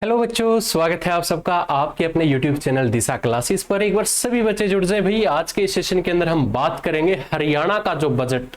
Hello बच्चों, स्वागत है आप सबका आपके अपने YouTube चैनल दिशा क्लासेस पर। एक बार सभी बच्चे जुड़ जाए भाई। आज के सेशन के अंदर हम बात करेंगे हरियाणा का जो बजट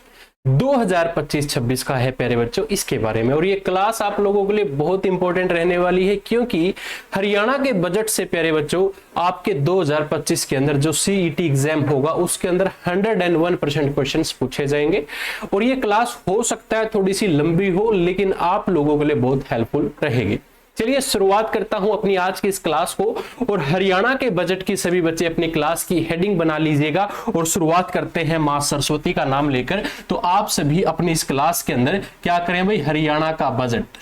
2025-26 का है प्यारे बच्चों, इसके बारे में। और ये क्लास आप लोगों के लिए बहुत इंपॉर्टेंट रहने वाली है, क्योंकि हरियाणा के बजट से प्यारे बच्चों आपके 2025 के अंदर जो CET एग्जाम होगा उसके अंदर 101% क्वेश्चंस पूछे जाएंगे। और ये क्लास हो सकता है थोड़ी सी लंबी हो, लेकिन आप लोगों के लिए बहुत हेल्पफुल रहेगी। चलिए शुरुआत करता हूं अपनी आज की इस क्लास को। और हरियाणा के बजट की सभी बच्चे अपनी क्लास की हेडिंग बना लीजिएगा और शुरुआत करते हैं मां सरस्वती का नाम लेकर। तो आप सभी अपनी इस क्लास के अंदर क्या करें भाई, हरियाणा का बजट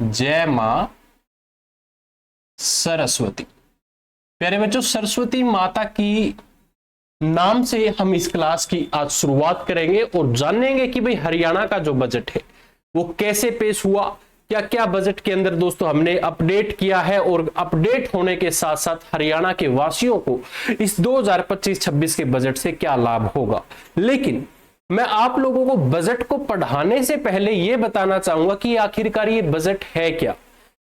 जय मां सरस्वती। प्यारे बच्चों, सरस्वती माता की नाम से हम इस क्लास की आज शुरुआत करेंगे और जानेंगे कि भाई हरियाणा का जो बजट है वो कैसे पेश हुआ, क्या क्या बजट के अंदर दोस्तों हमने अपडेट किया है, और अपडेट होने के साथ साथ हरियाणा के वासियों को इस 2025-26 के बजट से क्या लाभ होगा। लेकिन मैं आप लोगों को बजट को पढ़ाने से पहले यह बताना चाहूंगा कि आखिरकार ये बजट है क्या,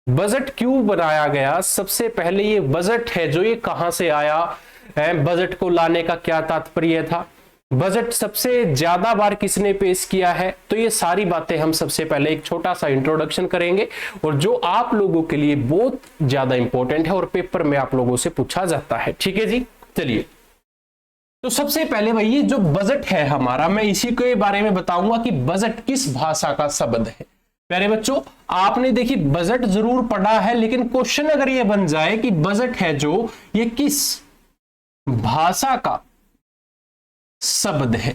बजट क्यों बनाया गया। सबसे पहले ये बजट है जो ये कहां से आया है, बजट को लाने का क्या तात्पर्य था, बजट सबसे ज्यादा बार किसने पेश किया है। तो ये सारी बातें हम सबसे पहले एक छोटा सा इंट्रोडक्शन करेंगे, और जो आप लोगों के लिए बहुत ज्यादा इंपॉर्टेंट है और पेपर में आप लोगों से पूछा जाता है। ठीक है जी, चलिए। तो सबसे पहले भाई ये जो बजट है हमारा, मैं इसी के बारे में बताऊंगा कि बजट किस भाषा का शब्द है। प्यारे बच्चों, आपने देखिए बजट जरूर पढ़ा है, लेकिन क्वेश्चन अगर ये बन जाए कि बजट है जो ये किस भाषा का शब्द है,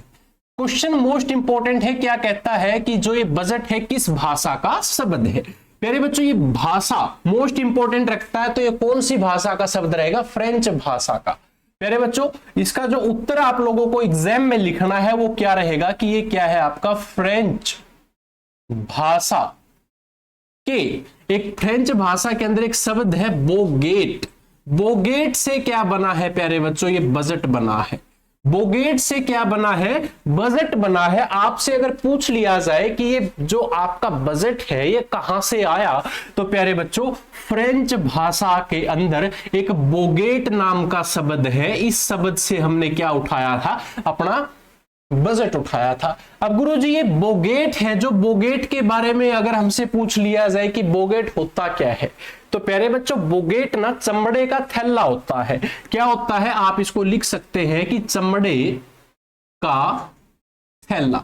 क्वेश्चन मोस्ट इंपॉर्टेंट है। क्या कहता है कि जो ये बजट है किस भाषा का शब्द है। प्यारे बच्चों, ये भाषा मोस्ट इंपॉर्टेंट रखता है, तो ये कौन सी भाषा का शब्द रहेगा, फ्रेंच भाषा का। प्यारे बच्चों, इसका जो उत्तर आप लोगों को एग्जाम में लिखना है वो क्या रहेगा कि ये क्या है आपका फ्रेंच भाषा के, एक फ्रेंच भाषा के अंदर एक शब्द है बोगेट। बोगेट से क्या बना है प्यारे बच्चों, ये बजट बना है। बोगेट से क्या बना है, बजट बना है। आपसे अगर पूछ लिया जाए कि ये जो आपका बजट है ये कहां से आया, तो प्यारे बच्चों फ्रेंच भाषा के अंदर एक बोगेट नाम का शब्द है। इस शब्द से हमने क्या उठाया था, अपना बजट उठाया था। अब गुरुजी ये बोगेट है, जो बोगेट के बारे में अगर हमसे पूछ लिया जाए कि बोगेट होता क्या है, तो प्यारे बच्चों बोगेट ना चमड़े का थैला होता है। क्या होता है, आप इसको लिख सकते हैं कि चमड़े का थैला।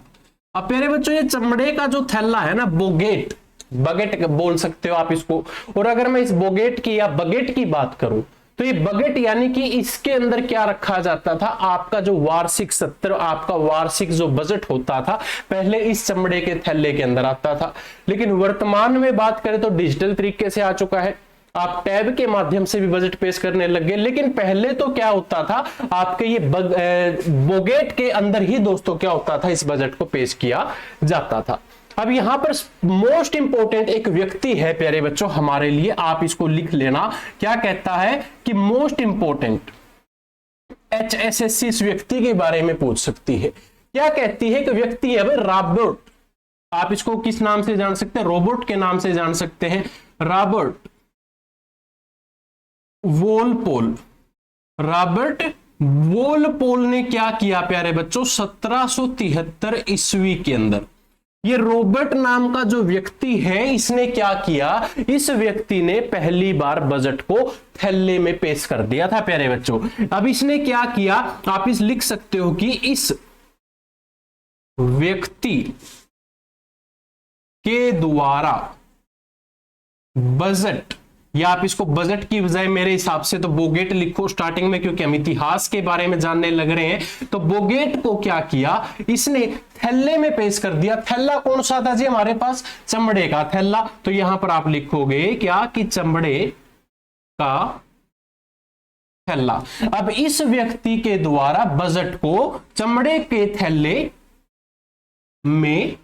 अब प्यारे बच्चों ये चमड़े का जो थैला है ना, बोगेट, बगेट बोल सकते हो आप इसको। और अगर मैं इस बोगेट की या बगेट की बात करूं, तो ये बगेट यानी कि इसके अंदर क्या रखा जाता था, आपका जो वार्षिक सत्र, आपका वार्षिक जो बजट होता था, पहले इस चमड़े के थैले के अंदर आता था। लेकिन वर्तमान में बात करें तो डिजिटल तरीके से आ चुका है, आप टैब के माध्यम से भी बजट पेश करने लग गए। लेकिन पहले तो क्या होता था, आपके ये बोगेट के अंदर ही दोस्तों क्या होता था, इस बजट को पेश किया जाता था। अब यहां पर मोस्ट इंपोर्टेंट एक व्यक्ति है प्यारे बच्चों हमारे लिए, आप इसको लिख लेना। क्या कहता है कि मोस्ट इंपोर्टेंट HSSC इस व्यक्ति के बारे में पूछ सकती है। क्या कहती है कि व्यक्ति है भाई रॉबर्ट, आप इसको किस नाम से जान सकते हैं, रोबोट के नाम से जान सकते हैं, रॉबर्ट वोलपोल। रॉबर्ट वोलपोल ने क्या किया प्यारे बच्चों, 1773 ईस्वी के अंदर ये रॉबर्ट नाम का जो व्यक्ति है इसने क्या किया, इस व्यक्ति ने पहली बार बजट को थैले में पेश कर दिया था प्यारे बच्चों। अब इसने क्या किया, आप इस लिख सकते हो कि इस व्यक्ति के द्वारा बजट, या आप इसको बजट की बजाय मेरे हिसाब से तो बोगेट लिखो स्टार्टिंग में, क्योंकि हम इतिहास के बारे में जानने लग रहे हैं। तो बोगेट को क्या किया, इसने थैले में पेश कर दिया। थैला कौन सा था जी हमारे पास, चमड़े का थैला। तो यहां पर आप लिखोगे क्या कि चमड़े का थैला। अब इस व्यक्ति के द्वारा बजट को चमड़े के थैले में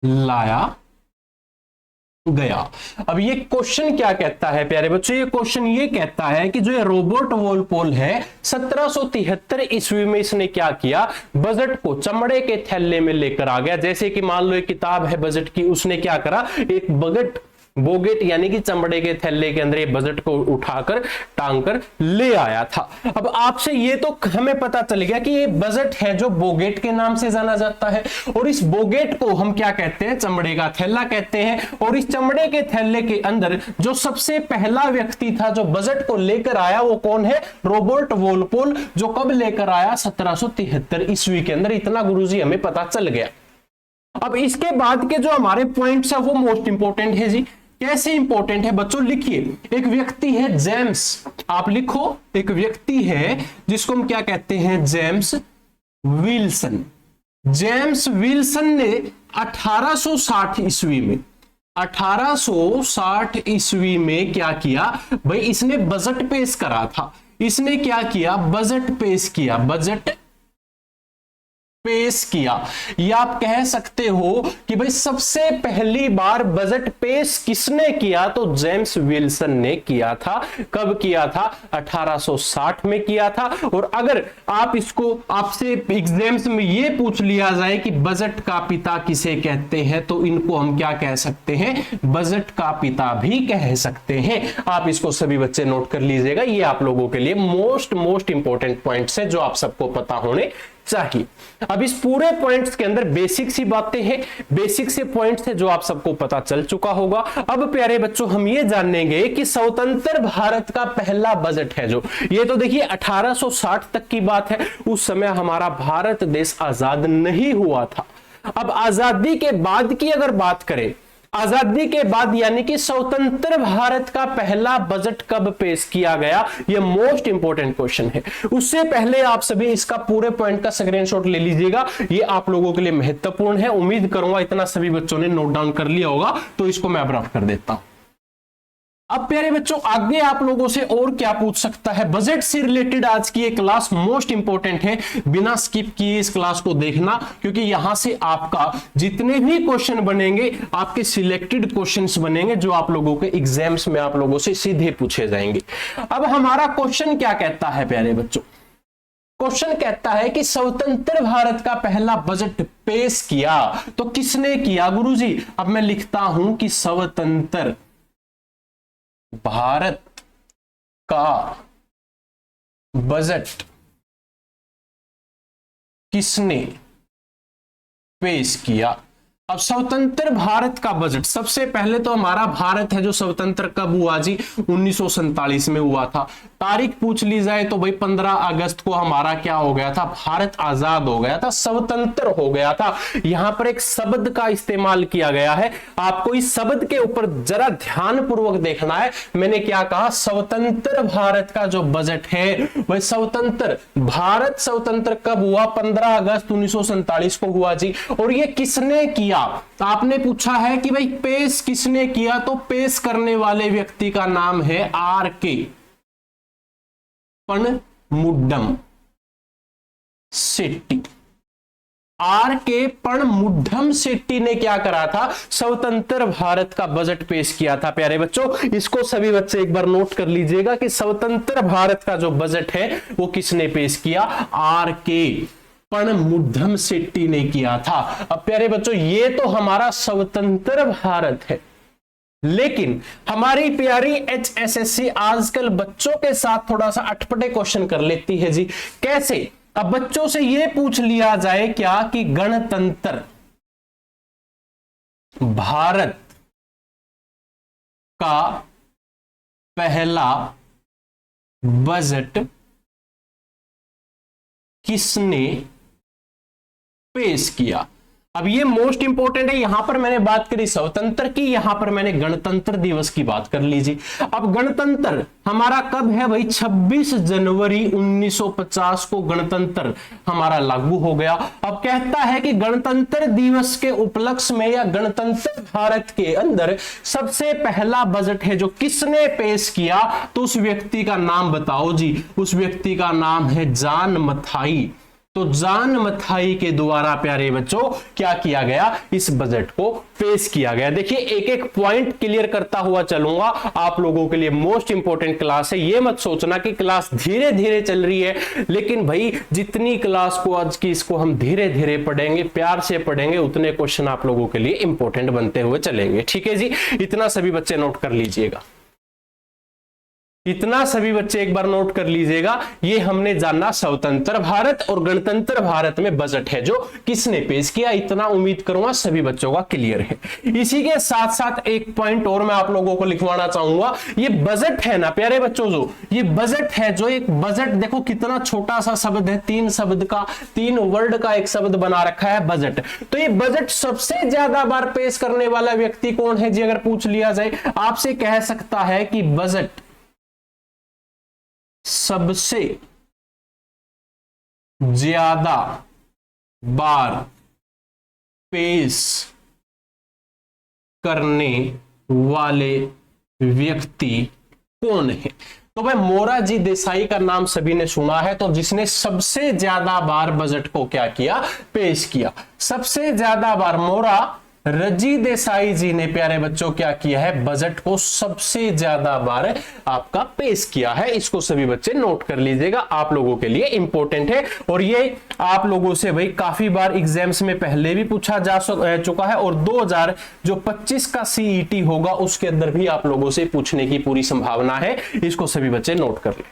लाया गया। अब ये क्वेश्चन क्या कहता है प्यारे बच्चों, ये क्वेश्चन ये कहता है कि जो ये रॉबर्ट वोलपोल है 1773 ईस्वी में इसने क्या किया, बजट को चमड़े के थैले में लेकर आ गया। जैसे कि मान लो एक किताब है बजट की, उसने क्या करा, एक बजट बोगेट यानी कि चमड़े के थैले के अंदर ये बजट को उठाकर टांग कर ले आया था। अब आपसे ये तो हमें पता चल गया कि ये बजट है जो बोगेट के नाम से जाना जाता है, और इस बोगेट को हम क्या कहते हैं, चमड़े का थैला कहते हैं। और इस चमड़े के थैले के अंदर जो सबसे पहला व्यक्ति था जो बजट को लेकर आया वो कौन है, रॉबर्ट वॉलपोल, जो कब लेकर आया, 1773 ईस्वी के अंदर। इतना गुरुजी हमें पता चल गया। अब इसके बाद के जो हमारे पॉइंट्स है वो मोस्ट इंपोर्टेंट है जी। कैसे इंपॉर्टेंट है बच्चों, लिखिए। एक व्यक्ति है जेम्स, आप लिखो, एक व्यक्ति है जिसको हम क्या कहते हैं, जेम्स विल्सन। जेम्स विल्सन ने 1860 ईस्वी में 1860 ईस्वी में क्या किया भाई, इसने बजट पेश करा था। इसने क्या किया, बजट पेश किया, बजट पेश किया। या आप कह सकते हो कि भाई सबसे पहली बार बजट पेश किसने किया, तो जेम्स विल्सन ने किया था। कब किया था, 1860 में किया था। और अगर आप इसको आपसे एग्जाम्स में ये पूछ लिया जाए कि बजट का पिता किसे कहते हैं, तो इनको हम क्या कह सकते हैं, बजट का पिता भी कह सकते हैं। आप इसको सभी बच्चे नोट कर लीजिएगा, ये आप लोगों के लिए मोस्ट इंपॉर्टेंट पॉइंट्स है जो आप सबको पता होने चाहिए। अब इस पूरे पॉइंट्स के अंदर बेसिक सी बातें हैं, बेसिक से पॉइंट्स है जो आप सबको पता चल चुका होगा। अब प्यारे बच्चों हम ये जानेंगे कि स्वतंत्र भारत का पहला बजट है जो, ये तो देखिए 1860 तक की बात है। उस समय हमारा भारत देश आजाद नहीं हुआ था। अब आजादी के बाद की अगर बात करें, आजादी के बाद यानी कि स्वतंत्र भारत का पहला बजट कब पेश किया गया, यह मोस्ट इंपोर्टेंट क्वेश्चन है। उससे पहले आप सभी इसका पूरे पॉइंट का स्क्रीनशॉट ले लीजिएगा, ये आप लोगों के लिए महत्वपूर्ण है। उम्मीद करूंगा इतना सभी बच्चों ने नोट डाउन कर लिया होगा, तो इसको मैं अब रफ कर देता हूं। अब प्यारे बच्चों आगे आप लोगों से और क्या पूछ सकता है, बजट से रिलेटेड आज की ये क्लास मोस्ट इंपॉर्टेंट है, बिना स्किप किए इस क्लास को देखना, क्योंकि यहां से आपका जितने भी क्वेश्चन बनेंगे आपके सिलेक्टेड क्वेश्चंस बनेंगे जो आप लोगों के एग्जाम्स में आप लोगों से सीधे पूछे जाएंगे। अब हमारा क्वेश्चन क्या कहता है प्यारे बच्चों, क्वेश्चन कहता है कि स्वतंत्र भारत का पहला बजट पेश किया तो किसने किया गुरुजी। अब मैं लिखता हूं कि स्वतंत्र भारत का बजट किसने पेश किया। अब स्वतंत्र भारत का बजट, सबसे पहले तो हमारा भारत है जो स्वतंत्र कब हुआ जी, 1947 में हुआ था। तारीख पूछ ली जाए तो भाई 15 अगस्त को हमारा क्या हो गया था, भारत आजाद हो गया था, स्वतंत्र हो गया था। यहां पर एक शब्द का इस्तेमाल किया गया है, आपको इस शब्द के ऊपर जरा ध्यान पूर्वक देखना है। मैंने क्या कहा, स्वतंत्र भारत का जो बजट है वह स्वतंत्र, भारत स्वतंत्र कब हुआ, 15 अगस्त 1947 को हुआ जी। और ये किसने किया, आपने पूछा है कि भाई पेश किसने किया, तो पेश करने वाले व्यक्ति का नाम है आर.के. पणमुड्डम शेट्टी। आर.के. पणमुड्डम शेट्टी ने क्या करा था, स्वतंत्र भारत का बजट पेश किया था। प्यारे बच्चों इसको सभी बच्चे एक बार नोट कर लीजिएगा कि स्वतंत्र भारत का जो बजट है वो किसने पेश किया, आर.के. पणमुड्डम शेट्टी ने किया था। अब प्यारे बच्चों ये तो हमारा स्वतंत्र भारत है, लेकिन हमारी प्यारी HSSC आजकल बच्चों के साथ थोड़ा सा अटपटे क्वेश्चन कर लेती है जी। कैसे, अब बच्चों से यह पूछ लिया जाए क्या कि गणतंत्र भारत का पहला बजट किसने पेश किया। अब ये मोस्ट इंपोर्टेंट है, यहां पर मैंने बात करी स्वतंत्र की, यहां पर मैंने गणतंत्र दिवस की बात कर लीजिए। अब गणतंत्र हमारा कब है भाई, 26 जनवरी 1950 को गणतंत्र हमारा लागू हो गया। अब कहता है कि गणतंत्र दिवस के उपलक्ष्य में या गणतंत्र भारत के अंदर सबसे पहला बजट है जो किसने पेश किया, तो उस व्यक्ति का नाम बताओ जी। उस व्यक्ति का नाम है जॉन मथाई। तो जान मथाई के द्वारा प्यारे बच्चों क्या किया गया, इस बजट को पेश किया गया। देखिए एक एक पॉइंट क्लियर करता हुआ चलूंगा, आप लोगों के लिए मोस्ट इंपॉर्टेंट क्लास है। ये मत सोचना कि क्लास धीरे धीरे चल रही है, लेकिन भाई जितनी क्लास को आज की इसको हम धीरे धीरे पढ़ेंगे, प्यार से पढ़ेंगे, उतने क्वेश्चन आप लोगों के लिए इंपॉर्टेंट बनते हुए चलेंगे। ठीक है जी, इतना सभी बच्चे नोट कर लीजिएगा, इतना सभी बच्चे एक बार नोट कर लीजिएगा। ये हमने जाना स्वतंत्र भारत और गणतंत्र भारत में बजट है जो किसने पेश किया, इतना उम्मीद करूंगा सभी बच्चों का क्लियर है। इसी के साथ साथ एक पॉइंट और मैं आप लोगों को लिखवाना चाहूंगा, ये बजट है ना प्यारे बच्चों, जो ये बजट है, जो एक बजट देखो कितना छोटा सा शब्द है, 3 शब्द का, 3 वर्ड का एक शब्द बना रखा है बजट। तो ये बजट सबसे ज्यादा बार पेश करने वाला व्यक्ति कौन है जी, अगर पूछ लिया जाए आपसे, कह सकता है कि बजट सबसे ज्यादा बार पेश करने वाले व्यक्ति कौन है। तो भाई मोरारजी देसाई का नाम सभी ने सुना है, तो जिसने सबसे ज्यादा बार बजट को क्या किया, पेश किया। सबसे ज्यादा बार मोरारजी देसाई जी ने प्यारे बच्चों क्या किया है, बजट को सबसे ज्यादा बार आपका पेश किया है। इसको सभी बच्चे नोट कर लीजिएगा, आप लोगों के लिए इंपॉर्टेंट है। और ये आप लोगों से भाई काफी बार एग्जाम्स में पहले भी पूछा जा चुका है, और 2025 का सीईटी होगा उसके अंदर भी आप लोगों से पूछने की पूरी संभावना है। इसको सभी बच्चे नोट कर लें।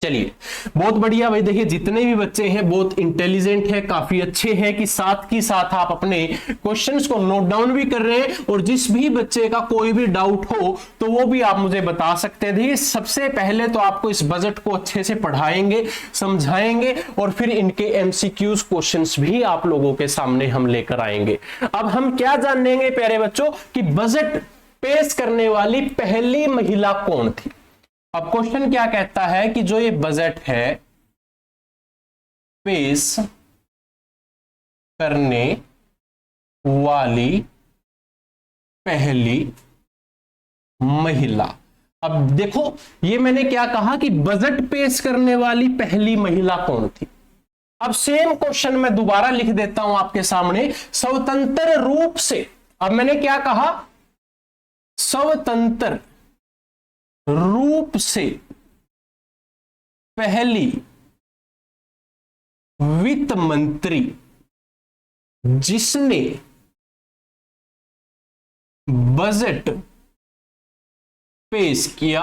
चलिए बहुत बढ़िया भाई, देखिए जितने भी बच्चे हैं बहुत इंटेलिजेंट है, काफी अच्छे हैं कि साथ की साथ आप अपने क्वेश्चंस को नोट डाउन भी कर रहे हैं, और जिस भी बच्चे का कोई भी डाउट हो तो वो भी आप मुझे बता सकते हैं। देखिए सबसे पहले तो आपको इस बजट को अच्छे से पढ़ाएंगे, समझाएंगे, और फिर इनके एमसीक्यूज क्वेश्चंस भी आप लोगों के सामने हम लेकर आएंगे। अब हम क्या जानेंगे प्यारे बच्चों कि बजट पेश करने वाली पहली महिला कौन थी। अब क्वेश्चन क्या कहता है कि जो ये बजट है पेश करने वाली पहली महिला। अब देखो ये मैंने क्या कहा कि बजट पेश करने वाली पहली महिला कौन थी। अब सेम क्वेश्चन मैं दोबारा लिख देता हूं आपके सामने, स्वतंत्र रूप से। अब मैंने क्या कहा, स्वतंत्र रूप से पहली वित्त मंत्री जिसने बजट पेश किया।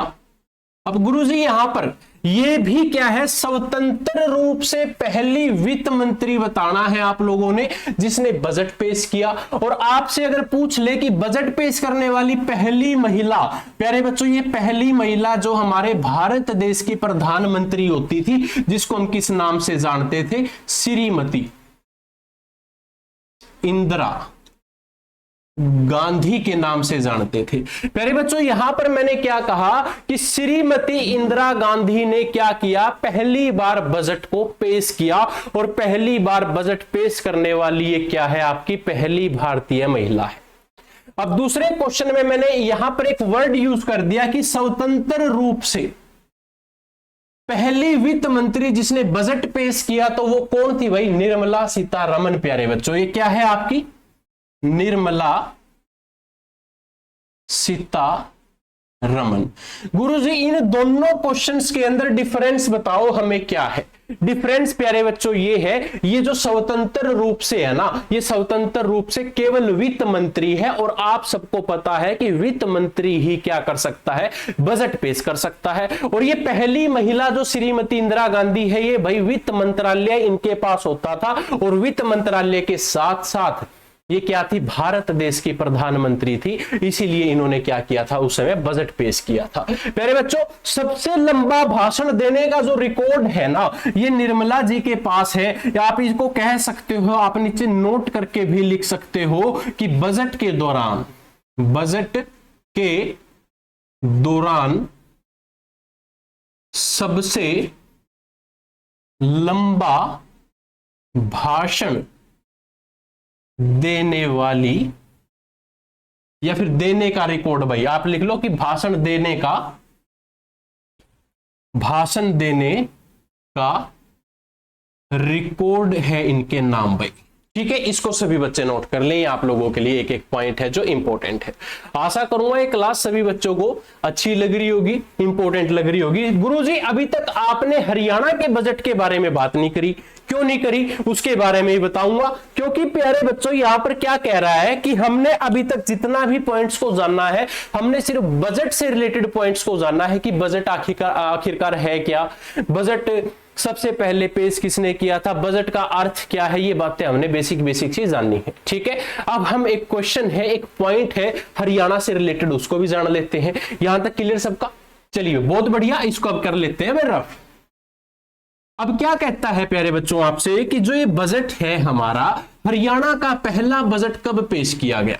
अब गुरुजी यहां पर यह भी क्या है, स्वतंत्र रूप से पहली वित्त मंत्री बताना है आप लोगों ने जिसने बजट पेश किया। और आपसे अगर पूछ ले कि बजट पेश करने वाली पहली महिला, प्यारे बच्चों ये पहली महिला जो हमारे भारत देश की प्रधानमंत्री होती थी, जिसको हम किस नाम से जानते थे, श्रीमती इंदिरा गांधी के नाम से जानते थे। प्यारे बच्चों यहां पर मैंने क्या कहा कि श्रीमती इंदिरा गांधी ने क्या किया, पहली बार बजट को पेश किया, और पहली बार बजट पेश करने वाली ये क्या है, आपकी पहली भारतीय महिला है। अब दूसरे क्वेश्चन में मैंने यहां पर एक वर्ड यूज कर दिया कि स्वतंत्र रूप से पहली वित्त मंत्री जिसने बजट पेश किया, तो वो कौन थी भाई, निर्मला सीतारमण। प्यारे बच्चों ये क्या है आपकी, निर्मला सीतारमण। गुरुजी इन दोनों क्वेश्चंस के अंदर डिफरेंस बताओ हमें क्या है। डिफरेंस प्यारे बच्चों ये है, ये जो स्वतंत्र रूप से है ना, ये स्वतंत्र रूप से केवल वित्त मंत्री है, और आप सबको पता है कि वित्त मंत्री ही क्या कर सकता है, बजट पेश कर सकता है। और ये पहली महिला जो श्रीमती इंदिरा गांधी है, ये भाई वित्त मंत्रालय इनके पास होता था, और वित्त मंत्रालय के साथ साथ ये क्या थी, भारत देश की प्रधानमंत्री थी, इसीलिए इन्होंने क्या किया था, उस समय बजट पेश किया था। प्यारे बच्चों सबसे लंबा भाषण देने का जो रिकॉर्ड है ना, ये निर्मला जी के पास है, या आप इसको कह सकते हो, आप नीचे नोट करके भी लिख सकते हो कि बजट के दौरान सबसे लंबा भाषण देने वाली, या फिर देने का रिकॉर्ड, भाई आप लिख लो कि भाषण देने का रिकॉर्ड है इनके नाम भाई। ठीक है, इसको सभी बच्चे नोट कर लें, आप लोगों के लिए एक एक पॉइंट है जो इंपॉर्टेंट है। आशा करूंगा ये क्लास सभी बच्चों को अच्छी लग रही होगी, इंपॉर्टेंट लग रही होगी। गुरुजी अभी तक आपने हरियाणा के बजट के बारे में बात नहीं करी, क्यों नहीं करी उसके बारे में ही बताऊंगा। क्योंकि प्यारे बच्चों यहां पर क्या कह रहा है कि हमने अभी तक जितना भी पॉइंट्स को जानना है, हमने सिर्फ बजट से रिलेटेड पॉइंट्स को जानना है कि बजट आखिरकार है क्या, बजट सबसे पहले पेश किसने किया था, बजट का अर्थ क्या है, ये बातें हमने बेसिक चीज जाननी है। ठीक है, अब हम एक क्वेश्चन है, एक पॉइंट है हरियाणा से रिलेटेड, उसको भी जान लेते हैं। यहां तक क्लियर सबका? चलिए बहुत बढ़िया, इसको अब कर लेते हैं मेरा। अब क्या कहता है प्यारे बच्चों आपसे कि जो ये बजट है हमारा, हरियाणा का पहला बजट कब पेश किया गया।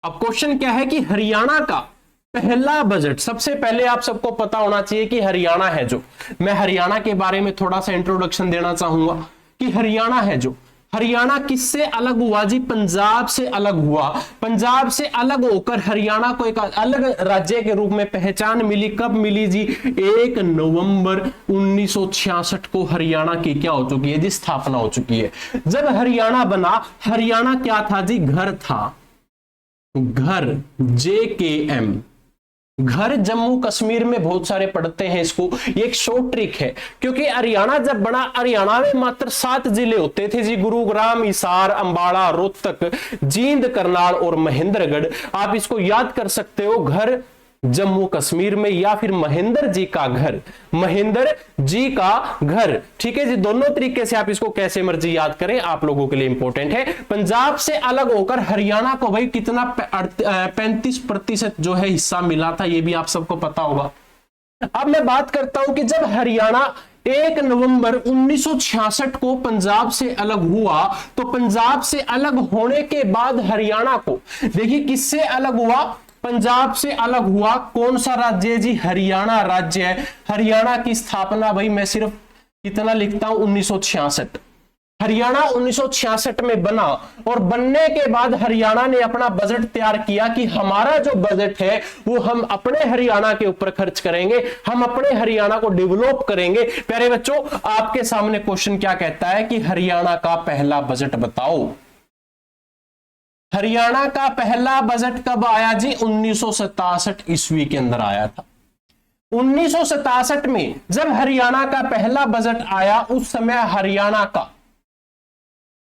अब क्वेश्चन क्या है कि हरियाणा का पहला बजट, सबसे पहले आप सबको पता होना चाहिए कि हरियाणा है जो, मैं हरियाणा के बारे में थोड़ा सा इंट्रोडक्शन देना चाहूंगा कि हरियाणा है जो, हरियाणा किससे अलग हुआ जी, पंजाब से अलग हुआ। पंजाब से अलग होकर हरियाणा को एक अलग राज्य के रूप में पहचान मिली। कब मिली जी? 1 नवंबर 1966 को हरियाणा की क्या हो चुकी है जी, स्थापना हो चुकी है। जब हरियाणा बना, हरियाणा क्या था जी, घर था, घर, JKM, घर। जम्मू कश्मीर में बहुत सारे पढ़ते हैं इसको, ये एक शॉर्ट ट्रिक है। क्योंकि हरियाणा जब बना, हरियाणा में मात्र 7 जिले होते थे जी, गुरुग्राम, हिसार, अंबाला, रोहतक, जींद, करनाल और महेंद्रगढ़। आप इसको याद कर सकते हो, घर जम्मू कश्मीर में, या फिर महेंद्र जी का घर, महेंद्र जी का घर। ठीक है जी, दोनों तरीके से आप इसको कैसे मर्जी याद करें, आप लोगों के लिए इंपॉर्टेंट है। पंजाब से अलग होकर हरियाणा को भाई कितना 35% जो है हिस्सा मिला था, ये भी आप सबको पता होगा। अब मैं बात करता हूं कि जब हरियाणा 1 नवंबर 1966 को पंजाब से अलग हुआ, तो पंजाब से अलग होने के बाद हरियाणा को, देखिए किससे अलग हुआ, पंजाब से अलग हुआ। कौन सा राज्य जी, हरियाणा राज्य है। हरियाणा की स्थापना भाई मैं सिर्फ कितना लिखता हूं, 1966। हरियाणा 1966 में बना, और बनने के बाद हरियाणा ने अपना बजट तैयार किया कि हमारा जो बजट है वो हम अपने हरियाणा के ऊपर खर्च करेंगे, हम अपने हरियाणा को डेवलप करेंगे। प्यारे बच्चों आपके सामने क्वेश्चन क्या कहता है कि हरियाणा का पहला बजट बताओ। हरियाणा का पहला बजट कब आया जी, 1967 ईस्वी के अंदर आया था। 1967 में जब हरियाणा का पहला बजट आया, उस समय हरियाणा का,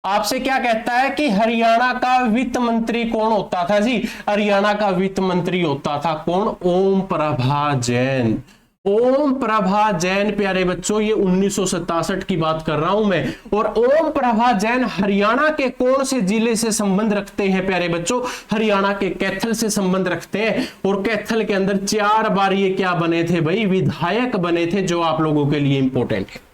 आपसे क्या कहता है कि हरियाणा का वित्त मंत्री कौन होता था जी, हरियाणा का वित्त मंत्री होता था कौन, ओम प्रभा जैन। ओम प्रभा जैन प्यारे बच्चों, ये 1967 की बात कर रहा हूं मैं। और ओम प्रभा जैन हरियाणा के कौन से जिले से संबंध रखते हैं प्यारे बच्चों, हरियाणा के कैथल से संबंध रखते हैं। और कैथल के अंदर 4 बार ये क्या बने थे भाई, विधायक बने थे, जो आप लोगों के लिए इंपॉर्टेंट है।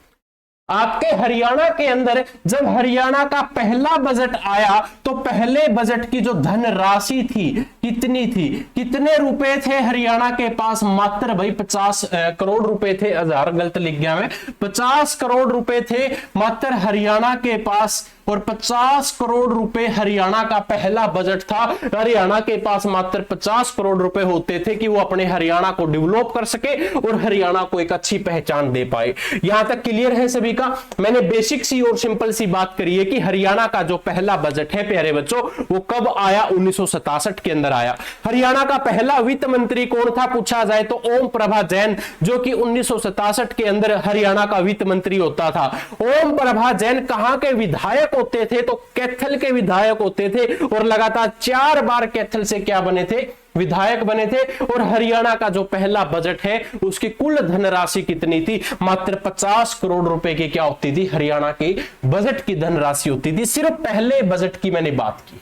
आपके हरियाणा के अंदर जब हरियाणा का पहला बजट आया, तो पहले बजट की जो धनराशि थी कितनी थी, कितने रुपए थे हरियाणा के पास, मात्र भाई 50 करोड़ रुपए थे, 1000 गलत लिख गया मैं, 50 करोड़ रुपए थे मात्र हरियाणा के पास। और 50 करोड़ रुपए हरियाणा का पहला बजट था। हरियाणा के पास मात्र 50 करोड़ रुपए होते थे कि वो अपने हरियाणा को डेवलप कर सके और हरियाणा को एक अच्छी पहचान दे पाए। यहां तक क्लियर है सभी का? मैंने बेसिक सी और सिंपल सी बात करी है कि हरियाणा का जो पहला बजट है प्यारे बच्चों, वो कब आया, 1967 के अंदर आया। हरियाणा का पहला वित्त मंत्री कौन था पूछा जाए तो ओम प्रभा जैन, जो कि 1967 के अंदर हरियाणा का वित्त मंत्री होता था। ओम प्रभा जैन कहां के विधायक होते थे, तो कैथल के विधायक होते थे, और लगातार 4 बार कैथल से क्या बने थे, विधायक बने थे। और हरियाणा का जो पहला बजट है उसकी कुल धनराशि कितनी थी, मात्र 50 करोड़ रुपए की क्या होती थी, हरियाणा के बजट की धनराशि होती थी। सिर्फ पहले बजट की मैंने बात की।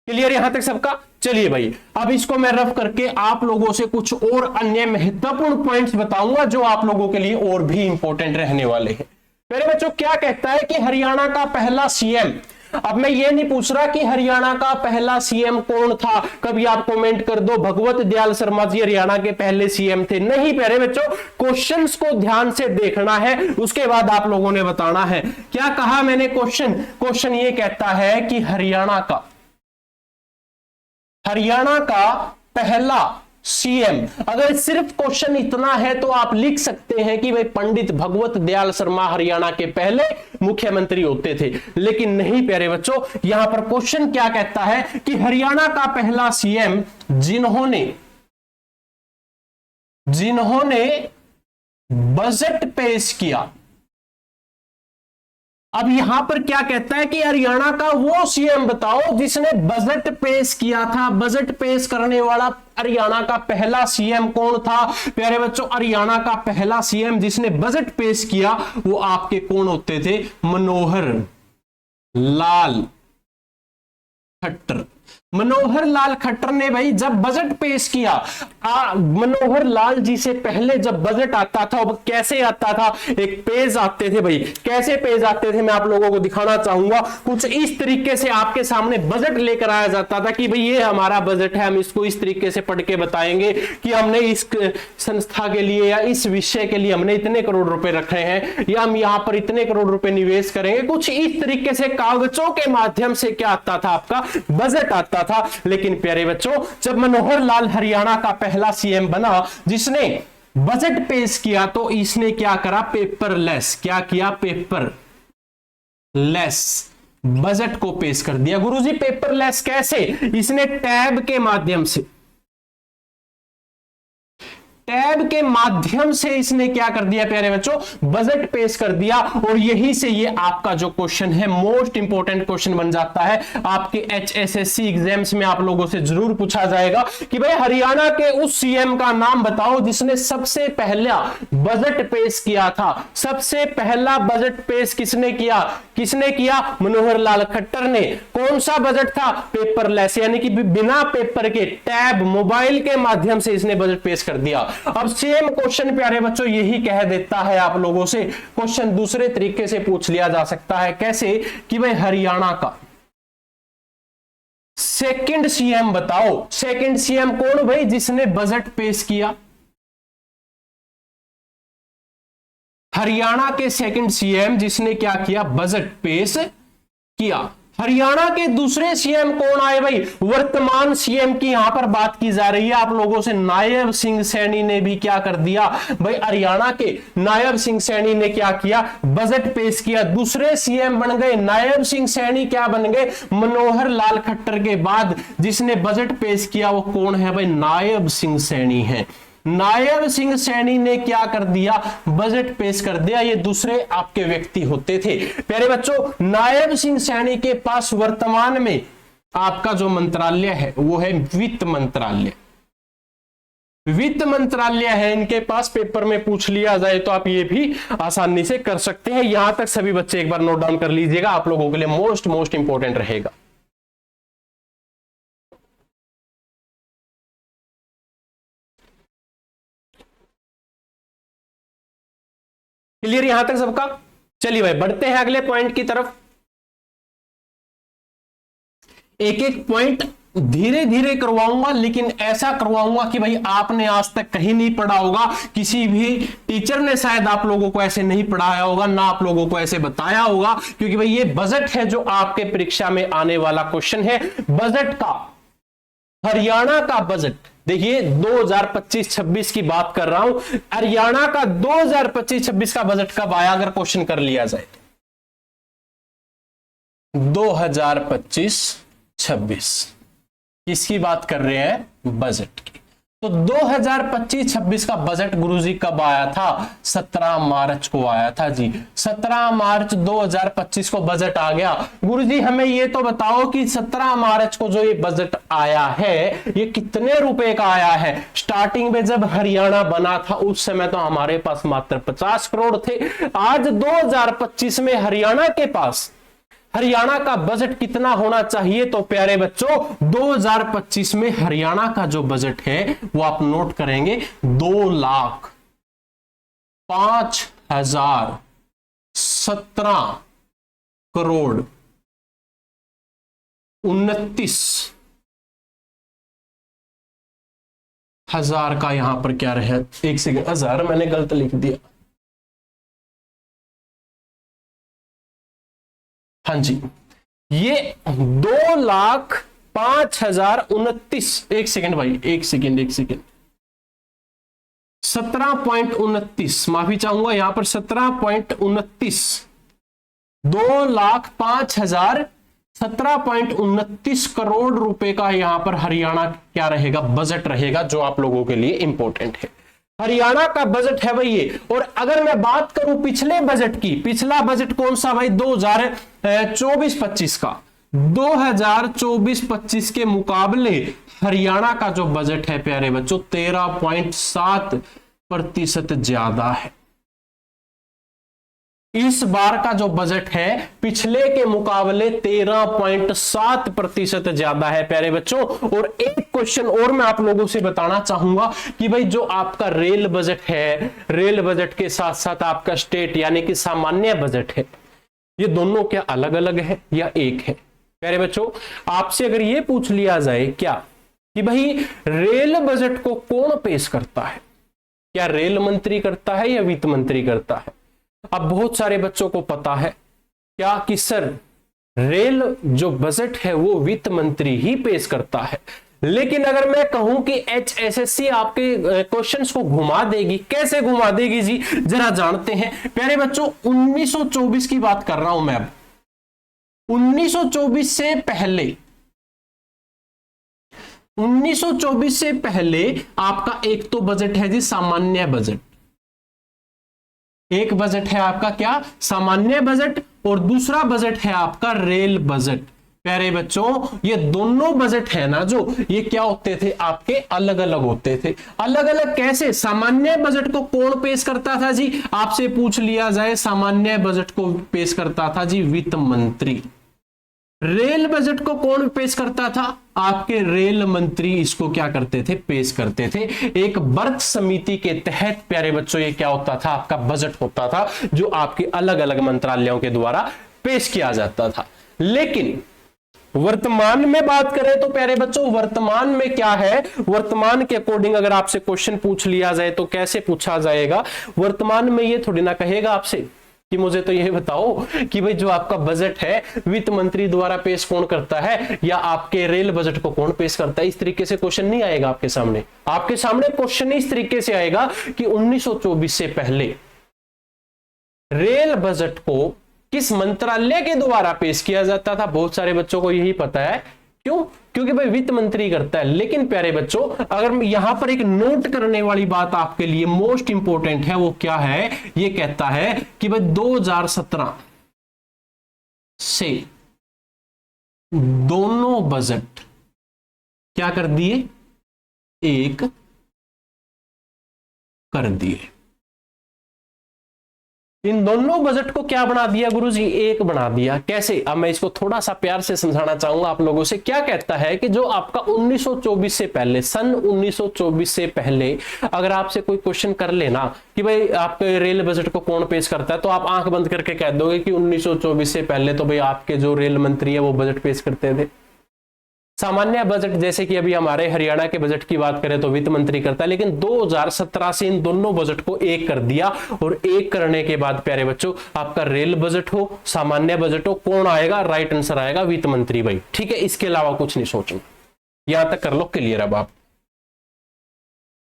क्लियर यहां तक सबका? चलिए भाई, अब इसको मैं रफ करके आप लोगों से कुछ और अन्य महत्वपूर्ण पॉइंट्स बताऊंगा जो आप लोगों के लिए और भी इंपॉर्टेंट रहने वाले हैं। मेरे बच्चों क्या कहता है कि हरियाणा का पहला सीएम, अब मैं ये नहीं पूछ रहा कि हरियाणा का पहला सीएम कौन था, कभी आप कमेंट कर दो भगवत दयाल शर्मा जी हरियाणा के पहले सीएम थे, नहीं प्यारे बच्चों, क्वेश्चंस को ध्यान से देखना है, उसके बाद आप लोगों ने बताना है। क्या कहा मैंने? क्वेश्चन ये कहता है कि हरियाणा का पहला सीएम। अगर सिर्फ क्वेश्चन इतना है तो आप लिख सकते हैं कि भाई पंडित भगवत दयाल शर्मा हरियाणा के पहले मुख्यमंत्री होते थे, लेकिन नहीं प्यारे बच्चों, यहां पर क्वेश्चन क्या कहता है कि हरियाणा का पहला सीएम जिन्होंने बजट पेश किया। अब यहां पर क्या कहता है कि हरियाणा का वो सीएम बताओ जिसने बजट पेश किया था। बजट पेश करने वाला हरियाणा का पहला सीएम कौन था प्यारे बच्चों? हरियाणा का पहला सीएम जिसने बजट पेश किया वो आपके कौन होते थे? मनोहर लाल खट्टर। मनोहर लाल खट्टर ने भाई जब बजट पेश किया, मनोहर लाल जी से पहले जब बजट आता था वो कैसे आता था? एक पेज आते थे भाई। कैसे पेज आते थे मैं आप लोगों को दिखाना चाहूंगा। कुछ इस तरीके से आपके सामने बजट लेकर आया जाता था कि भाई ये हमारा बजट है, हम इसको इस तरीके से पढ़ के बताएंगे कि हमने इस संस्था के लिए या इस विषय के लिए हमने इतने करोड़ रुपए रखे हैं या हम यहां पर इतने करोड़ रुपए निवेश करेंगे। कुछ इस तरीके से कागजों के माध्यम से क्या आता था? आपका बजट आता था। लेकिन प्यारे बच्चों, जब मनोहर लाल हरियाणा का पहला सीएम बना जिसने बजट पेश किया तो इसने क्या करा? पेपरलेस। क्या किया? पेपरलेस बजट को पेश कर दिया। गुरुजी पेपरलेस कैसे? इसने टैब के माध्यम से इसने क्या कर दिया प्यारे बच्चों? बजट पेश कर दिया। और यही से ये आपका जो क्वेश्चन है मोस्ट इंपॉर्टेंट क्वेश्चन बन जाता है। आपके HSSC एग्जाम्स में आप लोगों से जरूर पूछा जाएगा कि भाई हरियाणा के उस सीएम का नाम बताओ जिसने सबसे पहला बजट पेश किया था। सबसे पहला बजट पेश किसने किया? मनोहर लाल खट्टर ने। कौन सा बजट था? पेपरलेस, यानी कि बिना पेपर के टैब मोबाइल के माध्यम से इसने बजट पेश कर दिया। अब सेम क्वेश्चन प्यारे बच्चों यही कह देता है आप लोगों से। क्वेश्चन दूसरे तरीके से पूछ लिया जा सकता है। कैसे? कि भाई हरियाणा का सेकंड सीएम बताओ। सेकंड सीएम कौन भाई? जिसने बजट पेश किया। हरियाणा के सेकंड सीएम जिसने क्या किया? बजट पेश किया। हरियाणा के दूसरे सीएम कौन आए भाई? वर्तमान सीएम की यहां पर बात की जा रही है आप लोगों से। नायब सिंह सैनी ने भी क्या कर दिया भाई? हरियाणा के नायब सिंह सैनी ने क्या किया? बजट पेश किया। दूसरे सीएम बन गए नायब सिंह सैनी। क्या बन गए? मनोहर लाल खट्टर के बाद जिसने बजट पेश किया वो कौन है भाई? नायब सिंह सैनी है। नायब सिंह सैनी ने क्या कर दिया? बजट पेश कर दिया। ये दूसरे आपके व्यक्ति होते थे प्यारे बच्चों। नायब सिंह सैनी के पास वर्तमान में आपका जो मंत्रालय है वो है वित्त मंत्रालय। वित्त मंत्रालय है इनके पास। पेपर में पूछ लिया जाए तो आप ये भी आसानी से कर सकते हैं। यहां तक सभी बच्चे एक बार नोट डाउन कर लीजिएगा, आप लोगों के लिए मोस्ट इंपॉर्टेंट रहेगा। क्लियर यहां तक सबका? चलिए भाई बढ़ते हैं अगले पॉइंट की तरफ। एक एक पॉइंट धीरे धीरे करवाऊंगा, लेकिन ऐसा करवाऊंगा कि भाई आपने आज तक कहीं नहीं पढ़ा होगा। किसी भी टीचर ने शायद आप लोगों को ऐसे नहीं पढ़ाया होगा, ना आप लोगों को ऐसे बताया होगा, क्योंकि भाई ये बजट है जो आपके परीक्षा में आने वाला क्वेश्चन है। बजट का, हरियाणा का बजट देखिए 2025-26 की बात कर रहा हूं। हरियाणा का 2025-26 का बजट कब आया अगर क्वेश्चन कर लिया जाए तो? 2025-26 किसकी बात कर रहे हैं? बजट की। तो 2025-26 का बजट गुरुजी कब आया था? 17 मार्च को आया था जी। 17 मार्च 2025 को बजट आ गया। गुरुजी हमें ये तो बताओ कि 17 मार्च को जो ये बजट आया है ये कितने रुपए का आया है? स्टार्टिंग में जब हरियाणा बना था उस समय तो हमारे पास मात्र 50 करोड़ थे। आज 2025 में हरियाणा का बजट कितना होना चाहिए? तो प्यारे बच्चों 2025 में हरियाणा का जो बजट है वो आप नोट करेंगे 2,05,017 करोड़ 29,000 का यहां पर क्या रहे? एक सेकंड, 1000 मैंने गलत लिख दिया। हाँ जी, ये 2,05,029। एक सेकेंड भाई, एक सेकेंड 17.29, माफी चाहूंगा यहां पर 17.29, 2,05,000 17.29 करोड़ रुपए का यहां पर हरियाणा क्या रहेगा, बजट रहेगा, जो आप लोगों के लिए इंपॉर्टेंट है। हरियाणा का बजट है भाई ये। और अगर मैं बात करूं पिछले बजट की, पिछला बजट कौन सा भाई, 2024-25 का, 2024-25 के मुकाबले हरियाणा का जो बजट है प्यारे बच्चों 13.7% ज्यादा है। इस बार का जो बजट है पिछले के मुकाबले 13.7% ज्यादा है प्यारे बच्चों। और एक क्वेश्चन और मैं आप लोगों से बताना चाहूंगा कि भाई जो आपका रेल बजट है, रेल बजट के साथ साथ आपका स्टेट यानी कि सामान्य बजट है, ये दोनों क्या अलग अलग है या एक है? प्यारे बच्चों आपसे अगर ये पूछ लिया जाए क्या कि भाई रेल बजट को कौन पेश करता है, क्या रेल मंत्री करता है या वित्त मंत्री करता है? अब बहुत सारे बच्चों को पता है क्या कि सर रेल जो बजट है वो वित्त मंत्री ही पेश करता है। लेकिन अगर मैं कहूं कि HSSC आपके क्वेश्चंस को घुमा देगी, कैसे घुमा देगी जी, जरा जानते हैं प्यारे बच्चों। 1924 की बात कर रहा हूं मैं अब। 1924 से पहले, 1924 से पहले आपका एक तो बजट है जी सामान्य बजट, एक बजट है आपका क्या, सामान्य बजट, और दूसरा बजट है आपका रेल बजट। प्यारे बच्चों ये दोनों बजट है ना जो, ये क्या होते थे आपके, अलग अलग होते थे। अलग अलग कैसे? सामान्य बजट को कौन पेश करता था जी, आपसे पूछ लिया जाए, सामान्य बजट को पेश करता था जी वित्त मंत्री। रेल बजट को कौन पेश करता था, आपके रेल मंत्री इसको क्या करते थे, पेश करते थे। एक वर्ग समिति के तहत प्यारे बच्चों ये क्या होता था, आपका बजट होता था जो आपके अलग अलग मंत्रालयों के द्वारा पेश किया जाता था। लेकिन वर्तमान में बात करें तो प्यारे बच्चों वर्तमान में क्या है, वर्तमान के अकॉर्डिंग अगर आपसे क्वेश्चन पूछ लिया जाए तो कैसे पूछा जाएगा, वर्तमान में ये थोड़ी ना कहेगा आपसे कि मुझे तो यह बताओ कि भाई जो आपका बजट है वित्त मंत्री द्वारा पेश कौन करता है या आपके रेल बजट को कौन पेश करता है। इस तरीके से क्वेश्चन नहीं आएगा आपके सामने। आपके सामने क्वेश्चन इस तरीके से आएगा कि 1924 से पहले रेल बजट को किस मंत्रालय के द्वारा पेश किया जाता था। बहुत सारे बच्चों को यही पता है, क्यों, क्योंकि भाई वित्त मंत्री करता है। लेकिन प्यारे बच्चों अगर यहां पर एक नोट करने वाली बात आपके लिए मोस्ट इंपोर्टेंट है, वो क्या है, ये कहता है कि भाई 2017 से दोनों बजट क्या कर दिए, एक कर दिए। इन दोनों बजट को क्या बना दिया गुरुजी, एक बना दिया। कैसे? अब मैं इसको थोड़ा सा प्यार से समझाना चाहूंगा आप लोगों से। क्या कहता है कि जो आपका 1924 से पहले, सन 1924 से पहले अगर आपसे कोई क्वेश्चन कर लेना कि भाई आपके रेल बजट को कौन पेश करता है, तो आप आंख बंद करके कह दोगे कि 1924 से पहले तो भाई आपके जो रेल मंत्री है वो बजट पेश करते थे। सामान्य बजट जैसे कि अभी हमारे हरियाणा के बजट की बात करें तो वित्त मंत्री करता है। लेकिन 2017 से इन दोनों बजट को एक कर दिया, और एक करने के बाद प्यारे बच्चों आपका रेल बजट हो, सामान्य बजट हो, कौन आएगा, राइट आंसर आएगा वित्त मंत्री भाई। ठीक है, इसके अलावा कुछ नहीं सोचना। यहां तक कर लो क्लियर अब आप।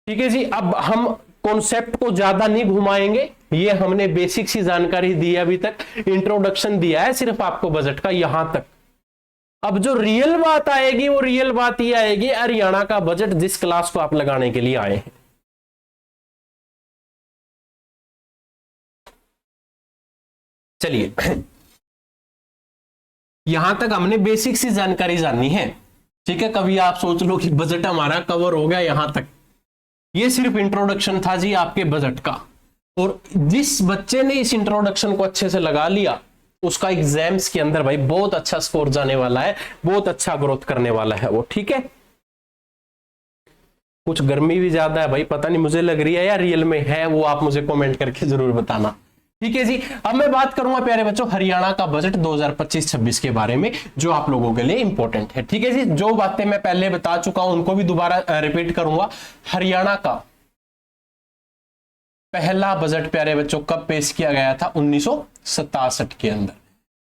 ठीक है जी, अब हम कॉन्सेप्ट को ज्यादा नहीं घुमाएंगे, ये हमने बेसिक सी जानकारी दी है, अभी तक इंट्रोडक्शन दिया है सिर्फ आपको बजट का, यहां तक। अब जो रियल बात आएगी वो रियल बात ये आएगी हरियाणा का बजट जिस क्लास को आप लगाने के लिए आए हैं। चलिए यहां तक हमने बेसिक सी जानकारी जाननी है। ठीक है, कभी आप सोच लो कि बजट हमारा कवर हो गया यहां तक, ये सिर्फ इंट्रोडक्शन था जी आपके बजट का। और जिस बच्चे ने इस इंट्रोडक्शन को अच्छे से लगा लिया उसका एग्जाम्स के अंदर भाई बहुत अच्छा स्कोर जाने वाला है, बहुत अच्छा ग्रोथ करने वाला है वो। ठीक है, कुछ गर्मी भी ज्यादा है भाई, पता नहीं मुझे लग रही है या रियल में है, वो आप मुझे कमेंट करके जरूर बताना। ठीक है जी, अब मैं बात करूंगा प्यारे बच्चों हरियाणा का बजट 2025-26 के बारे में, जो आप लोगों के लिए इंपॉर्टेंट है। ठीक है जी, जो बातें मैं पहले बता चुका हूं उनको भी दोबारा रिपीट करूंगा। हरियाणा का पहला बजट प्यारे बच्चों कब पेश किया गया था, 1967 के अंदर।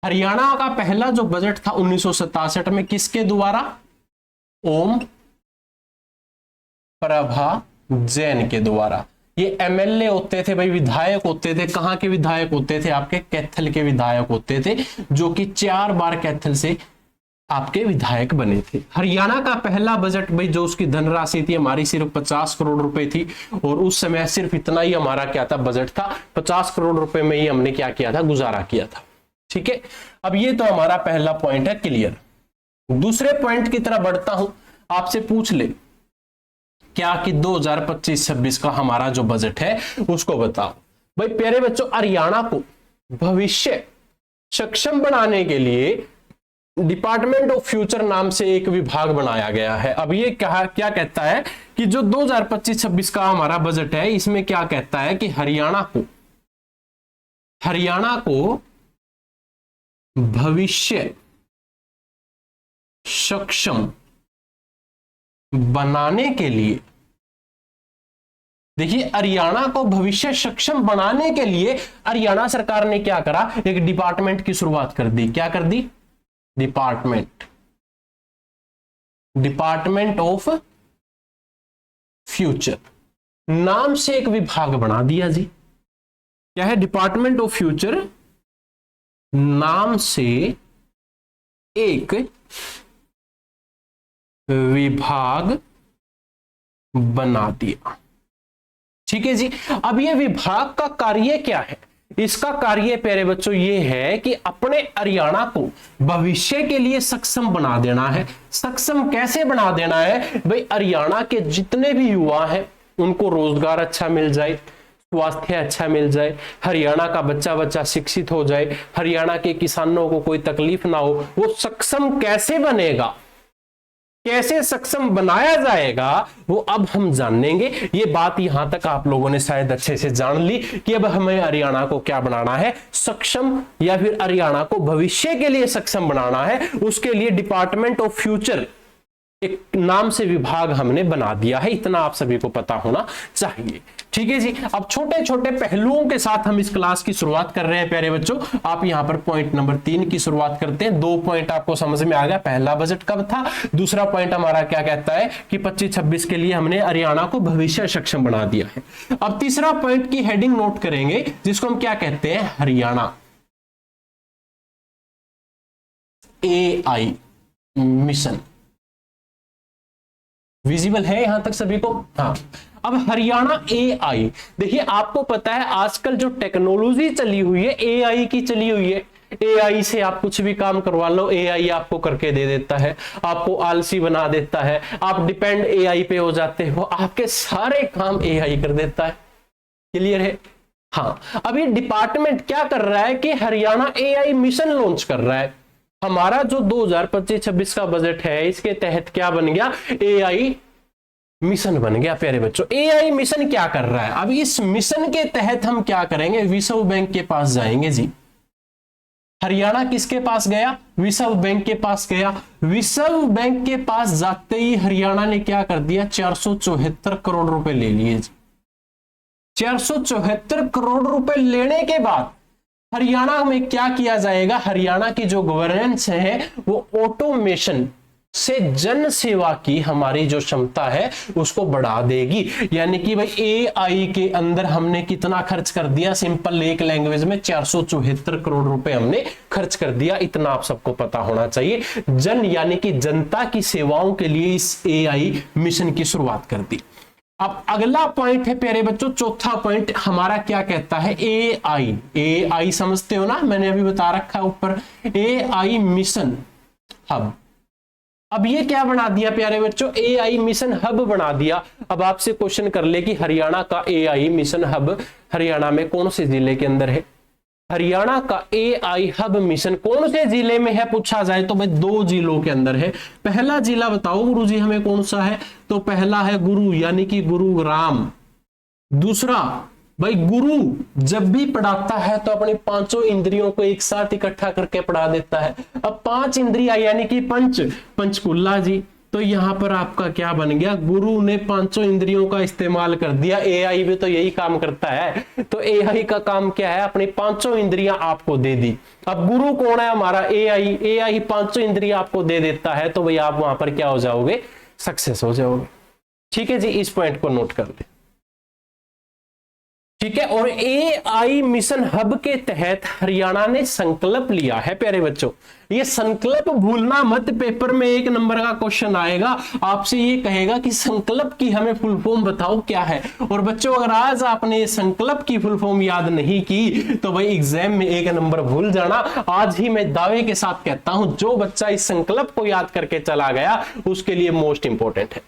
हरियाणा का पहला जो बजट था 1967 में किसके द्वारा, ओम प्रभा जैन के द्वारा। ये एमएलए होते थे भाई, विधायक होते थे। कहां के विधायक होते थे? आपके कैथल के विधायक होते थे, जो कि 4 बार कैथल से आपके विधायक बने थे। हरियाणा का पहला बजट भाई जो उसकी धनराशि थी हमारी सिर्फ 50 करोड़ रुपए थी, और उस समय सिर्फ इतना ही हमारा क्या था, बजट था। 50 करोड़ रुपए में ही हमने क्या किया था, गुजारा किया था। ठीक है, अब ये तो हमारा पहला पॉइंट है क्लियर। दूसरे पॉइंट की तरफ बढ़ता हूं, आपसे पूछ ले क्या कि 2025-26 का हमारा जो बजट है उसको बताओ। भाई प्यारे बच्चों, हरियाणा को भविष्य सक्षम बनाने के लिए डिपार्टमेंट ऑफ फ्यूचर नाम से एक विभाग बनाया गया है। अब ये क्या कहता है कि जो 2025-26 का हमारा बजट है, इसमें क्या कहता है कि हरियाणा को भविष्य सक्षम बनाने के लिए, देखिए हरियाणा को भविष्य सक्षम बनाने के लिए हरियाणा सरकार ने क्या करा, एक डिपार्टमेंट की शुरुआत कर दी। क्या कर दी? डिपार्टमेंट ऑफ फ्यूचर नाम से एक विभाग बना दिया जी। क्या है? डिपार्टमेंट ऑफ फ्यूचर नाम से एक विभाग बना दिया। ठीक है जी। अब ये विभाग का कार्य क्या है? इसका कार्य प्यारे बच्चों ये है कि अपने हरियाणा को भविष्य के लिए सक्षम बना देना है। सक्षम कैसे बना देना है भाई? हरियाणा के जितने भी युवा हैं उनको रोजगार अच्छा मिल जाए, स्वास्थ्य अच्छा मिल जाए, हरियाणा का बच्चा शिक्षित हो जाए, हरियाणा के किसानों को कोई तकलीफ ना हो। वो सक्षम कैसे बनेगा, कैसे सक्षम बनाया जाएगा, वो अब हम जानेंगे। ये बात यहां तक आप लोगों ने शायद अच्छे से जान ली कि अब हमें हरियाणा को क्या बनाना है, सक्षम, या फिर हरियाणा को भविष्य के लिए सक्षम बनाना है। उसके लिए डिपार्टमेंट ऑफ फ्यूचर एक नाम से विभाग हमने बना दिया है। इतना आप सभी को पता होना चाहिए। ठीक है जी। अब छोटे छोटे पहलुओं के साथ हम इस क्लास की शुरुआत कर रहे हैं प्यारे बच्चों। आप यहां पर पॉइंट नंबर 3 की शुरुआत करते हैं। 2 पॉइंट आपको समझ में आ गया, पहला बजट कब था, दूसरा पॉइंट हमारा क्या कहता है कि 25-26 के लिए हमने हरियाणा को भविष्य सक्षम बना दिया है। अब तीसरा पॉइंट की हेडिंग नोट करेंगे, जिसको हम क्या कहते हैं, हरियाणा AI मिशन। विजिबल है यहां तक सभी को? हाँ। अब हरियाणा AI, देखिए आपको पता है आजकल जो टेक्नोलॉजी चली हुई है AI की चली हुई है। AI से आप कुछ भी काम करवा लो, AI आपको करके दे देता है, आपको आलसी बना देता है, आप डिपेंड AI पे हो जाते हो, आपके सारे काम AI कर देता है। क्लियर है? हाँ। अब ये डिपार्टमेंट क्या कर रहा है कि हरियाणा AI मिशन लॉन्च कर रहा है। हमारा जो 2025-26 का बजट है, इसके तहत क्या बन गया, AI मिशन बन गया प्यारे बच्चों। AI मिशन क्या कर रहा है? अब इस मिशन के तहत हम क्या करेंगे, विश्व बैंक के पास जाएंगे जी। हरियाणा किसके पास गया? विश्व बैंक के पास गया। विश्व बैंक के पास जाते ही हरियाणा ने क्या कर दिया, 474 करोड़ रुपए ले लिए जी। 474 करोड़ रुपए लेने के बाद हरियाणा में क्या किया जाएगा, हरियाणा की जो गवर्नेंस है वो ऑटोमेशन से जन सेवा की हमारी जो क्षमता है उसको बढ़ा देगी। यानी कि भाई AI के अंदर हमने कितना खर्च कर दिया, सिंपल एक लैंग्वेज में 474 करोड़ रुपए हमने खर्च कर दिया। इतना आप सबको पता होना चाहिए। जन यानी कि जनता की सेवाओं के लिए इस AI मिशन की शुरुआत कर दी। अब अगला पॉइंट है प्यारे बच्चों, चौथा पॉइंट हमारा क्या कहता है, AI समझते हो ना, मैंने अभी बता रखा है ऊपर, AI मिशन हब। अब ये क्या बना दिया प्यारे बच्चों, AI मिशन हब बना दिया। अब आपसे क्वेश्चन कर ले कि हरियाणा का AI मिशन हब हरियाणा में कौन से जिले के अंदर है? हरियाणा का AI हब मिशन कौन से जिले में है पूछा जाए तो भाई 2 जिलों के अंदर है। पहला जिला बताओ गुरुजी हमें कौन सा है? तो पहला है गुरु यानी कि गुरुग्राम। दूसरा भाई, गुरु जब भी पढ़ाता है तो अपनी 5 इंद्रियों को एक साथ इकट्ठा करके पढ़ा देता है। अब 5 इंद्रियां यानी कि पंचकुला जी। तो यहां पर आपका क्या बन गया, गुरु ने 5 इंद्रियों का इस्तेमाल कर दिया। AI भी तो यही काम करता है। तो AI का काम क्या है, अपनी 5 इंद्रियां आपको दे दी। अब गुरु कौन है हमारा, AI 5 इंद्रियां आपको दे देता है, तो भाई आप वहां पर क्या हो जाओगे, सक्सेस हो जाओगे। ठीक है जी, इस पॉइंट को नोट कर ले। ठीक है। और AI मिशन हब के तहत हरियाणा ने संकल्प लिया है। प्यारे बच्चों, ये संकल्प भूलना मत, पेपर में 1 नंबर का क्वेश्चन आएगा, आपसे ये कहेगा कि संकल्प की हमें फुल फॉर्म बताओ क्या है। और बच्चों, अगर आज आपने ये संकल्प की फुल फॉर्म याद नहीं की तो भाई एग्जाम में 1 नंबर भूल जाना। आज ही मैं दावे के साथ कहता हूं, जो बच्चा इस संकल्प को याद करके चला गया उसके लिए मोस्ट इंपॉर्टेंट है।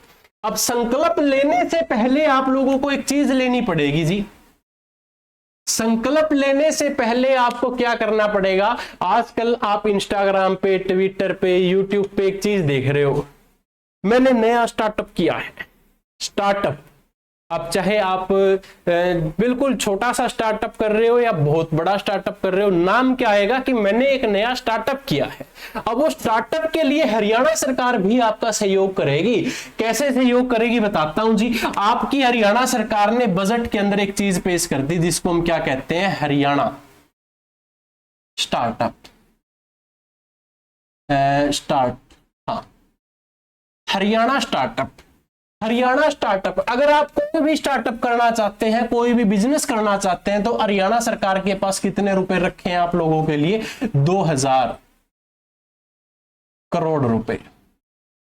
अब संकल्प लेने से पहले आप लोगों को एक चीज लेनी पड़ेगी जी। संकल्प लेने से पहले आपको क्या करना पड़ेगा? आजकल आप इंस्टाग्राम पे, ट्विटर पे, यूट्यूब पे एक चीज देख रहे हो, मैंने नया स्टार्टअप किया है। स्टार्टअप, अब चाहे आप बिल्कुल छोटा सा स्टार्टअप कर रहे हो या बहुत बड़ा स्टार्टअप कर रहे हो, नाम क्या आएगा कि मैंने एक नया स्टार्टअप किया है। अब वो स्टार्टअप के लिए हरियाणा सरकार भी आपका सहयोग करेगी। कैसे सहयोग करेगी बताता हूं जी। आपकी हरियाणा सरकार ने बजट के अंदर एक चीज पेश कर दी जिसको हम क्या कहते हैं, Haryana startup Haryana startup. Haryana startup, अगर आप कोई भी स्टार्टअप करना चाहते हैं, कोई भी बिजनेस करना चाहते हैं, तो हरियाणा सरकार के पास कितने रुपए रखे हैं आप लोगों के लिए? 2000 करोड़ रुपए।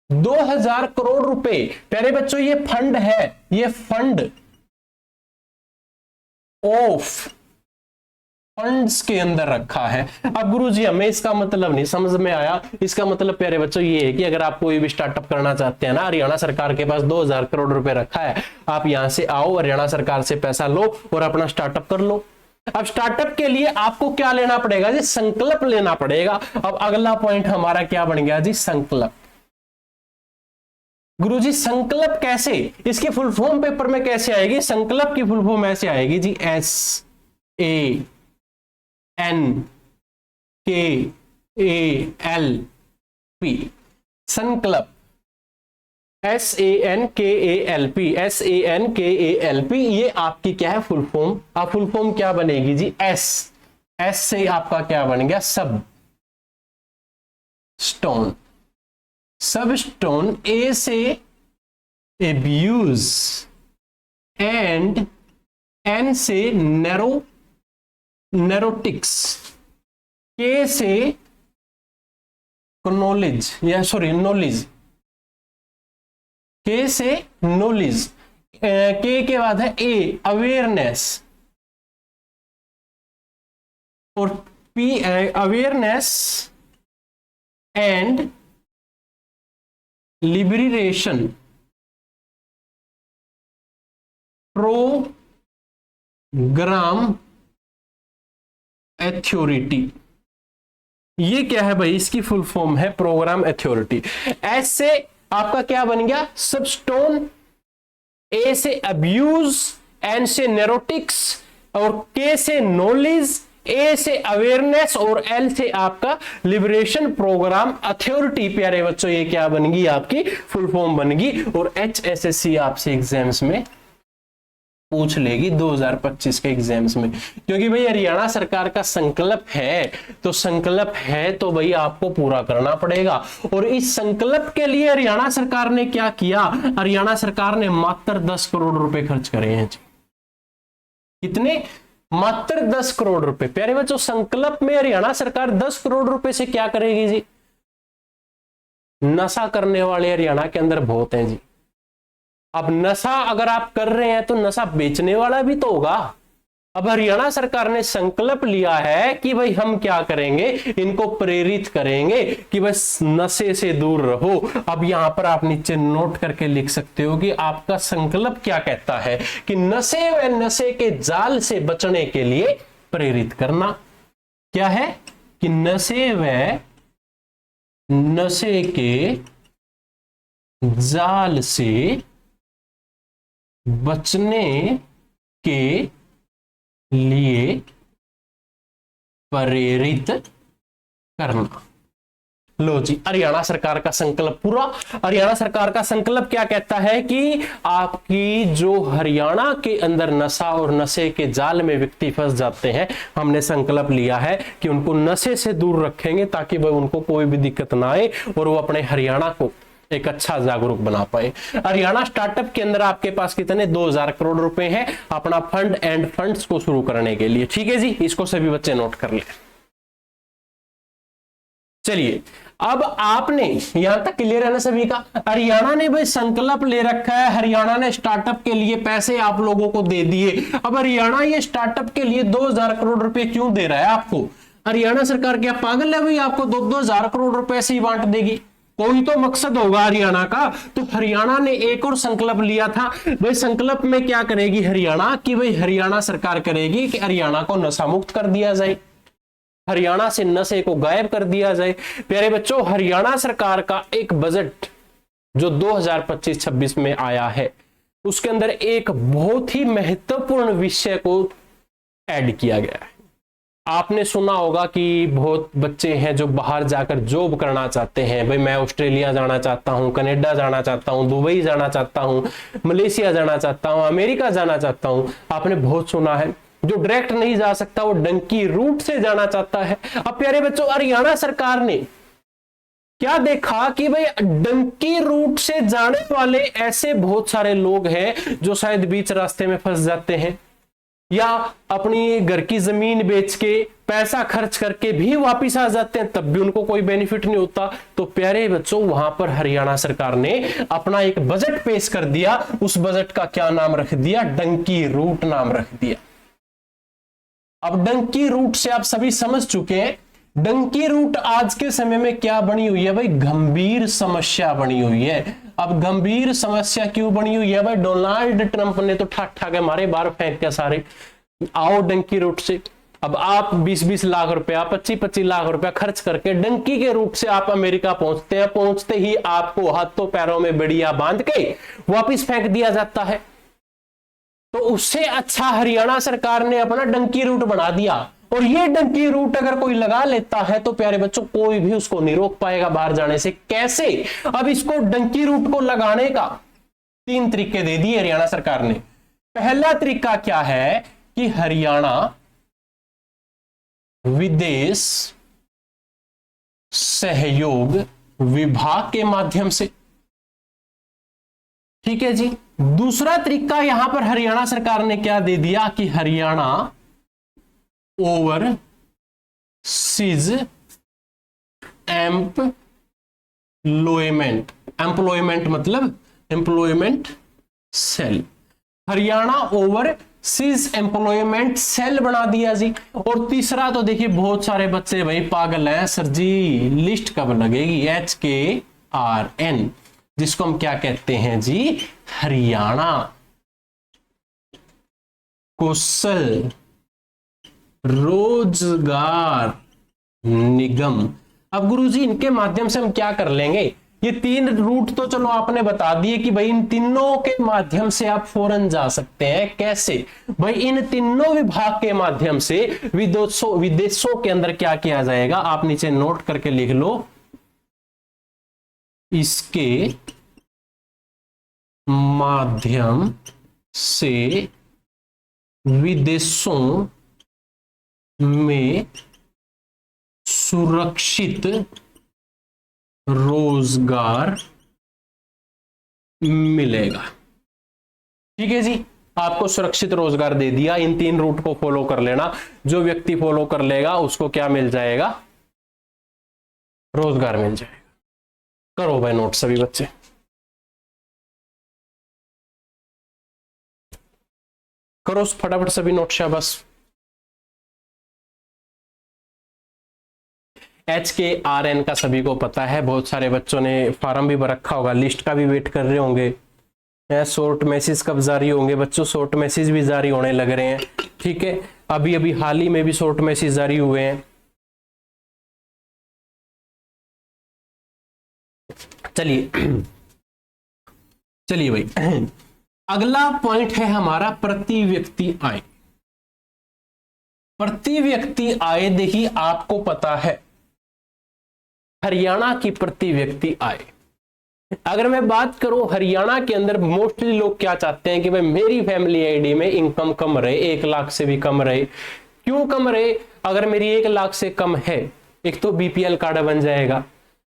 2000 करोड़ रुपए। प्यारे बच्चों, ये फंड है, ये फंड ऑफ फंड्स के अंदर रखा है। अब गुरुजी हमें इसका मतलब नहीं समझ में आया। इसका मतलब प्यारे बच्चों ये है कि अगर आप कोई भी स्टार्टअप करना चाहते हैं ना, हरियाणा सरकार के पास 2000 करोड़ रुपए रखा है, आप यहां से आओ, हरियाणा सरकार से पैसा लो और अपना स्टार्टअप कर लो। अब स्टार्टअप के लिए आपको क्या लेना पड़ेगा जी? संकल्प लेना पड़ेगा। अब अगला पॉइंट हमारा क्या बन गया जी? संकल्प। गुरुजी संकल्प कैसे? इसकी फुल फॉर्म पेपर में कैसे आएगी? संकल्प की फुल फॉर्म ऐसे आएगी जी, SANKALP। संकल्प, SANKALP, SANKALP। ये आपकी क्या है? Full form. अब फुल फॉर्म क्या बनेगी जी? S से आपका क्या बन गया? सब स्टोन। सब स्टोन। A से एब्यूज एंड N से नैरोटिक्स, के से नॉलेज या सॉरी नॉलेज, के से नॉलेज, के बाद है ए अवेयरनेस और P awareness and liberation program authority. ये क्या है भाई? इसकी फुल फॉर्म है प्रोग्राम अथॉरिटी। एस से आपका क्या बन गया? सबस्टोन, ए से अब्यूज, एन से नैरोटिक्स और के से नॉलेज, ए से अवेयरनेस और एल से आपका लिबरेशन प्रोग्राम अथॉरिटी। प्यारे बच्चों, ये क्या बन गई? आपकी फुल फॉर्म बन गई। और HSSC आपसे एग्जाम्स में पूछ लेगी 2025 के एग्जाम्स में, क्योंकि भाई हरियाणा सरकार का संकल्प है, तो संकल्प है तो भाई आपको पूरा करना पड़ेगा। और इस संकल्प के लिए हरियाणा सरकार ने क्या किया? हरियाणा सरकार ने मात्र 10 करोड़ रुपए खर्च करे हैं जी। कितने? मात्र 10 करोड़ रुपए। प्यारे बच्चों, संकल्प में हरियाणा सरकार 10 करोड़ रुपए से क्या करेगी जी? नशा करने वाले हरियाणा के अंदर बहुत हैं जी। अब नशा अगर आप कर रहे हैं तो नशा बेचने वाला भी तो होगा। अब हरियाणा सरकार ने संकल्प लिया है कि भाई हम क्या करेंगे, इनको प्रेरित करेंगे कि बस नशे से दूर रहो। अब यहां पर आप नीचे नोट करके लिख सकते हो कि आपका संकल्प क्या कहता है कि नशे व नशे के जाल से बचने के लिए प्रेरित करना। क्या है कि नशे व नशे के जाल से बचने के लिए प्रेरित करना। लो जी, हरियाणा सरकार का संकल्प पूरा। हरियाणा सरकार का संकल्प क्या कहता है कि आपकी जो हरियाणा के अंदर नशा और नशे के जाल में व्यक्ति फंस जाते हैं, हमने संकल्प लिया है कि उनको नशे से दूर रखेंगे ताकि वह उनको कोई भी दिक्कत ना आए और वो अपने हरियाणा को एक अच्छा जागरूक बना पाए। हरियाणा स्टार्टअप के अंदर आपके पास कितने 2000 करोड़ रुपए हैं अपना फंड एंड फंड्स को शुरू करने के लिए। ठीक है जी, इसको सभी बच्चे नोट कर ले। चलिए, अब आपने यहां तक क्लियर है ना सभी का। हरियाणा ने भाई संकल्प ले रखा है, हरियाणा ने स्टार्टअप के लिए पैसे आप लोगों को दे दिए। अब हरियाणा ये स्टार्टअप के लिए 2000 करोड़ रुपए क्यों दे रहा है आपको? हरियाणा सरकार क्या पागल है भाई, आपको 2-2000 करोड़ रुपए से ही बांट देगी? कोई तो मकसद होगा हरियाणा का। तो हरियाणा ने एक और संकल्प लिया था भाई। संकल्प में क्या करेगी हरियाणा की भाई, हरियाणा सरकार करेगी कि हरियाणा को नशा मुक्त कर दिया जाए, हरियाणा से नशे को गायब कर दिया जाए। प्यारे बच्चों, हरियाणा सरकार का एक बजट जो 2025-26 में आया है, उसके अंदर एक बहुत ही महत्वपूर्ण विषय को ऐड किया गया है। आपने सुना होगा कि बहुत बच्चे हैं जो बाहर जाकर जॉब करना चाहते हैं। भाई मैं ऑस्ट्रेलिया जाना चाहता हूं, कनाडा जाना चाहता हूं, दुबई जाना चाहता हूं, मलेशिया जाना चाहता हूं, अमेरिका जाना चाहता हूं। आपने बहुत सुना है। जो डायरेक्ट नहीं जा सकता वो डंकी रूट से जाना चाहता है। अब प्यारे बच्चों, हरियाणा सरकार ने क्या देखा कि भाई डंकी रूट से जाने वाले ऐसे बहुत सारे लोग हैं जो शायद बीच रास्ते में फंस जाते हैं, या अपनी घर की जमीन बेच के पैसा खर्च करके भी वापिस आ जाते हैं, तब भी उनको कोई बेनिफिट नहीं होता। तो प्यारे बच्चों, वहां पर हरियाणा सरकार ने अपना एक बजट पेश कर दिया। उस बजट का क्या नाम रख दिया? डंकी रूट नाम रख दिया। अब डंकी रूट से आप सभी समझ चुके हैं, डंकी रूट आज के समय में क्या बनी हुई है भाई? गंभीर समस्या बनी हुई है। अब गंभीर समस्या क्यों बनी हुई है भाई? डोनाल्ड ट्रंप ने तो ठाक के हमारे बाहर फेंक के सारे आओ डंकी रूट से। अब आप 20-20 लाख रुपया, 25-25 लाख रुपया खर्च करके डंकी के रूट से आप अमेरिका पहुंचते हैं। पहुंचते ही आपको हाथों पैरों में बेड़िया बांध के वापिस फेंक दिया जाता है। तो उससे अच्छा हरियाणा सरकार ने अपना डंकी रूट बना दिया। और ये डंकी रूट अगर कोई लगा लेता है तो प्यारे बच्चों, कोई भी उसको नहीं रोक पाएगा बाहर जाने से। कैसे? अब इसको डंकी रूट को लगाने का 3 तरीके दे दिए हरियाणा सरकार ने। पहला तरीका क्या है कि हरियाणा विदेश सहयोग विभाग के माध्यम से, ठीक है जी। दूसरा तरीका यहां पर हरियाणा सरकार ने क्या दे दिया कि हरियाणा ओवरसीज एम्प्लॉयमेंट, एम्प्लॉयमेंट मतलब employment cell, Haryana overseas employment cell बना दिया जी। और तीसरा तो देखिए, बहुत सारे बच्चे भाई पागल हैं, सर जी लिस्ट कब लगेगी? HKRN, जिसको हम क्या कहते हैं जी? हरियाणा कौशल रोजगार निगम। अब गुरुजी इनके माध्यम से हम क्या कर लेंगे? ये 3 रूट तो चलो आपने बता दिए कि भाई इन तीनों के माध्यम से आप फौरन जा सकते हैं। कैसे भाई? इन तीनों विभाग के माध्यम से विदेशों के अंदर क्या किया जाएगा? आप नीचे नोट करके लिख लो, इसके माध्यम से विदेशों में सुरक्षित रोजगार मिलेगा। ठीक है जी, आपको सुरक्षित रोजगार दे दिया। इन 3 रूट को फॉलो कर लेना। जो व्यक्ति फॉलो कर लेगा उसको क्या मिल जाएगा? रोजगार मिल जाएगा। करो भाई नोट सभी बच्चे। करो फटाफट सभी नोट। शाबाश। HKRN का सभी को पता है, बहुत सारे बच्चों ने फॉर्म भी भर रखा होगा, लिस्ट का भी वेट कर रहे होंगे। शॉर्ट मैसेज कब जारी होंगे बच्चों? शॉर्ट मैसेज भी जारी होने लग रहे हैं। ठीक है, अभी अभी हाल ही में भी शॉर्ट मैसेज जारी हुए हैं। चलिए चलिए भाई, अगला पॉइंट है हमारा प्रति व्यक्ति आय। प्रति व्यक्ति आय देखिए, आपको पता है हरियाणा की प्रति व्यक्ति आय, अगर मैं बात करूं हरियाणा के अंदर मोस्टली लोग क्या चाहते हैं कि भाई मेरी फैमिली आईडी में इनकम कम रहे, 1 लाख से भी कम रहे। क्यों कम रहे? अगर मेरी 1 लाख से कम है, एक तो BPL कार्ड बन जाएगा,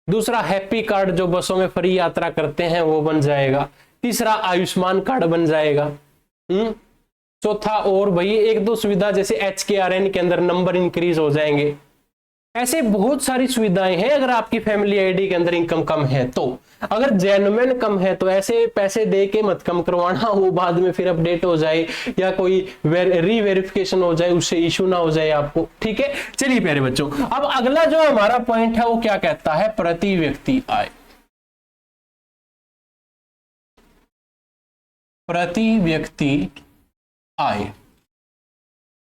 दूसरा हैप्पी कार्ड जो बसों में फ्री यात्रा करते हैं वो बन जाएगा। तीसरा आयुष्मान कार्ड बन जाएगा। चौथा और भाई एक दो सुविधा जैसे HKRN के अंदर नंबर इंक्रीज हो जाएंगे। ऐसे बहुत सारी सुविधाएं हैं। अगर आपकी फैमिली आईडी के अंदर इनकम कम है तो, अगर जेन्युइन कम है तो ऐसे पैसे दे के मत कम करवाना, वो बाद में फिर अपडेट हो जाए या कोई रीवेरिफिकेशन हो जाए, उससे इशू ना हो जाए आपको। ठीक है, चलिए प्यारे बच्चों, अब अगला जो हमारा पॉइंट है वो क्या कहता है, प्रति व्यक्ति आय। प्रति व्यक्ति आय,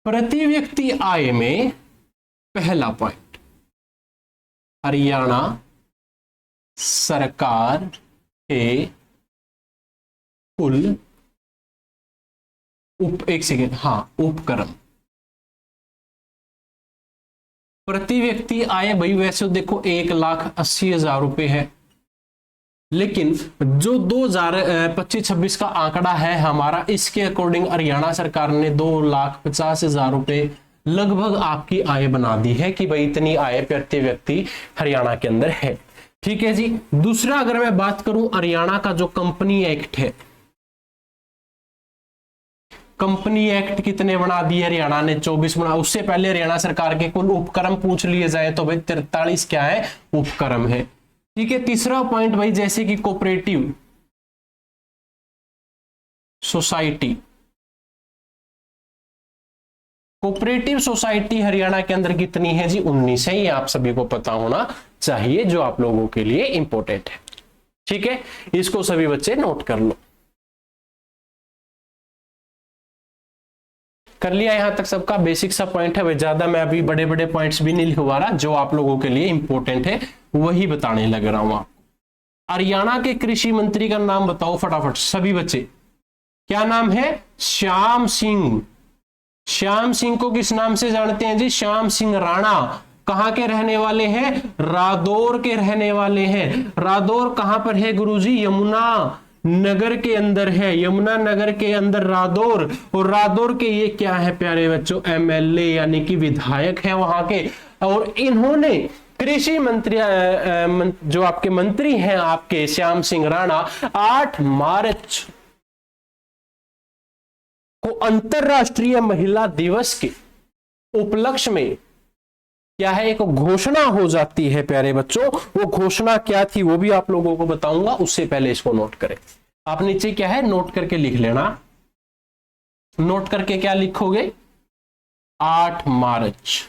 प्रति व्यक्ति आय में पहला पॉइंट, हरियाणा सरकार के कुल उपक्रम। प्रति व्यक्ति आय भाई वैसे देखो 1,80,000 रुपए है, लेकिन जो 2025-26 का आंकड़ा है हमारा, इसके अकॉर्डिंग हरियाणा सरकार ने 2,50,000 रुपए लगभग आपकी आय बना दी है कि भाई इतनी आय प्रति व्यक्ति हरियाणा के अंदर है। ठीक है जी। दूसरा अगर मैं बात करूं हरियाणा का जो कंपनी एक्ट है, कंपनी एक्ट कितने बना दिए हरियाणा ने, 24 बना। उससे पहले हरियाणा सरकार के कुल उपक्रम पूछ लिए जाए तो भाई 43 क्या है, उपक्रम है। ठीक है। तीसरा पॉइंट भाई जैसे कि cooperative society, cooperative society Haryana के अंदर कितनी है जी, 19 है। ये आप सभी को पता होना चाहिए, जो आप लोगों के लिए इंपॉर्टेंट है। ठीक है, इसको सभी बच्चे नोट कर लो। कर लिया यहां तक सबका बेसिक सा पॉइंट है। ज्यादा मैं अभी बड़े बड़े पॉइंट्स भी नहीं लिखवा रहा, जो आप लोगों के लिए इंपॉर्टेंट है वही बताने लग रहा हूं आपको। हरियाणा के कृषि मंत्री का नाम बताओ फटाफट सभी बच्चे, क्या नाम है, श्याम सिंह। श्याम सिंह को किस नाम से जानते हैं जी, श्याम सिंह राणा। कहां के रहने वाले हैं, रादौर के रहने वाले हैं। रादौर कहां पर है गुरुजी, यमुना नगर के अंदर है, यमुना नगर के अंदर रादौर। और रादौर के ये क्या है प्यारे बच्चों, MLA यानी कि विधायक है वहां के। और इन्होंने कृषि मंत्री जो आपके मंत्री हैं आपके श्याम सिंह राणा, 8 मार्च को अंतरराष्ट्रीय महिला दिवस के उपलक्ष्य में क्या है, एक घोषणा हो जाती है प्यारे बच्चों। वो घोषणा क्या थी वो भी आप लोगों को बताऊंगा, उससे पहले इसको नोट करें। आप नीचे क्या है नोट करके लिख लेना। नोट करके क्या लिखोगे, 8 मार्च।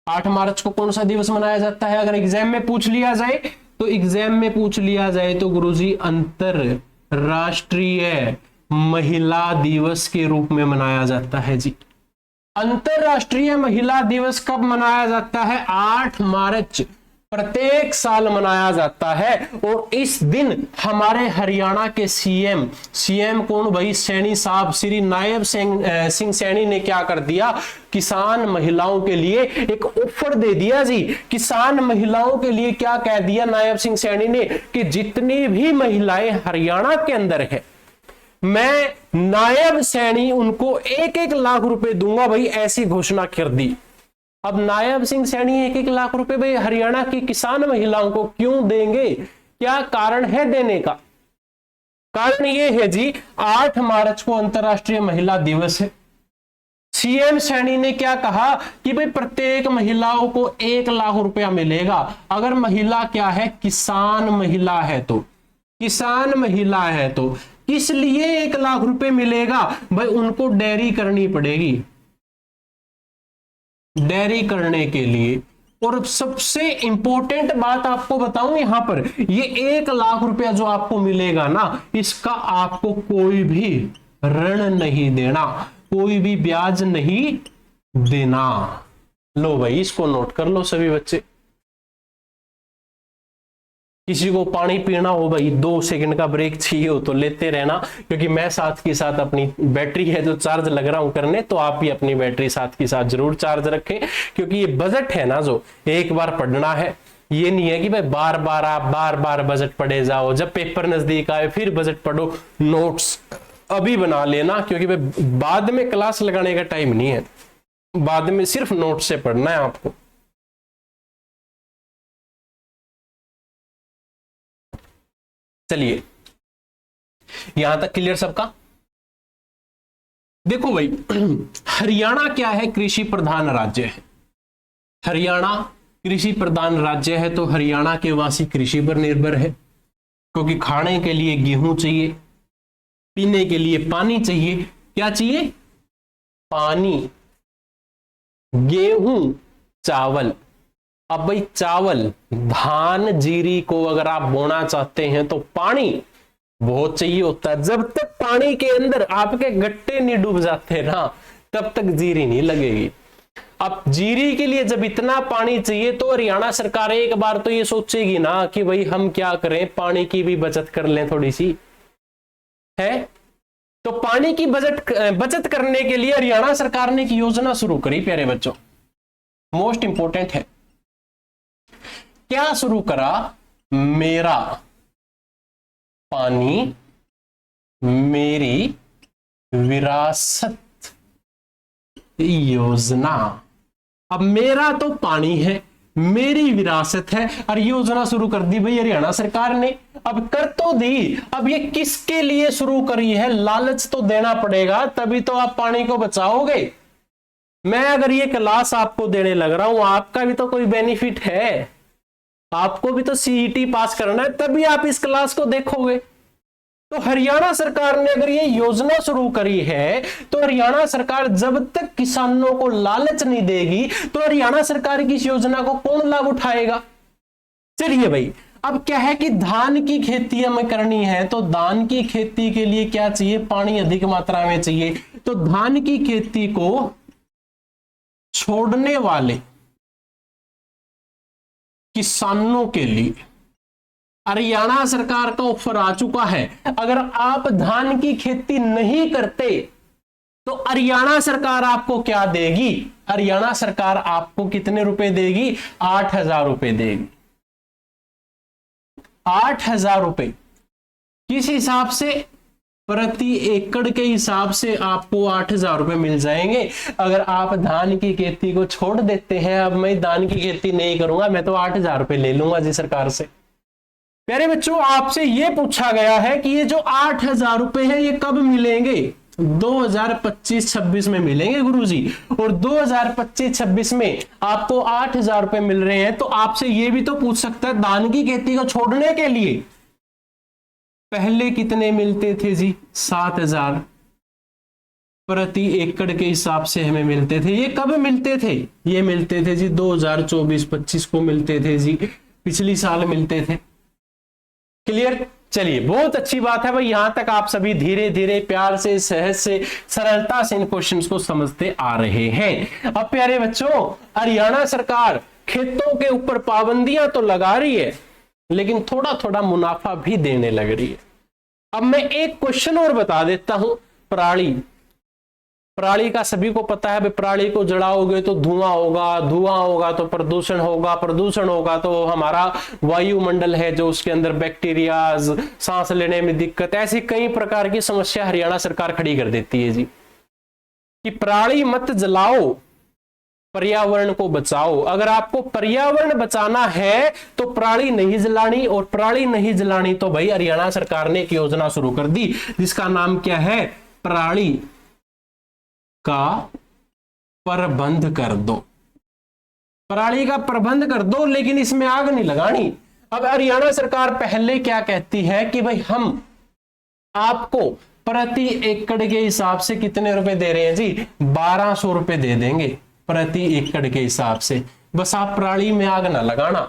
8 मार्च को कौन सा दिवस मनाया जाता है, अगर एग्जाम में पूछ लिया जाए तो, एग्जाम में पूछ लिया जाए तो गुरुजी अंतरराष्ट्रीय महिला दिवस के रूप में मनाया जाता है जी। अंतरराष्ट्रीय महिला दिवस कब मनाया जाता है, 8 मार्च प्रत्येक साल मनाया जाता है। और इस दिन हमारे हरियाणा के सीएम कौन भाई, सैनी साहब, श्री नायब सिंह सैनी ने क्या कर दिया, किसान महिलाओं के लिए एक ऑफर दे दिया जी। किसान महिलाओं के लिए क्या कह दिया नायब सिंह सैनी ने, कि जितनी भी महिलाएं हरियाणा के अंदर है, मैं नायब सैनी उनको 1-1 लाख रुपए दूंगा भाई, ऐसी घोषणा कर दी। अब नायब सिंह सैनी 1-1 लाख रुपए भाई हरियाणा की किसान महिलाओं को क्यों देंगे, क्या कारण है देने का, कारण ये है जी 8 मार्च को अंतरराष्ट्रीय महिला दिवस है। सीएम सैनी ने क्या कहा कि भाई प्रत्येक महिलाओं को 1 लाख रुपया मिलेगा। अगर महिला क्या है, किसान महिला है तो, किसान महिला है तो किस लिए 1 लाख रुपए मिलेगा भाई, उनको डेयरी करनी पड़ेगी, डेयरी करने के लिए। और सबसे इंपॉर्टेंट बात आपको बताऊं यहां पर, ये 1 लाख रुपया जो आपको मिलेगा ना, इसका आपको कोई भी ऋण नहीं देना, कोई भी ब्याज नहीं देना। लो भाई इसको नोट कर लो सभी बच्चे। किसी को पानी पीना हो भाई, 2 सेकंड का ब्रेक चाहिए हो तो लेते रहना, क्योंकि मैं साथ के साथ अपनी बैटरी है जो चार्ज लग रहा हूं करने, तो आप भी अपनी बैटरी साथ के साथ जरूर चार्ज रखें। क्योंकि ये बजट है ना, जो एक बार पढ़ना है, ये नहीं है कि भाई बार बार बजट पढ़े जाओ, जब पेपर नजदीक आए फिर बजट पढ़ो। नोट्स अभी बना लेना, क्योंकि भाई बाद में क्लास लगाने का टाइम नहीं है, बाद में सिर्फ नोट से पढ़ना है आपको। चलिए यहां तक क्लियर सबका। देखो भाई हरियाणा क्या है, कृषि प्रधान राज्य है। हरियाणा कृषि प्रधान राज्य है तो हरियाणा के वासी कृषि पर निर्भर है, क्योंकि खाने के लिए गेहूं चाहिए, पीने के लिए पानी चाहिए। क्या चाहिए? पानी, गेहूं, चावल। अब भाई चावल, धान, जीरी को अगर आप बोना चाहते हैं तो पानी बहुत चाहिए होता है। जब तक पानी के अंदर आपके गट्टे नहीं डूब जाते ना, तब तक जीरी नहीं लगेगी। अब जीरी के लिए जब इतना पानी चाहिए तो हरियाणा सरकार एक बार तो ये सोचेगी ना कि भाई हम क्या करें, पानी की भी बचत कर लें थोड़ी सी, है। तो पानी की बचत करने के लिए हरियाणा सरकार ने एक योजना शुरू करी प्यारे बच्चों, मोस्ट इंपोर्टेंट है। क्या शुरू करा? मेरा पानी मेरी विरासत योजना। अब मेरा तो पानी है, मेरी विरासत है, और योजना शुरू कर दी भाई हरियाणा सरकार ने। अब कर तो दी, अब ये किसके लिए शुरू करी है? लालच तो देना पड़ेगा, तभी तो आप पानी को बचाओगे। मैं अगर ये क्लास आपको देने लग रहा हूं, आपका भी तो कोई बेनिफिट है, आपको भी तो सीईटी पास करना है, तभी आप इस क्लास को देखोगे। तो हरियाणा सरकार ने अगर ये योजना शुरू करी है, तो हरियाणा सरकार जब तक किसानों को लालच नहीं देगी, तो हरियाणा सरकार की इस योजना को कौन लाभ उठाएगा? चलिए भाई, अब क्या है कि धान की खेती हमें करनी है, तो धान की खेती के लिए क्या चाहिए? पानी अधिक मात्रा में चाहिए। तो धान की खेती को छोड़ने वाले किसानों के लिए हरियाणा सरकार का ऑफर आ चुका है। अगर आप धान की खेती नहीं करते तो हरियाणा सरकार आपको क्या देगी? हरियाणा सरकार आपको कितने रुपए देगी? 8,000 रुपए देगी। 8,000 रुपए किस हिसाब से? प्रति एकड़ के हिसाब से आपको 8,000 रुपए मिल जाएंगे। अगर आप धान की खेती को छोड़ देते हैं, अब मैं धान की खेती नहीं करूंगा, मैं तो 8,000 रुपए ले लूंगा जी सरकार से। प्यारे बच्चों, आपसे यह पूछा गया है कि ये जो 8,000 रुपए है ये कब मिलेंगे? 2025-26 में मिलेंगे गुरुजी। और 2025-26 में आपको 8,000 रुपए मिल रहे हैं, तो आपसे यह भी तो पूछ सकता है धान की खेती को छोड़ने के लिए पहले कितने मिलते थे जी? 7,000 प्रति एकड़ के हिसाब से हमें मिलते थे। ये कब मिलते थे? ये मिलते थे जी 2024-25 को मिलते थे जी, पिछली साल मिलते थे। क्लियर? चलिए, बहुत अच्छी बात है भाई, यहां तक आप सभी धीरे धीरे प्यार से, सहज से, सरलता से इन क्वेश्चंस को समझते आ रहे हैं। अब प्यारे बच्चों, हरियाणा सरकार खेतों के ऊपर पाबंदियां तो लगा रही है, लेकिन थोड़ा थोड़ा मुनाफा भी देने लग रही है। अब मैं एक क्वेश्चन और बता देता हूं। पराली का सभी को पता है, पराली को जलाओगे तो धुआं होगा, धुआं होगा तो प्रदूषण होगा, प्रदूषण होगा तो हमारा वायुमंडल है जो उसके अंदर बैक्टीरिया, सांस लेने में दिक्कत, ऐसी कई प्रकार की समस्या हरियाणा सरकार खड़ी कर देती है जी कि पराली मत जलाओ, पर्यावरण को बचाओ। अगर आपको पर्यावरण बचाना है तो पराली नहीं जलानी, और पराली नहीं जलानी तो भाई हरियाणा सरकार ने एक योजना शुरू कर दी जिसका नाम क्या है? पराली का प्रबंध कर दो। पराली का प्रबंध कर दो, लेकिन इसमें आग नहीं लगानी। अब हरियाणा सरकार पहले क्या कहती है कि भाई हम आपको प्रति एकड़ के हिसाब से कितने रुपए दे रहे हैं जी? 1,200 रुपए दे देंगे प्रति एकड़ के हिसाब से, बस आप पराली में आग ना लगाना।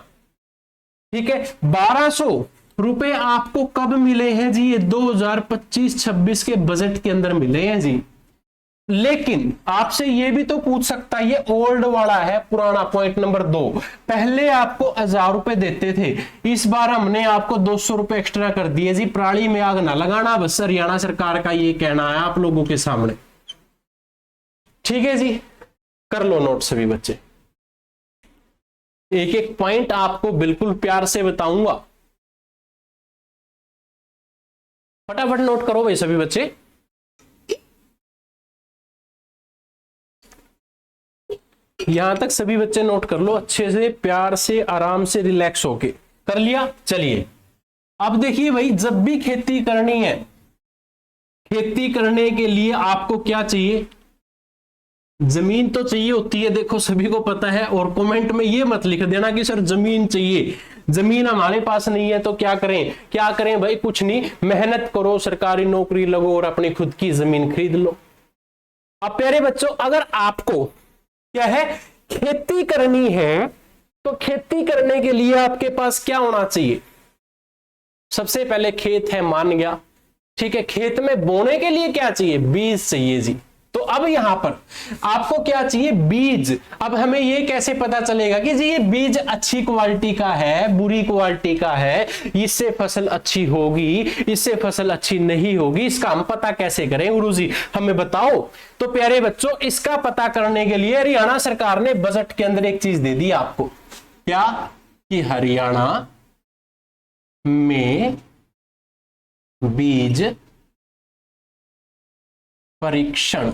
ठीक है, 1,200 रुपए आपको कब मिले हैं जी? ये 2025-26 के बजट के अंदर मिले हैं जी। लेकिन आपसे ये भी तो पूछ सकता है, ये ओल्ड वाला है, पुराना। पॉइंट नंबर 2, पहले आपको 1,000 रुपए देते थे, इस बार हमने आपको 200 रुपए एक्स्ट्रा कर दिए जी, पराली में आग ना लगाना। बस हरियाणा सरकार का ये कहना है आप लोगों के सामने। ठीक है जी, कर लो नोट सभी बच्चे, एक एक पॉइंट आपको बिल्कुल प्यार से बताऊंगा, फटाफट नोट करो भाई सभी बच्चे। यहां तक सभी बच्चे नोट कर लो अच्छे से, प्यार से, आराम से, रिलैक्स होके। कर लिया? चलिए अब देखिए भाई, जब भी खेती करनी है, खेती करने के लिए आपको क्या चाहिए? जमीन तो चाहिए होती है, देखो सभी को पता है। और कमेंट में ये मत लिख देना कि सर जमीन चाहिए, जमीन हमारे पास नहीं है तो क्या करें? क्या करें भाई? कुछ नहीं, मेहनत करो, सरकारी नौकरी लगो और अपनी खुद की जमीन खरीद लो। अब प्यारे बच्चों, अगर आपको क्या है, खेती करनी है, तो खेती करने के लिए आपके पास क्या होना चाहिए? सबसे पहले खेत है, मान गया, ठीक है। खेत में बोने के लिए क्या चाहिए? बीज चाहिए जी। तो अब यहां पर आपको क्या चाहिए? बीज। अब हमें ये कैसे पता चलेगा कि जी ये बीज अच्छी क्वालिटी का है, बुरी क्वालिटी का है, इससे फसल अच्छी होगी, इससे फसल अच्छी नहीं होगी, इसका हम पता कैसे करें गुरुजी? हमें बताओ। तो प्यारे बच्चों, इसका पता करने के लिए हरियाणा सरकार ने बजट के अंदर एक चीज दे दी आपको, क्या? कि हरियाणा में बीज परीक्षण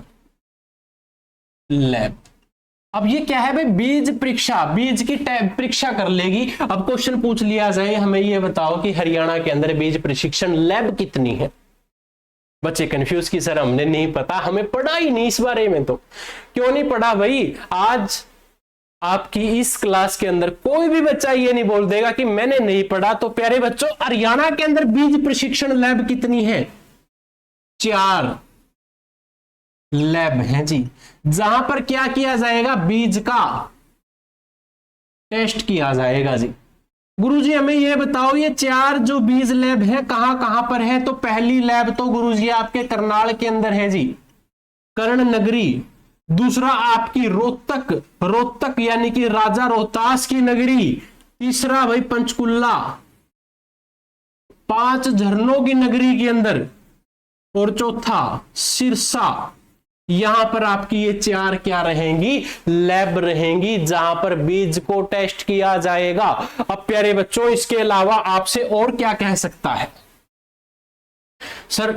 लैब। अब ये क्या है भाई? बीज परीक्षा, बीज की परीक्षा कर लेगी। अब क्वेश्चन पूछ लिया जाए, हमें ये बताओ कि हरियाणा के अंदर बीज प्रशिक्षण लैब कितनी है? बच्चे कंफ्यूज की सर हमने नहीं पता, हमें पढ़ा ही नहीं इस बारे में। तो क्यों नहीं पढ़ा भाई? आज आपकी इस क्लास के अंदर कोई भी बच्चा ये नहीं बोल देगा कि मैंने नहीं पढ़ा। तो प्यारे बच्चों, हरियाणा के अंदर बीज प्रशिक्षण लैब कितनी है? 4 लैब हैं जी, जहां पर क्या किया जाएगा? बीज का टेस्ट किया जाएगा जी। गुरुजी हमें ये बताओ, ये 4 जो बीज लैब है कहां कहां पर है? तो पहली लैब तो गुरुजी आपके करनाल के अंदर है जी, कर्ण नगरी। दूसरा आपकी रोहतक, रोहतक यानी कि राजा रोहतास की नगरी। तीसरा भाई पंचकुला, 5 झरनों की नगरी के अंदर। और चौथा सिरसा। यहां पर आपकी ये 4 क्या रहेंगी? लैब रहेंगी, जहां पर बीज को टेस्ट किया जाएगा। अब प्यारे बच्चों, इसके अलावा आपसे और क्या कह सकता है? सर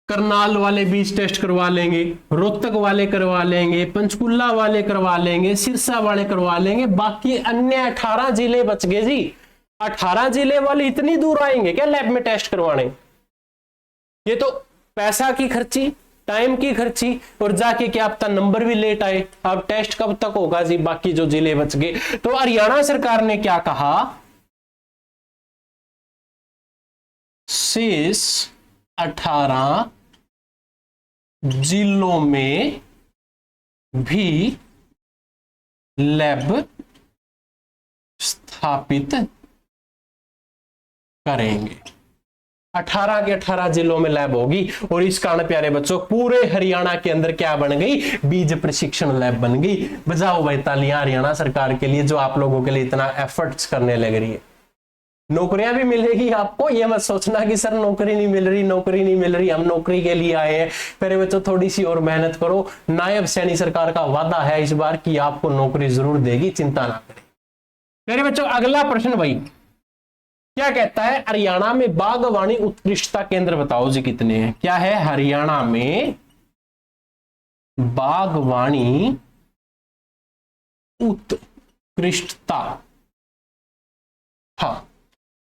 करनाल वाले बीज टेस्ट करवा लेंगे, रोहतक वाले करवा लेंगे, पंचकुला वाले करवा लेंगे, सिरसा वाले करवा लेंगे, बाकी अन्य 18 जिले बच गए जी। 18 जिले वाले इतनी दूर आएंगे क्या लैब में टेस्ट करवाने? ये तो पैसा की खर्ची, टाइम की खर्ची, और जाके क्या पता नंबर भी लेट आए। अब टेस्ट कब तक होगा जी? बाकी जो जिले बच गए। तो हरियाणा सरकार ने क्या कहा? शेष 18 जिलों में भी लैब स्थापित करेंगे। 18 के 18 जिलों में लैब होगी। और इस कारण प्यारे बच्चों, पूरे हरियाणा के अंदर क्या बन गई? बीज प्रशिक्षण लैब बन गई। बजाओ भाई तालियां हरियाणा सरकार के लिए, जो आप लोगों के लिए इतना एफर्ट्स करने लग रही है। नौकरियां भी मिलेगी आपको, ये मत सोचना कि सर नौकरी नहीं मिल रही, नौकरी नहीं मिल रही, हम नौकरी के लिए आए हैं। मेरे बच्चों थोड़ी सी और मेहनत करो। नायब सैनी सरकार का वादा है इस बार कि आपको नौकरी जरूर देगी, चिंता ना करें। मेरे बच्चों अगला प्रश्न भाई क्या कहता है? हरियाणा में बागवानी उत्कृष्टता केंद्र बताओ जी कितने हैं? क्या है? हरियाणा में बागवानी उत्कृष्टता, हाँ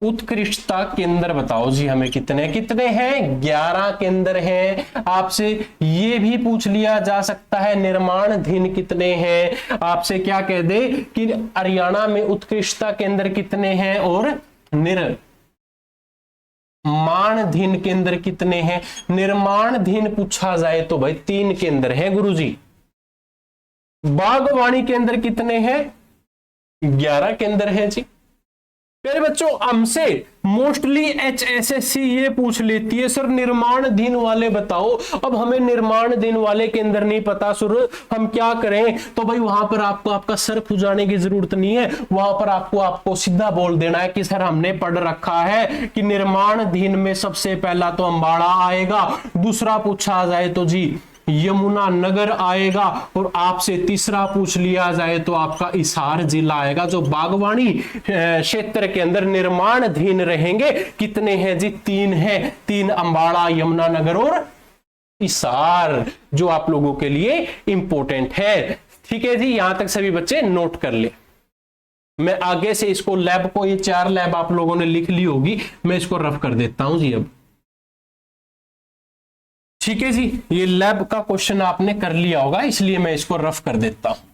उत्कृष्टता केंद्र बताओ जी हमें कितने कितने हैं? 11 केंद्र हैं। आपसे ये भी पूछ लिया जा सकता है निर्माणाधीन कितने हैं? आपसे क्या कह दे कि हरियाणा में उत्कृष्टता केंद्र कितने हैं और निर्माणाधीन केंद्र कितने हैं? निर्माणाधीन पूछा जाए तो भाई 3 केंद्र हैं गुरुजी। बागवानी केंद्र कितने हैं? 11 केंद्र हैं जी। प्यारे बच्चों हमसे मोस्टली HSSC ये पूछ लेती है, सर निर्माणाधीन वाले बताओ। अब हमें निर्माणाधीन वाले के अंदर नहीं पता, सर हम क्या करें? तो भाई वहां पर आपको आपका सर खुजाने की जरूरत नहीं है। वहां पर आपको सीधा बोल देना है कि सर हमने पढ़ रखा है कि निर्माणाधीन में सबसे पहला तो अंबाड़ा आएगा, दूसरा पूछा जाए तो जी यमुना नगर आएगा, और आपसे तीसरा पूछ लिया जाए तो आपका हिसार जिला आएगा। जो बागवानी क्षेत्र के अंदर निर्माणाधीन रहेंगे कितने हैं जी? 3 हैं। 3 अंबाड़ा, यमुना नगर और हिसार, जो आप लोगों के लिए इंपॉर्टेंट है। ठीक है जी, यहां तक सभी बच्चे नोट कर ले। मैं आगे से इसको लैब को, ये 4 लैब आप लोगों ने लिख ली होगी, मैं इसको रफ कर देता हूं जी अब। ठीक है जी, ये लैब का क्वेश्चन आपने कर लिया होगा, इसलिए मैं इसको रफ कर देता हूं।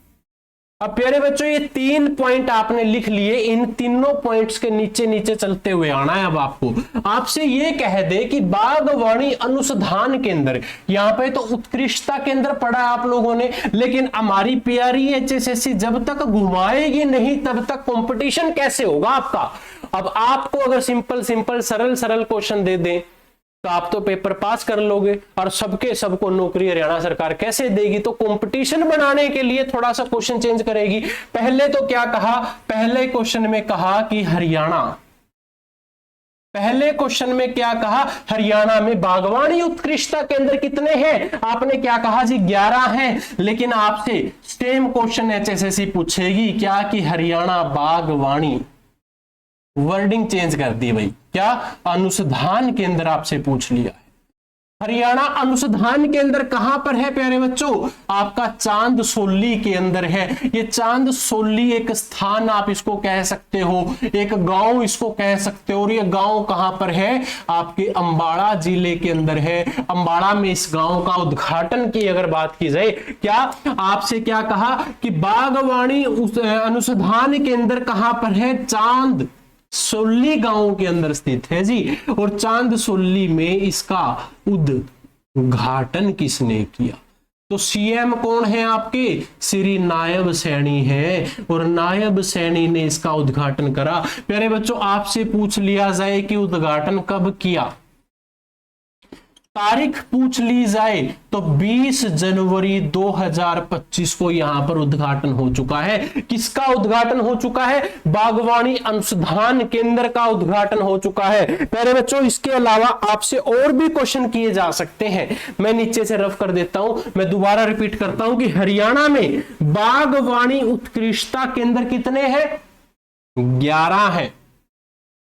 अब प्यारे बच्चों ये 3 पॉइंट आपने लिख लिए, इन तीनों पॉइंट्स के नीचे नीचे चलते हुए आना है। अब आपको आपसे ये कह दे कि बागवानी अनुसंधान केंद्र, यहां पे तो उत्कृष्टता केंद्र पढ़ा आप लोगों ने, लेकिन हमारी प्यारी HSSC जब तक घुमाएगी नहीं तब तक कंपटीशन कैसे होगा आपका। अब आपको अगर सिंपल सिंपल सरल सरल क्वेश्चन दे दें तो आप तो पेपर पास कर लोगे, और सबके सबको नौकरी हरियाणा सरकार कैसे देगी। तो कंपटीशन बनाने के लिए थोड़ा सा क्वेश्चन चेंज करेगी। पहले तो क्या कहा, पहले क्वेश्चन में कहा कि हरियाणा, पहले क्वेश्चन में क्या कहा, हरियाणा में बागवानी उत्कृष्टता केंद्र कितने हैं, आपने क्या कहा जी 11 हैं। लेकिन आपसे सेम क्वेश्चन HSSC पूछेगी क्या कि हरियाणा बागवानी, वर्डिंग चेंज कर दी भाई, क्या अनुसंधान केंद्र आपसे पूछ लिया है। हरियाणा अनुसंधान केंद्र कहां पर है प्यारे बच्चों, आपका चांदसोली के अंदर है। ये चांदसोली एक स्थान आप इसको कह सकते हो, एक गांव इसको कह सकते हो। और ये गांव कहां पर है, आपके अंबाला जिले के अंदर है। अंबाला में इस गांव का उद्घाटन की अगर बात की जाए, क्या आपसे क्या कहा कि बागवानी अनुसंधान केंद्र कहां पर है, चांद सोली गांव के अंदर स्थित है जी। और चांदसोली में इसका उद्घाटन किसने किया, तो CM कौन है आपके, श्री नायब सैनी है, और नायब सैनी ने इसका उद्घाटन करा। प्यारे बच्चों आपसे पूछ लिया जाए कि उद्घाटन कब किया, तारीख पूछ ली जाए तो 20 जनवरी 2025 को यहां पर उद्घाटन हो चुका है। किसका उद्घाटन हो चुका है, बागवानी अनुसंधान केंद्र का उद्घाटन हो चुका है। प्यारे बच्चों इसके अलावा आपसे और भी क्वेश्चन किए जा सकते हैं, मैं नीचे से रफ कर देता हूं। मैं दोबारा रिपीट करता हूं कि हरियाणा में बागवानी उत्कृष्टता केंद्र कितने हैं, 11 है।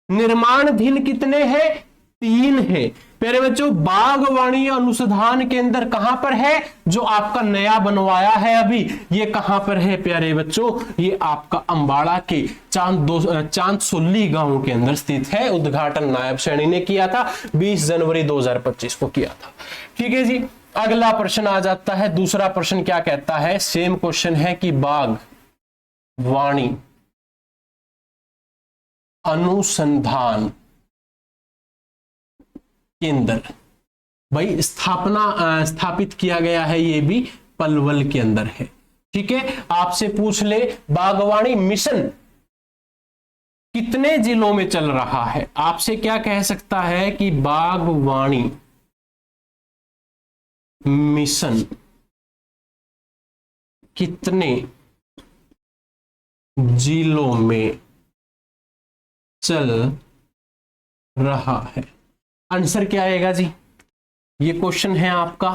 निर्माणाधीन कितने हैं, 3 है। प्यारे बच्चों बागवानी अनुसंधान केंद्र कहां पर है, जो आपका नया बनवाया है अभी, ये कहां पर है प्यारे बच्चों, ये आपका अंबाला के चांदसोली गांव के अंदर स्थित है। उद्घाटन नायब सैनी ने किया था, 20 जनवरी 2025 को किया था। ठीक है जी, अगला प्रश्न आ जाता है। दूसरा प्रश्न क्या कहता है, सेम क्वेश्चन है कि बागवानी अनुसंधान केंद्र भाई स्थापित किया गया है, ये भी पलवल के अंदर है। ठीक है, आपसे पूछ ले बागवानी मिशन कितने जिलों में चल रहा है, आपसे क्या कह सकता है कि बागवानी मिशन कितने जिलों में चल रहा है। आंसर क्या आएगा जी, ये क्वेश्चन है आपका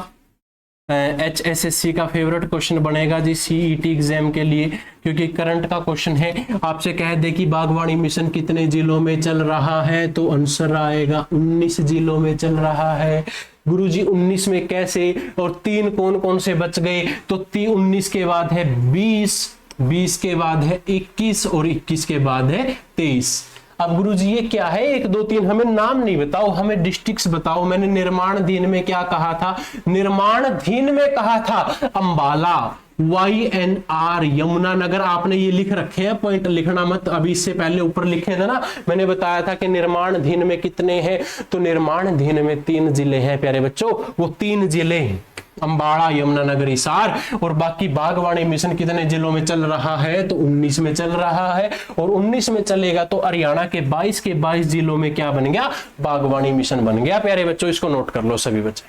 HSSC का फेवरेट क्वेश्चन बनेगा जी CET एग्जाम के लिए, क्योंकि करंट का क्वेश्चन है। आपसे कह दे कि बागवानी मिशन कितने जिलों में चल रहा है, तो आंसर आएगा 19 जिलों में चल रहा है। गुरुजी 19 में कैसे, और 3 कौन कौन से बच गए, तो 19 के बाद है 20 के बाद है 21 और 21 के बाद है 23। अब गुरुजी ये क्या है, 1 2 3 हमें नाम नहीं बताओ, हमें डिस्ट्रिक्ट्स बताओ। मैंने निर्माणाधीन में क्या कहा था, निर्माणाधीन में कहा था अंबाला, YNR यमुनानगर। आपने ये लिख रखे हैं, पॉइंट लिखना मत, अभी इससे पहले ऊपर लिखे थे ना, मैंने बताया था कि निर्माणाधीन में कितने हैं, तो निर्माणाधीन में 3 जिले हैं प्यारे बच्चों, वो 3 जिले हैं अंबाला, यमुनानगर, हिसार। और बाकी बागवानी मिशन कितने जिलों में चल रहा है, तो 19 में चल रहा है। और 19 में चलेगा तो हरियाणा के 22 के 22 जिलों में क्या बन गया, बागवानी मिशन बन गया प्यारे बच्चों। इसको नोट कर लो सभी बच्चे,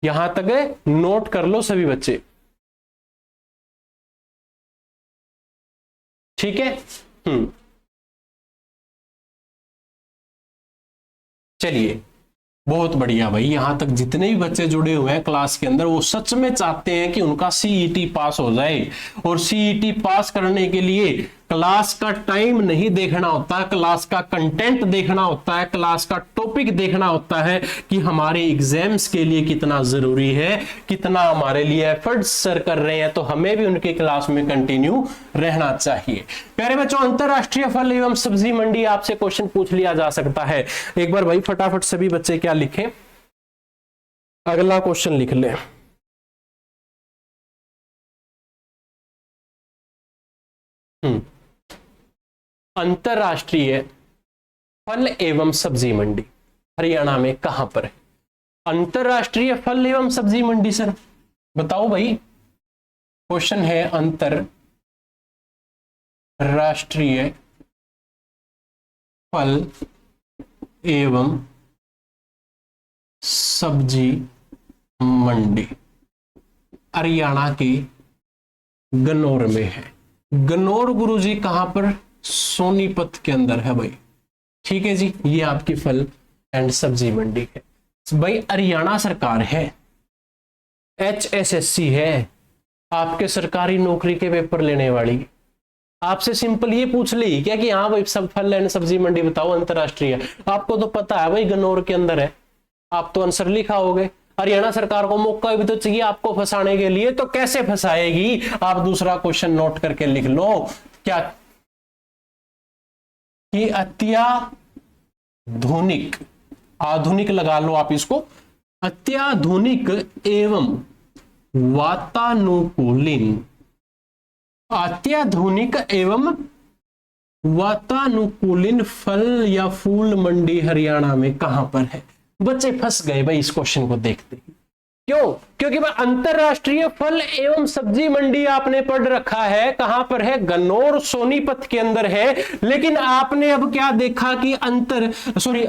यहां तक नोट कर लो सभी बच्चे। ठीक है, चलिए बहुत बढ़िया भाई। यहां तक जितने भी बच्चे जुड़े हुए हैं क्लास के अंदर, वो सच में चाहते हैं कि उनका CET पास हो जाए। और CET पास करने के लिए क्लास का टाइम नहीं देखना होता, क्लास का कंटेंट देखना होता है, क्लास का टॉपिक देखना होता है कि हमारे एग्जाम्स के लिए कितना जरूरी है, कितना हमारे लिए एफर्ट्स सर कर रहे हैं, तो हमें भी उनके क्लास में कंटिन्यू रहना चाहिए। प्यारे बच्चों, अंतरराष्ट्रीय फल एवं सब्जी मंडी आपसे क्वेश्चन पूछ लिया जा सकता है। एक बार भाई फटाफट सभी बच्चे क्या लिखें, अगला क्वेश्चन लिख लें। अंतरराष्ट्रीय फल एवं सब्जी मंडी हरियाणा में कहां पर है? अंतरराष्ट्रीय फल एवं सब्जी मंडी सर बताओ भाई, क्वेश्चन है अंतरराष्ट्रीय फल एवं सब्जी मंडी हरियाणा के गन्नौर में है। गन्नौर गुरुजी कहां पर? सोनीपत के अंदर है भाई। ठीक है जी, ये आपकी फल एंड सब्जी मंडी है भाई। हरियाणा सरकार है, HSSC है, आपके सरकारी नौकरी के पेपर लेने वाली, आपसे सिंपल ये पूछ ली क्या कि हाँ भाई सब फल एंड सब्जी मंडी बताओ अंतरराष्ट्रीय। आपको तो पता है भाई गन्नौर के अंदर है, आप तो आंसर लिखाओगे। हरियाणा सरकार को मौका भी तो चाहिए आपको फंसाने के लिए, तो कैसे फंसाएगी? आप दूसरा क्वेश्चन नोट करके लिख लो क्या कि अत्याधुनिक, आधुनिक लगा लो आप इसको, अत्याधुनिक एवं वातानुकूलित, अत्याधुनिक एवं वातानुकूलित फल या फूल मंडी हरियाणा में कहां पर है? बच्चे फंस गए भाई इस क्वेश्चन को देखते ही। क्यों? क्योंकि भाई अंतरराष्ट्रीय फल एवं सब्जी मंडी आपने पढ़ रखा है, कहां पर है? गन्नौर सोनीपत के अंदर है। लेकिन आपने अब क्या देखा कि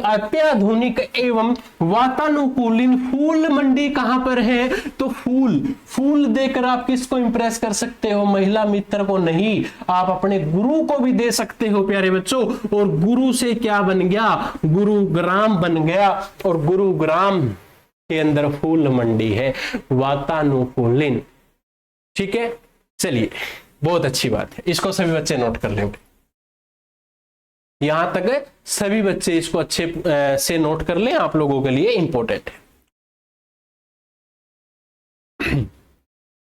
अत्याधुनिक एवं वातानुकूलित फूल मंडी कहां पर है? तो फूल देकर आप किसको इंप्रेस कर सकते हो? महिला मित्र को नहीं, आप अपने गुरु को भी दे सकते हो प्यारे बच्चों। और गुरु से क्या बन गया? गुरुग्राम बन गया, और गुरुग्राम के अंदर फूल मंडी है, वातानुकूलित। ठीक है, चलिए बहुत अच्छी बात है, इसको सभी बच्चे नोट कर लेंगे। यहां तक सभी बच्चे इसको अच्छे से नोट कर लें, आप लोगों के लिए इंपॉर्टेंट है।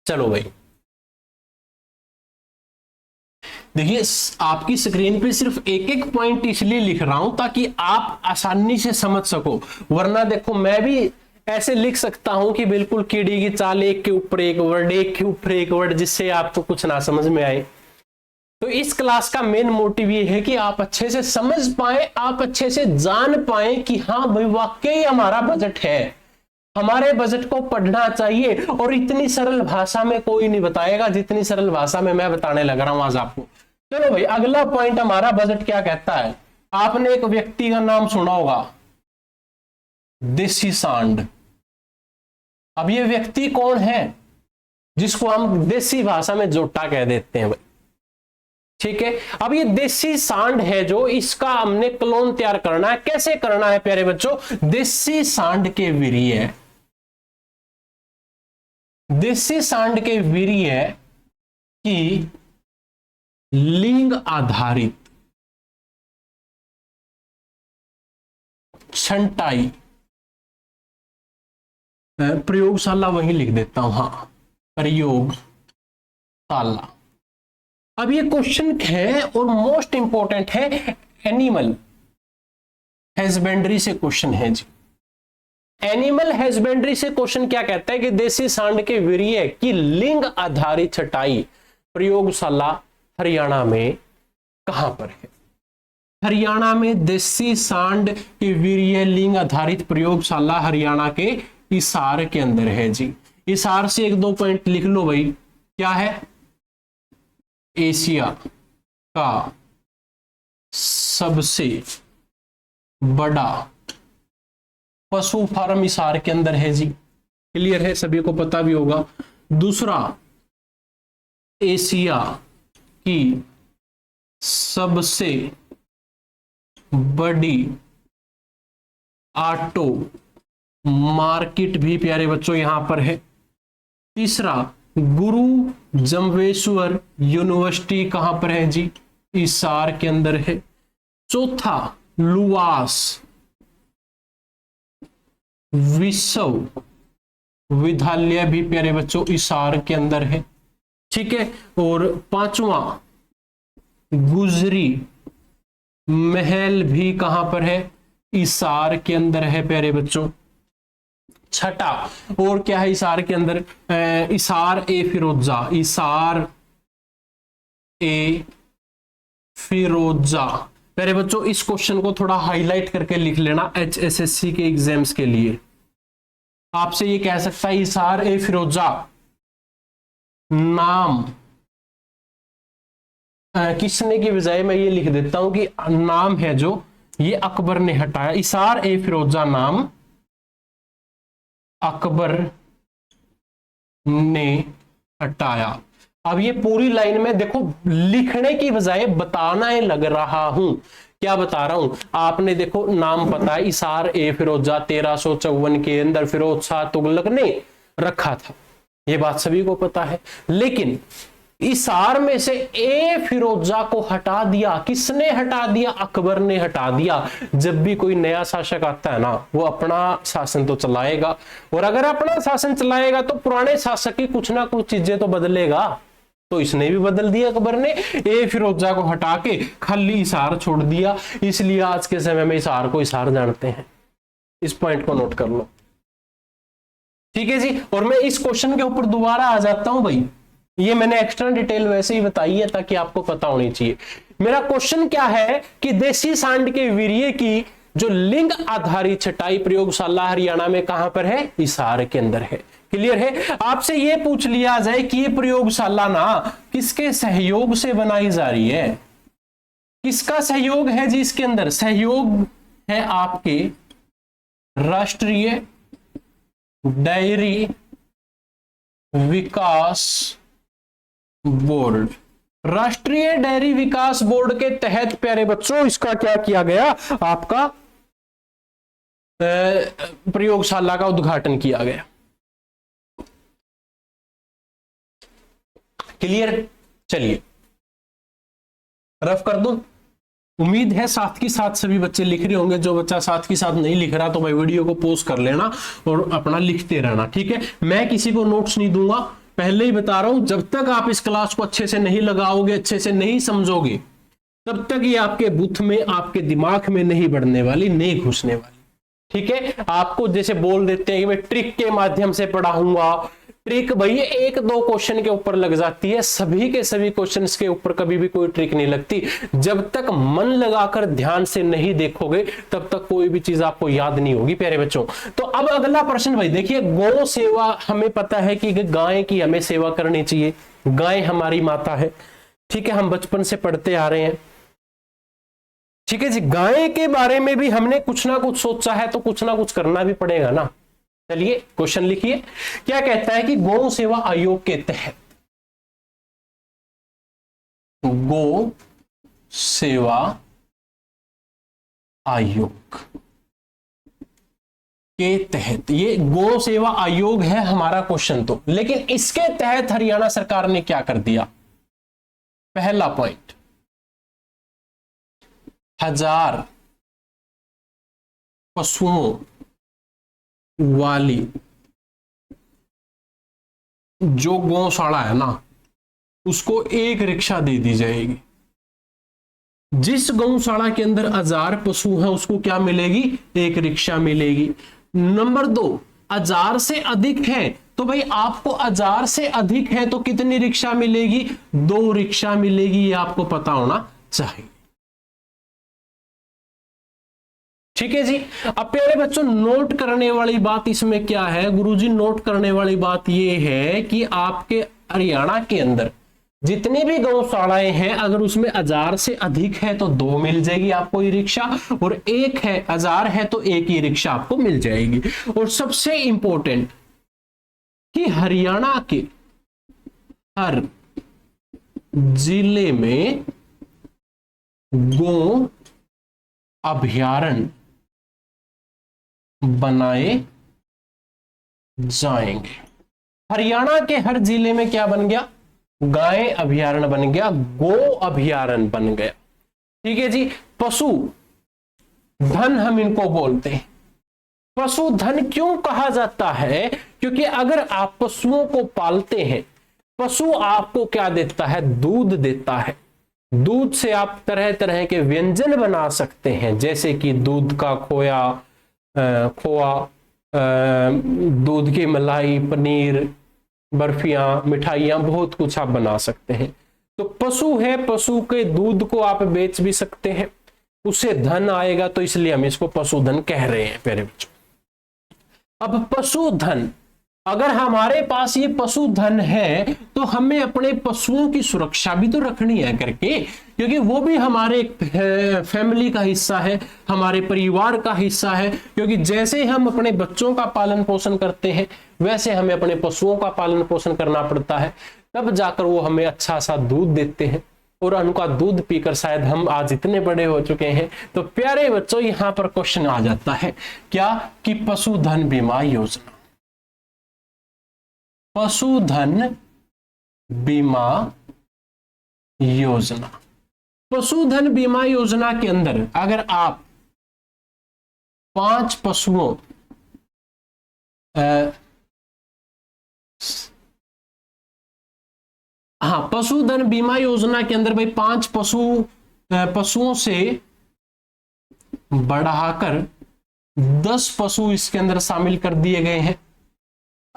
चलो भाई देखिए, आपकी स्क्रीन पे सिर्फ एक एक पॉइंट इसलिए लिख रहा हूं ताकि आप आसानी से समझ सको, वरना देखो मैं भी ऐसे लिख सकता हूं कि बिल्कुल कीड़ी की चाल, एक के ऊपर एक वर्ड, एक के ऊपर एक वर्ड, जिससे आपको कुछ ना समझ में आए। तो इस क्लास का मेन मोटिव ये है कि आप अच्छे से समझ पाए, आप अच्छे से जान पाए कि हाँ भाई वाकई हमारा बजट है, हमारे बजट को पढ़ना चाहिए। और इतनी सरल भाषा में कोई नहीं बताएगा जितनी सरल भाषा में मैं बताने लग रहा हूं आज आपको। चलो भाई, अगला पॉइंट हमारा बजट क्या कहता है। आपने एक व्यक्ति का नाम सुना होगा, देसी सांड। अब ये व्यक्ति कौन है? जिसको हम देसी भाषा में जोटा कह देते हैं भाई। ठीक है, अब ये देसी सांड है जो, इसका हमने क्लोन तैयार करना है। कैसे करना है प्यारे बच्चों? देसी सांड के वीर्य, देसी सांड के वीर्य की लिंग आधारित छंटाई, प्रयोगशाला वहीं लिख देता हूं, हाँ प्रयोगशाला। अब ये क्वेश्चन है और मोस्ट इंपॉर्टेंट है, एनिमल हैजबेंड्री से क्वेश्चन है जी। एनिमल हैजबेंड्री से क्वेश्चन क्या कहता है कि देसी सांड के वीर्य की लिंग आधारित छटाई प्रयोगशाला हरियाणा में कहां पर है? हरियाणा में देसी सांड के वीर्य लिंग आधारित प्रयोगशाला हरियाणा के हिसार के अंदर है जी। हिसार से एक दो पॉइंट लिख लो भाई। क्या है? एशिया का सबसे बड़ा पशु फार्म हिसार के अंदर है जी। क्लियर है, सभी को पता भी होगा। दूसरा, एशिया की सबसे बड़ी ऑटो मार्केट भी प्यारे बच्चों यहां पर है। तीसरा, गुरु जम्बेश्वर यूनिवर्सिटी कहां पर है जी? हिसार के अंदर है। चौथा लुवास विश्व विद्यालय भी प्यारे बच्चों हिसार के अंदर है। ठीक है, और पांचवा गुजरी महल भी कहां पर है? हिसार के अंदर है प्यारे बच्चों। छठा और क्या है हिसार के अंदर? हिसार ए फिरोजा, हिसार ए फिरोजा। प्यारे बच्चों इस क्वेश्चन को थोड़ा हाईलाइट करके लिख लेना HSSC के एग्जाम्स के लिए। आपसे ये कह सकता है हिसार ए फिरोजा नाम किसने की बजाय मैं ये लिख देता हूं कि नाम है जो ये अकबर ने हटाया। हिसार ए फिरोजा नाम अकबर ने हटाया। अब ये पूरी लाइन में देखो लिखने की बजाय बताना लग रहा हूं। क्या बता रहा हूं? आपने देखो नाम पता है हिसार ए फिरोजा 1354 के अंदर फिरोज शाह तुगलक ने रखा था, ये बात सभी को पता है। लेकिन हिसार में से ए फिरोजा को हटा दिया। किसने हटा दिया? अकबर ने हटा दिया। जब भी कोई नया शासक आता है ना, वो अपना शासन तो चलाएगा, और अगर अपना शासन चलाएगा तो पुराने शासक की कुछ ना कुछ चीजें तो बदलेगा। तो इसने भी बदल दिया अकबर ने, ए फिरोजा को हटा के खाली हिसार छोड़ दिया। इसलिए आज के समय में हिसार को हिसार जानते हैं। इस पॉइंट को नोट कर लो, ठीक है जी। और मैं इस क्वेश्चन के ऊपर दोबारा आ जाता हूं भाई, ये मैंने एक्स्ट्रा डिटेल वैसे ही बताई है ताकि आपको पता होनी चाहिए। मेरा क्वेश्चन क्या है कि देसी सांड के वीर्य की जो लिंग आधारित छटाई प्रयोगशाला हरियाणा में कहां पर है? हिसार के अंदर है। क्लियर है? आपसे यह पूछ लिया जाए कि ये प्रयोगशाला ना किसके सहयोग से बनाई जा रही है? किसका सहयोग है जी इसके अंदर? सहयोग है आपके राष्ट्रीय डेयरी विकास बोर्ड। राष्ट्रीय डेयरी विकास बोर्ड के तहत प्यारे बच्चों इसका क्या किया गया? आपका प्रयोगशाला का उद्घाटन किया गया। क्लियर? चलिए रफ कर दूं। उम्मीद है साथ के साथ सभी बच्चे लिख रहे होंगे। जो बच्चा साथ के साथ नहीं लिख रहा तो भाई वीडियो को पॉज कर लेना और अपना लिखते रहना, ठीक है। मैं किसी को नोट्स नहीं दूंगा, पहले ही बता रहा हूं। जब तक आप इस क्लास को अच्छे से नहीं लगाओगे, अच्छे से नहीं समझोगे, तब तक ये आपके बुथ में, आपके दिमाग में नहीं बढ़ने वाली, नहीं घुसने वाली, ठीक है। आपको जैसे बोल देते हैं कि मैं ट्रिक के माध्यम से पढ़ाऊंगा। ट्रिक भैया एक दो क्वेश्चन के ऊपर लग जाती है, सभी के सभी क्वेश्चंस के ऊपर कभी भी कोई ट्रिक नहीं लगती। जब तक मन लगाकर ध्यान से नहीं देखोगे तब तक कोई भी चीज आपको याद नहीं होगी प्यारे बच्चों। तो अब अगला प्रश्न भाई देखिए, गौ सेवा, हमें पता है कि गाय की हमें सेवा करनी चाहिए, गाय हमारी माता है, ठीक है, हम बचपन से पढ़ते आ रहे हैं, ठीक है जी। गाय के बारे में भी हमने कुछ ना कुछ सोचा है तो कुछ ना कुछ करना भी पड़ेगा ना। चलिए क्वेश्चन लिखिए, क्या कहता है कि गौ सेवा आयोग के तहत, गौ सेवा आयोग के तहत, ये गौ सेवा आयोग है हमारा क्वेश्चन तो, लेकिन इसके तहत हरियाणा सरकार ने क्या कर दिया? पहला पॉइंट, 1000 पशुओं वाली जो गौशाला है ना, उसको एक रिक्शा दे दी जाएगी। जिस गौशाला के अंदर 1000 पशु हैं उसको क्या मिलेगी? एक रिक्शा मिलेगी। नंबर 2, 1000 से अधिक है तो भाई आपको 1000 से अधिक है तो कितनी रिक्शा मिलेगी? 2 रिक्शा मिलेगी, ये आपको पता होना चाहिए, ठीक है जी। अब प्यारे बच्चों नोट करने वाली बात इसमें क्या है गुरुजी? नोट करने वाली बात यह है कि आपके हरियाणा के अंदर जितनी भी गौशालाएं हैं, अगर उसमें 1000 से अधिक है तो 2 मिल जाएगी आपको ई रिक्शा, और 1 है 1000 है तो 1 ही रिक्शा आपको मिल जाएगी। और सबसे इंपॉर्टेंट कि हरियाणा के हर जिले में गौ अभयारण्य बनाए जाएंगे। हरियाणा के हर जिले में क्या बन गया? गाय अभयारण्य बन गया, गो अभयारण्य बन गया। ठीक है जी। पशु धन हम इनको बोलते हैं। पशुधन क्यों कहा जाता है? क्योंकि अगर आप पशुओं को पालते हैं, पशु आपको क्या देता है? दूध देता है। दूध से आप तरह तरह के व्यंजन बना सकते हैं, जैसे कि दूध का खोआ, दूध की मलाई, पनीर, बर्फियां, मिठाइयां, बहुत कुछ आप बना सकते हैं। तो पशु है, पशु के दूध को आप बेच भी सकते हैं, उससे धन आएगा, तो इसलिए हम इसको पशुधन कह रहे हैं प्यारे बच्चों। अब पशुधन, अगर हमारे पास ये पशुधन है तो हमें अपने पशुओं की सुरक्षा भी तो रखनी है करके, क्योंकि वो भी हमारे फैमिली का हिस्सा है, हमारे परिवार का हिस्सा है। क्योंकि जैसे हम अपने बच्चों का पालन पोषण करते हैं, वैसे हमें अपने पशुओं का पालन पोषण करना पड़ता है, तब जाकर वो हमें अच्छा सा दूध देते हैं, और उनका दूध पीकर शायद हम आज इतने बड़े हो चुके हैं। तो प्यारे बच्चों, यहां पर क्वेश्चन आ जाता है क्या कि पशुधन बीमा योजना, पशुधन बीमा योजना। पशुधन बीमा योजना के अंदर अगर आप 5 पशुओं पशुधन बीमा योजना के अंदर भाई 5 पशुओं से बढ़ाकर 10 पशु इसके अंदर शामिल कर दिए गए हैं।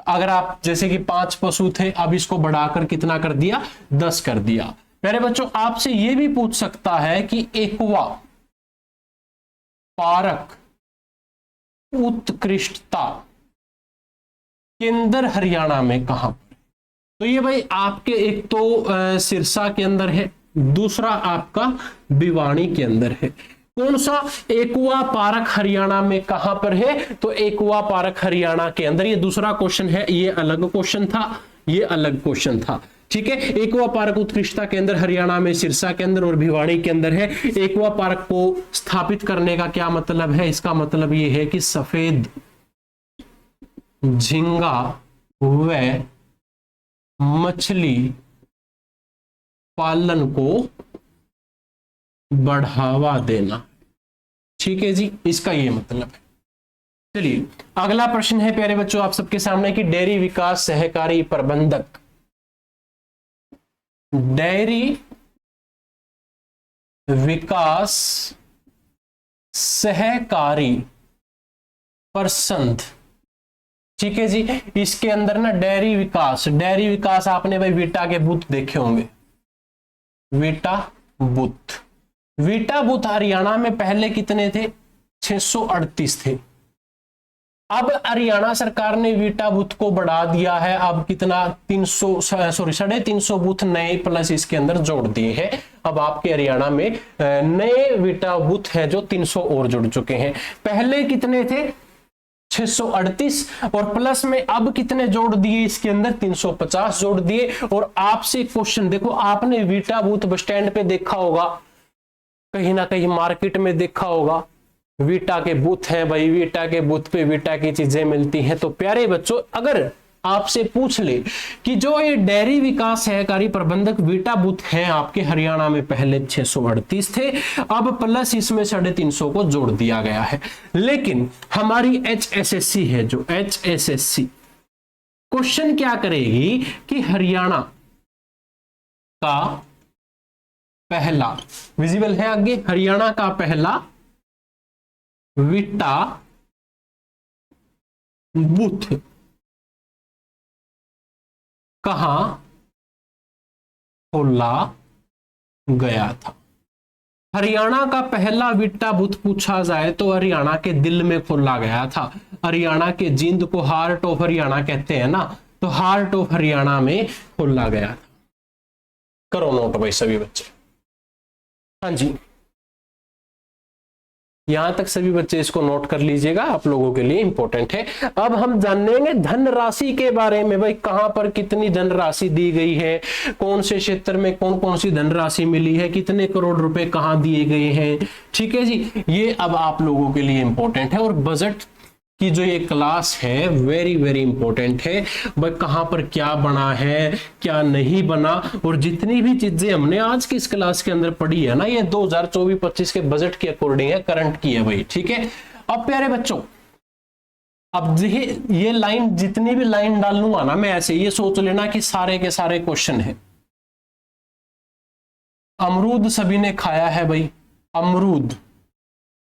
अगर आप जैसे कि 5 पशु थे, अब इसको बढ़ाकर कितना कर दिया? 10 कर दिया। प्यारे बच्चों, आपसे यह भी पूछ सकता है कि एक्वा पारक उत्कृष्टता केंद्र हरियाणा में कहां पर? तो ये भाई आपके एक तो सिरसा के अंदर है, दूसरा आपका भिवानी के अंदर है। कौन सा? एक्वा पार्क हरियाणा में कहां पर है? तो एक्वा पार्क हरियाणा के अंदर। ये दूसरा क्वेश्चन है, ये अलग क्वेश्चन था, ये अलग क्वेश्चन था। ठीक है। एक्वा पार्क उत्कृष्टता केंद्र हरियाणा में सिरसा के अंदर और भिवानी के अंदर है। एक्वा पार्क को स्थापित करने का क्या मतलब है? इसका मतलब ये है कि सफेद झींगा व मछली पालन को बढ़ावा देना। ठीक है जी, इसका ये मतलब है। चलिए अगला प्रश्न है प्यारे बच्चों आप सबके सामने कि डेयरी विकास सहकारी प्रबंधक, डेयरी विकास सहकारी प्रबंधक। ठीक है जी। इसके अंदर ना डेयरी विकास आपने भाई वीटा के बूथ देखे होंगे, वीटा बूथ हरियाणा में पहले कितने थे? 638 थे। अब हरियाणा सरकार ने वीटा बूथ को बढ़ा दिया है, अब कितना 350 बूथ नए प्लस इसके अंदर जोड़ दिए हैं। अब आपके हरियाणा में नए वीटा बूथ है जो 300 और जुड़ चुके हैं। पहले कितने थे? 638 और प्लस में अब कितने जोड़ दिए इसके अंदर? 350 जोड़ दिए। और आपसे क्वेश्चन देखो, आपने वीटा बूथ बस स्टैंड पे देखा होगा, कहीं ना कहीं मार्केट में देखा होगा, वीटा के बूथ हैं भाई, वीटा के बूथ पे वीटा की चीजें मिलती हैं। तो प्यारे बच्चों, अगर आपसे पूछ ले कि जो ये डेयरी विकास सहकारी प्रबंधक वीटा बूथ हैं आपके हरियाणा में पहले 638 थे, अब प्लस इसमें 350 को जोड़ दिया गया है। लेकिन हमारी HSSC है, जो HSSC क्वेश्चन क्या करेगी कि हरियाणा का पहला, विजिबल है आगे, हरियाणा का पहला वीटा बूथ कहां खोला गया था? हरियाणा का पहला वीटा बूथ पूछा जाए तो हरियाणा के दिल में खोला गया था। हरियाणा के जिंद को हार्ट ऑफ हरियाणा कहते हैं ना, तो हार्ट ऑफ हरियाणा में खोला गया था। करो नोट भाई सभी बच्चे। हाँ जी, यहां तक सभी बच्चे इसको नोट कर लीजिएगा, आप लोगों के लिए इंपॉर्टेंट है। अब हम जानेंगे धनराशि के बारे में, भाई कहां पर कितनी धनराशि दी गई है, कौन से क्षेत्र में कौन कौन सी धनराशि मिली है, कितने करोड़ रुपए कहां दिए गए हैं। ठीक है जी, ये अब आप लोगों के लिए इंपॉर्टेंट है। और बजट कि जो ये क्लास है वेरी वेरी इंपॉर्टेंट है। भाई कहां पर क्या बना है, क्या नहीं बना, और जितनी भी चीजें हमने आज की इस क्लास के अंदर पढ़ी है ना, ये 2024-25 के बजट के अकॉर्डिंग है, करंट की है भाई। ठीक है, अब प्यारे बच्चों, अब ये लाइन, जितनी भी लाइन डालूंगा ना मैं, ऐसे ये सोच लेना कि सारे के सारे क्वेश्चन है। अमरूद सभी ने खाया है भाई, अमरूद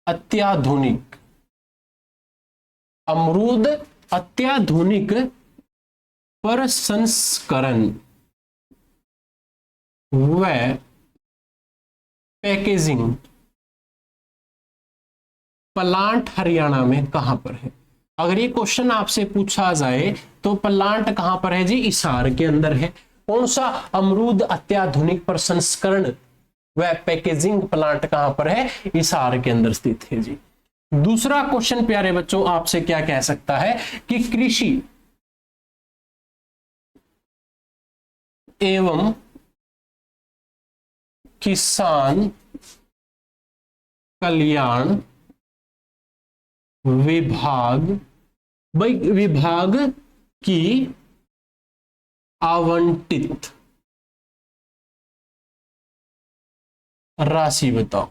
अत्याधुनिक, अमरूद अत्याधुनिक प्रसंस्करण व पैकेजिंग प्लांट हरियाणा में कहां पर है। अगर ये क्वेश्चन आपसे पूछा जाए तो प्लांट कहां पर है जी, हिसार के अंदर है। कौन सा, अमरूद अत्याधुनिक प्रसंस्करण व पैकेजिंग प्लांट कहां पर है, हिसार के अंदर स्थित है जी। दूसरा क्वेश्चन प्यारे बच्चों आपसे क्या कह सकता है कि कृषि एवं किसान कल्याण विभाग, भाई विभाग की आवंटित राशि बताओ।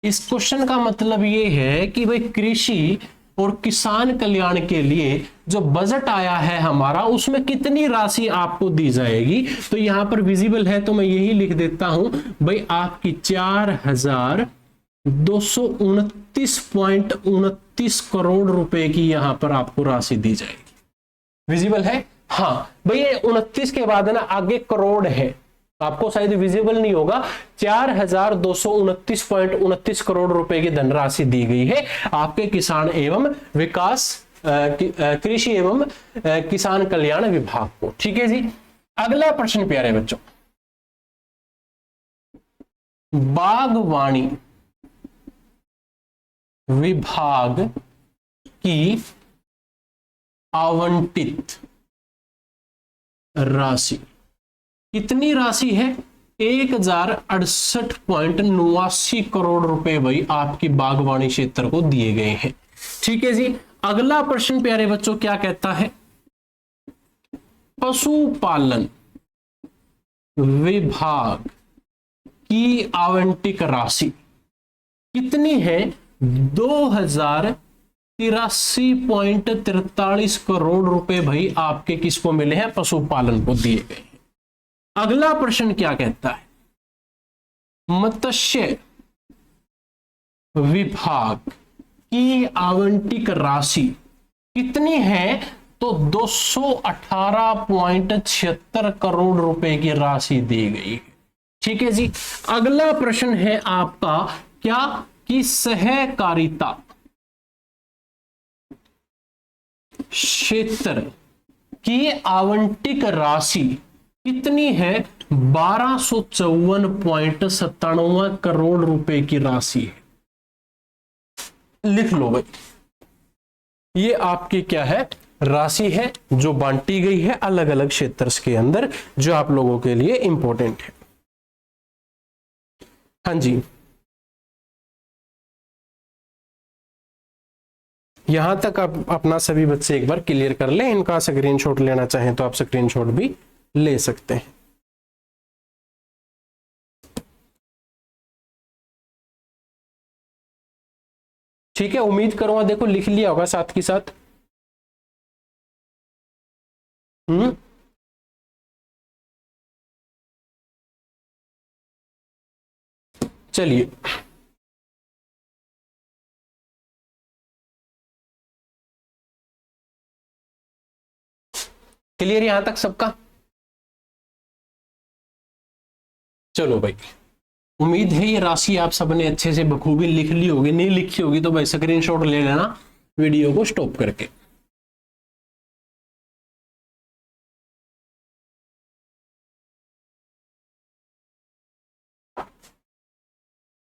इस क्वेश्चन का मतलब ये है कि भाई कृषि और किसान कल्याण के लिए जो बजट आया है हमारा, उसमें कितनी राशि आपको दी जाएगी। तो यहां पर विजिबल है तो मैं यही लिख देता हूं भाई, आपकी 4229.29 करोड़ रुपए की यहां पर आपको राशि दी जाएगी। विजिबल है, हाँ भाई, ये 29 के बाद ना आगे करोड़ है, आपको शायद विजिबल नहीं होगा। 4229.29 करोड़ रुपए की धनराशि दी गई है आपके किसान एवं विकास, कृषि एवं किसान कल्याण विभाग को। ठीक है जी, अगला प्रश्न प्यारे बच्चों, बागवानी विभाग की आवंटित राशि, कितनी राशि है, 1068.89 करोड़ रुपए भाई आपकी बागवानी क्षेत्र को दिए गए हैं। ठीक है जी, अगला प्रश्न प्यारे बच्चों क्या कहता है, पशुपालन विभाग की आवंटित राशि कितनी है, 2083.43 करोड़ रुपए भाई आपके किसको मिले हैं, पशुपालन को दिए गए हैं। अगला प्रश्न क्या कहता है, मत्स्य विभाग की आवंटित राशि कितनी है, तो 218.76 करोड़ रुपए की राशि दी गई है। ठीक है जी, अगला प्रश्न है आपका क्या, कि सहकारिता क्षेत्र की आवंटित राशि कितनी है, 1254.97 करोड़ रुपए की राशि है। लिख लो भाई, ये आपकी क्या है, राशि है जो बांटी गई है अलग अलग क्षेत्र के अंदर, जो आप लोगों के लिए इंपॉर्टेंट है। हाँ जी, यहां तक आप अपना सभी बच्चे एक बार क्लियर कर लें। इनका स्क्रीनशॉट लेना चाहें तो आप स्क्रीनशॉट भी ले सकते हैं। ठीक है, उम्मीद करूंगा देखो लिख लिया होगा साथ के साथ। चलिए, क्लियर यहां तक सबका। चलो भाई, उम्मीद है ये राशि आप सबने अच्छे से बखूबी लिख ली होगी, नहीं लिखी होगी तो भाई स्क्रीनशॉट ले लेना वीडियो को स्टॉप करके।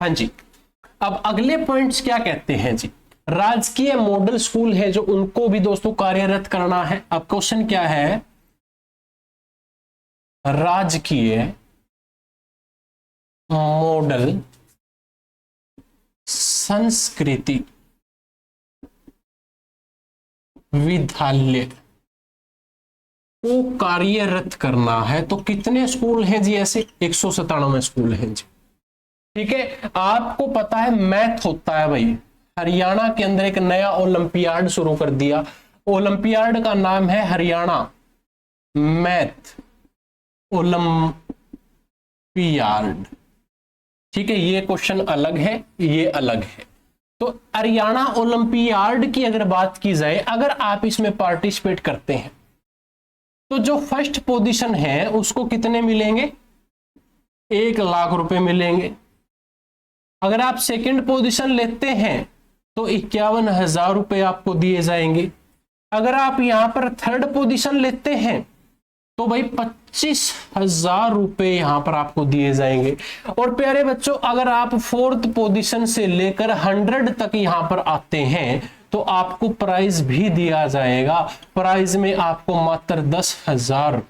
हाँ जी, अब अगले पॉइंट्स क्या कहते हैं जी, राजकीय मॉडल स्कूल है जो उनको भी दोस्तों कार्यरत करना है। अब क्वेश्चन क्या है, राजकीय मॉडल संस्कृति विद्यालय को कार्यरत करना है। तो कितने स्कूल हैं जी ऐसे? 197 स्कूल हैं जी। ठीक है, आपको पता है मैथ होता है भाई, हरियाणा के अंदर एक नया ओलंपियाड शुरू कर दिया। ओलंपियाड का नाम है हरियाणा मैथ ओलंपियाड। ठीक है, ये क्वेश्चन अलग है, ये अलग है। तो हरियाणा ओलंपियाड की अगर बात की जाए, अगर आप इसमें पार्टिसिपेट करते हैं तो जो फर्स्ट पोजीशन है उसको कितने मिलेंगे? 1 लाख रुपए मिलेंगे। अगर आप सेकंड पोजीशन लेते हैं तो 51,000 रुपए आपको दिए जाएंगे। अगर आप यहां पर थर्ड पोजीशन लेते हैं तो भाई 25,000 रुपए यहां पर आपको दिए जाएंगे। और प्यारे बच्चों, अगर आप फोर्थ पोजीशन से लेकर 100 तक यहां पर आते हैं तो आपको प्राइज भी दिया जाएगा। प्राइज में आपको मात्र 10,000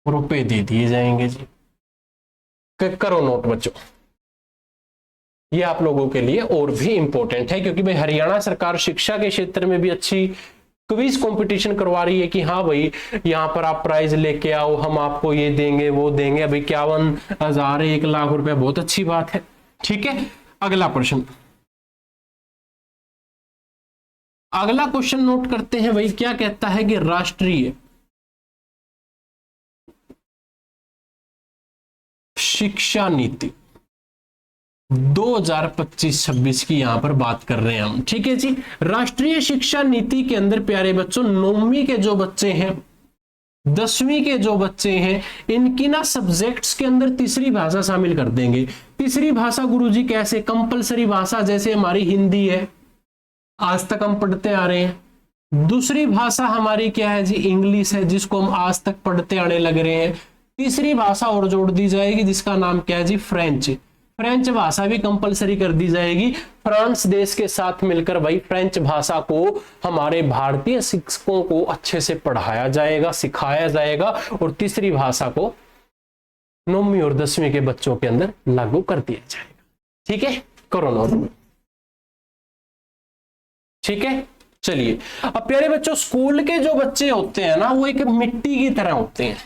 रुपए दे दिए जाएंगे जी। करो नोट बच्चों, ये आप लोगों के लिए और भी इंपॉर्टेंट है, क्योंकि भाई हरियाणा सरकार शिक्षा के क्षेत्र में भी अच्छी क्विज कंपटीशन करवा रही है कि हाँ भाई यहां पर आप प्राइज लेके आओ, हम आपको ये देंगे वो देंगे। अभी 51,000 1 लाख रुपए, बहुत अच्छी बात है। ठीक है, अगला प्रश्न, अगला क्वेश्चन नोट करते हैं भाई। क्या कहता है कि राष्ट्रीय शिक्षा नीति 2025-26 की यहां पर बात कर रहे हैं हम। ठीक है जी, राष्ट्रीय शिक्षा नीति के अंदर प्यारे बच्चों 9वीं के जो बच्चे हैं, 10वीं के जो बच्चे हैं, इनकी ना सब्जेक्ट्स के अंदर तीसरी भाषा शामिल कर देंगे। तीसरी भाषा गुरुजी कैसे? कंपलसरी भाषा, जैसे हमारी हिंदी है, आज तक हम पढ़ते आ रहे हैं। दूसरी भाषा हमारी क्या है जी? इंग्लिश है, जिसको हम आज तक पढ़ते आने लग रहे हैं। तीसरी भाषा और जोड़ दी जाएगी जिसका नाम क्या है जी? फ्रेंच। फ्रेंच भाषा भी कंपलसरी कर दी जाएगी। फ्रांस देश के साथ मिलकर भाई फ्रेंच भाषा को हमारे भारतीय शिक्षकों को अच्छे से पढ़ाया जाएगा, सिखाया जाएगा, और तीसरी भाषा को 9वीं और 10वीं के बच्चों के अंदर लागू कर दिया जाएगा। ठीक है, करो नोट। ठीक है, चलिए अब प्यारे बच्चों, स्कूल के जो बच्चे होते हैं ना, वो एक मिट्टी की तरह होते हैं।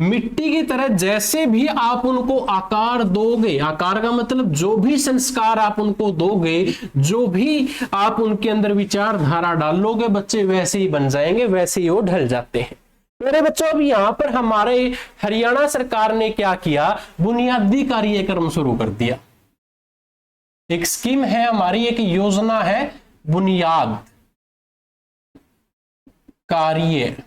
मिट्टी की तरह जैसे भी आप उनको आकार दोगे, आकार का मतलब जो भी संस्कार आप उनको दोगे, जो भी आप उनके अंदर विचारधारा डालोगे, बच्चे वैसे ही बन जाएंगे, वैसे ही वो ढल जाते हैं। मेरे बच्चों, अब यहां पर हमारे हरियाणा सरकार ने क्या किया? बुनियादी कार्यक्रम शुरू कर दिया। एक स्कीम है हमारी, एक योजना है बुनियाद कार्यक्रम।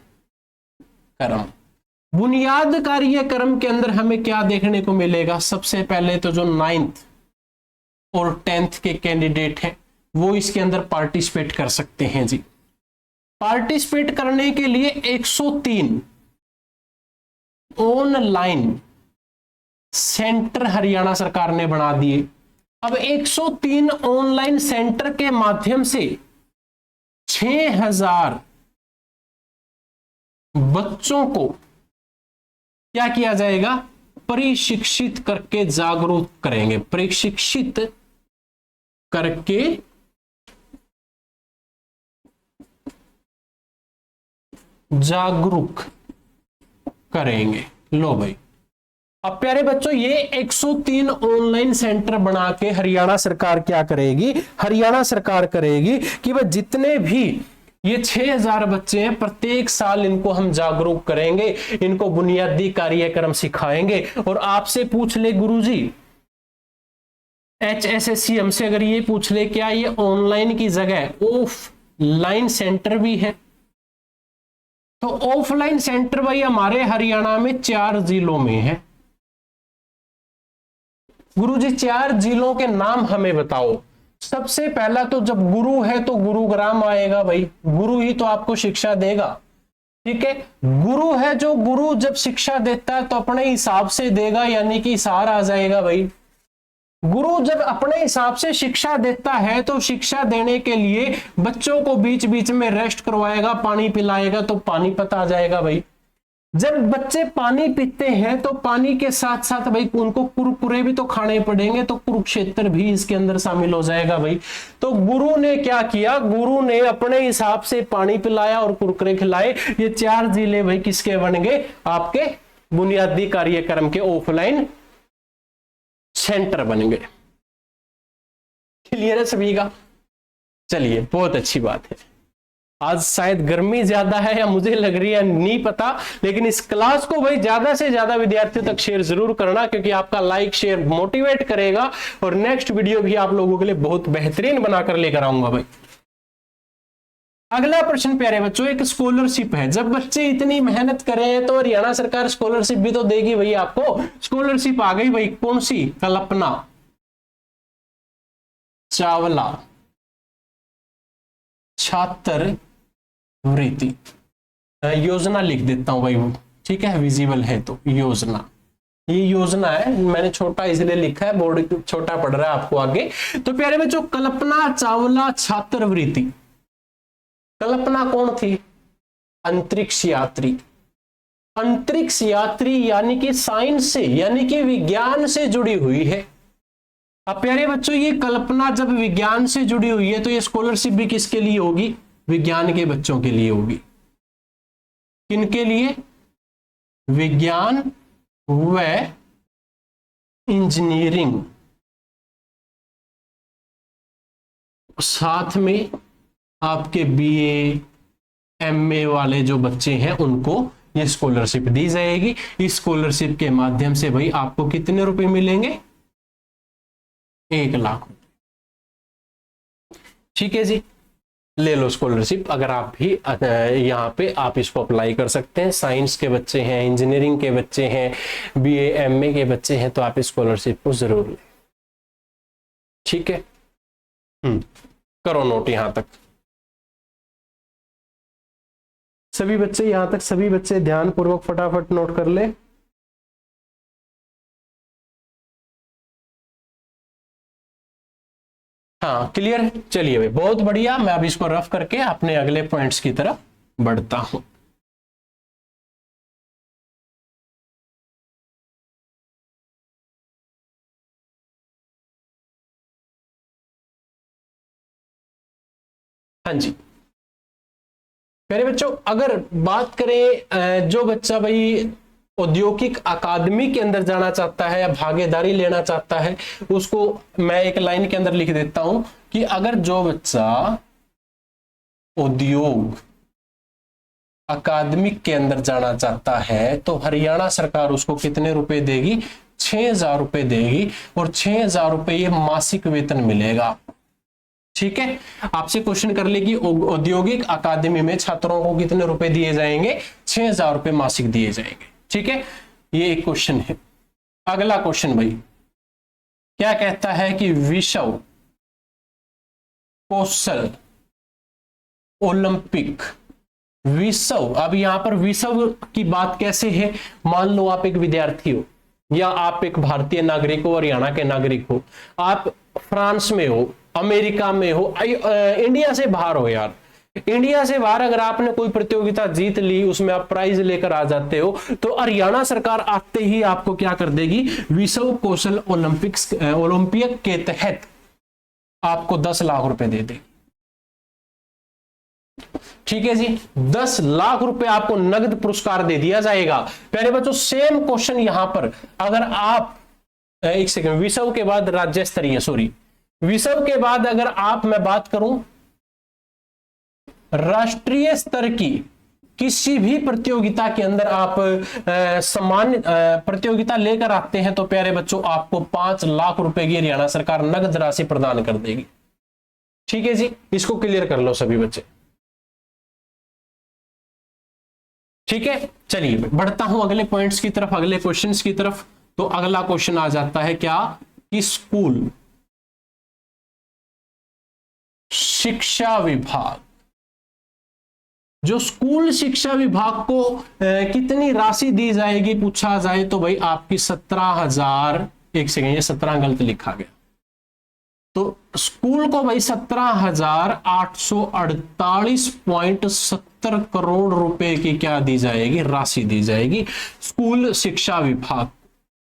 बुनियाद कार्यक्रम के अंदर हमें क्या देखने को मिलेगा? सबसे पहले तो जो 9th और 10th के कैंडिडेट हैं वो इसके अंदर पार्टिसिपेट कर सकते हैं जी। पार्टिसिपेट करने के लिए 103 ऑनलाइन सेंटर हरियाणा सरकार ने बना दिए। अब 103 ऑनलाइन सेंटर के माध्यम से 6,000 बच्चों को क्या किया जाएगा? प्रशिक्षित करके जागरूक करेंगे। प्रशिक्षित करके जागरूक करेंगे। लो भाई, अब प्यारे बच्चों, ये 103 ऑनलाइन सेंटर बना के हरियाणा सरकार क्या करेगी? हरियाणा सरकार करेगी कि वह जितने भी ये 6,000 बच्चे हैं, प्रत्येक साल इनको हम जागरूक करेंगे, इनको बुनियादी कार्यक्रम सिखाएंगे। और आपसे पूछ ले गुरुजी, HSSC हमसे अगर ये पूछ ले क्या ये ऑनलाइन की जगह ऑफलाइन सेंटर भी है? तो ऑफलाइन सेंटर भाई हमारे हरियाणा में 4 जिलों में है। गुरुजी 4 जिलों के नाम हमें बताओ। सबसे पहला तो जब गुरु है तो गुरुग्राम आएगा भाई, गुरु ही तो आपको शिक्षा देगा। ठीक है, गुरु है जो गुरु जब शिक्षा देता है तो अपने हिसाब से देगा, यानी कि हिसार आ जाएगा भाई। गुरु जब अपने हिसाब से शिक्षा देता है तो शिक्षा देने के लिए बच्चों को बीच बीच में रेस्ट करवाएगा, पानी पिलाएगा, तो पानीपत आ जाएगा भाई। जब बच्चे पानी पीते हैं तो पानी के साथ साथ भाई उनको कुरकुरे भी तो खाने पड़ेंगे, तो कुरुक्षेत्र भी इसके अंदर शामिल हो जाएगा भाई। तो गुरु ने क्या किया, गुरु ने अपने हिसाब से पानी पिलाया और कुरकुरे खिलाए। ये 4 जिले भाई किसके बन गए, आपके बुनियादी कार्यक्रम के ऑफलाइन सेंटर बन गए। क्लियर है सभी का? चलिए बहुत अच्छी बात है। आज शायद गर्मी ज्यादा है या मुझे लग रही है नहीं पता, लेकिन इस क्लास को भाई ज्यादा से ज्यादा विद्यार्थियों तक शेयर जरूर करना, क्योंकि आपका लाइक शेयर मोटिवेट करेगा और नेक्स्ट वीडियो भी आप लोगों के लिए बहुत बेहतरीन बनाकर लेकर आऊंगा भाई। अगला प्रश्न प्यारे बच्चों, एक स्कॉलरशिप है। जब बच्चे इतनी मेहनत करें तो हरियाणा सरकार स्कॉलरशिप भी तो देगी भाई आपको। स्कॉलरशिप आ गई भाई, कौन सी, कल्पना चावला छात्रवृत्ति योजना लिख देता हूं भाई वो, ठीक है, विजिबल है तो योजना, ये योजना है, मैंने छोटा इसलिए लिखा है, बोर्ड छोटा पड़ रहा है आपको आगे। तो प्यारे बच्चों कल्पना चावला छात्रवृत्ति, कल्पना कौन थी, अंतरिक्ष यात्री। अंतरिक्ष यात्री यानी कि साइंस से यानी कि विज्ञान से जुड़ी हुई है। अब प्यारे बच्चों ये कल्पना जब विज्ञान से जुड़ी हुई है तो ये स्कॉलरशिप भी किसके लिए होगी, विज्ञान के बच्चों के लिए होगी। किनके लिए, विज्ञान व इंजीनियरिंग, साथ में आपके बीए एमए वाले जो बच्चे हैं उनको ये स्कॉलरशिप दी जाएगी। इस स्कॉलरशिप के माध्यम से भाई आपको कितने रुपए मिलेंगे, 1 लाख। ठीक है जी, ले लो स्कॉलरशिप। अगर आप भी यहाँ पे आप इसको अप्लाई कर सकते हैं, साइंस के बच्चे हैं, इंजीनियरिंग के बच्चे हैं, बीए एमए के बच्चे हैं, तो आप इस स्कॉलरशिप को जरूर लें। ठीक है, करो नोट यहां तक सभी बच्चे, यहां तक सभी बच्चे ध्यान पूर्वक फटाफट नोट कर ले। हाँ क्लियर है, चलिए भाई बहुत बढ़िया। मैं अब इसको रफ करके अपने अगले पॉइंट्स की तरफ बढ़ता हूं। हाँ जी मेरे बच्चों, अगर बात करें जो बच्चा भाई औद्योगिक अकादमी के अंदर जाना चाहता है या भागीदारी लेना चाहता है, उसको मैं एक लाइन के अंदर लिख देता हूं कि अगर जो बच्चा उद्योग अकादमिक के अंदर जाना चाहता है तो हरियाणा सरकार उसको कितने रुपए देगी, 6,000 रुपए देगी, और 6,000 रुपए ये मासिक वेतन मिलेगा। ठीक है, आपसे क्वेश्चन कर ले कि औद्योगिक अकादमी में छात्रों को कितने रुपए दिए जाएंगे, 6,000 रुपए मासिक दिए जाएंगे। ठीक है, ये एक क्वेश्चन है। अगला क्वेश्चन भाई क्या कहता है कि विश्व कौशल ओलंपिक, विश्व, अब यहां पर विश्व की बात कैसे है, मान लो आप एक विद्यार्थी हो या आप एक भारतीय नागरिक हो, हरियाणा के नागरिक हो, आप फ्रांस में हो, अमेरिका में हो, इंडिया से बाहर हो यार, इंडिया से बाहर अगर आपने कोई प्रतियोगिता जीत ली, उसमें आप प्राइज लेकर आ जाते हो, तो हरियाणा सरकार आते ही आपको क्या कर देगी, विश्व कौशल ओलंपिक के तहत आपको 10 लाख रुपए दे देगी। ठीक है जी, 10 लाख रुपए आपको नगद पुरस्कार दे दिया जाएगा। प्यारे बच्चों सेम क्वेश्चन यहां पर, अगर आप एक सेकंड, विश्व के बाद राज्य स्तरीय, सॉरी, विश्व के बाद अगर आप, मैं बात करूं राष्ट्रीय स्तर की किसी भी प्रतियोगिता के अंदर आप सामान्य प्रतियोगिता लेकर आते हैं, तो प्यारे बच्चों आपको 5 लाख रुपए की हरियाणा सरकार नगद राशि प्रदान कर देगी। ठीक है जी, इसको क्लियर कर लो सभी बच्चे। ठीक है, चलिए बढ़ता हूं अगले पॉइंट्स की तरफ, अगले क्वेश्चंस की तरफ। तो अगला क्वेश्चन आ जाता है क्या, कि स्कूल शिक्षा विभाग, जो स्कूल शिक्षा विभाग को कितनी राशि दी जाएगी पूछा जाए तो भाई आपकी 17,000, एक सेकेंड, ये 17 गलत लिखा गया, तो स्कूल को भाई 17,848.70 करोड़ रुपए की क्या दी जाएगी, राशि दी जाएगी स्कूल शिक्षा विभाग।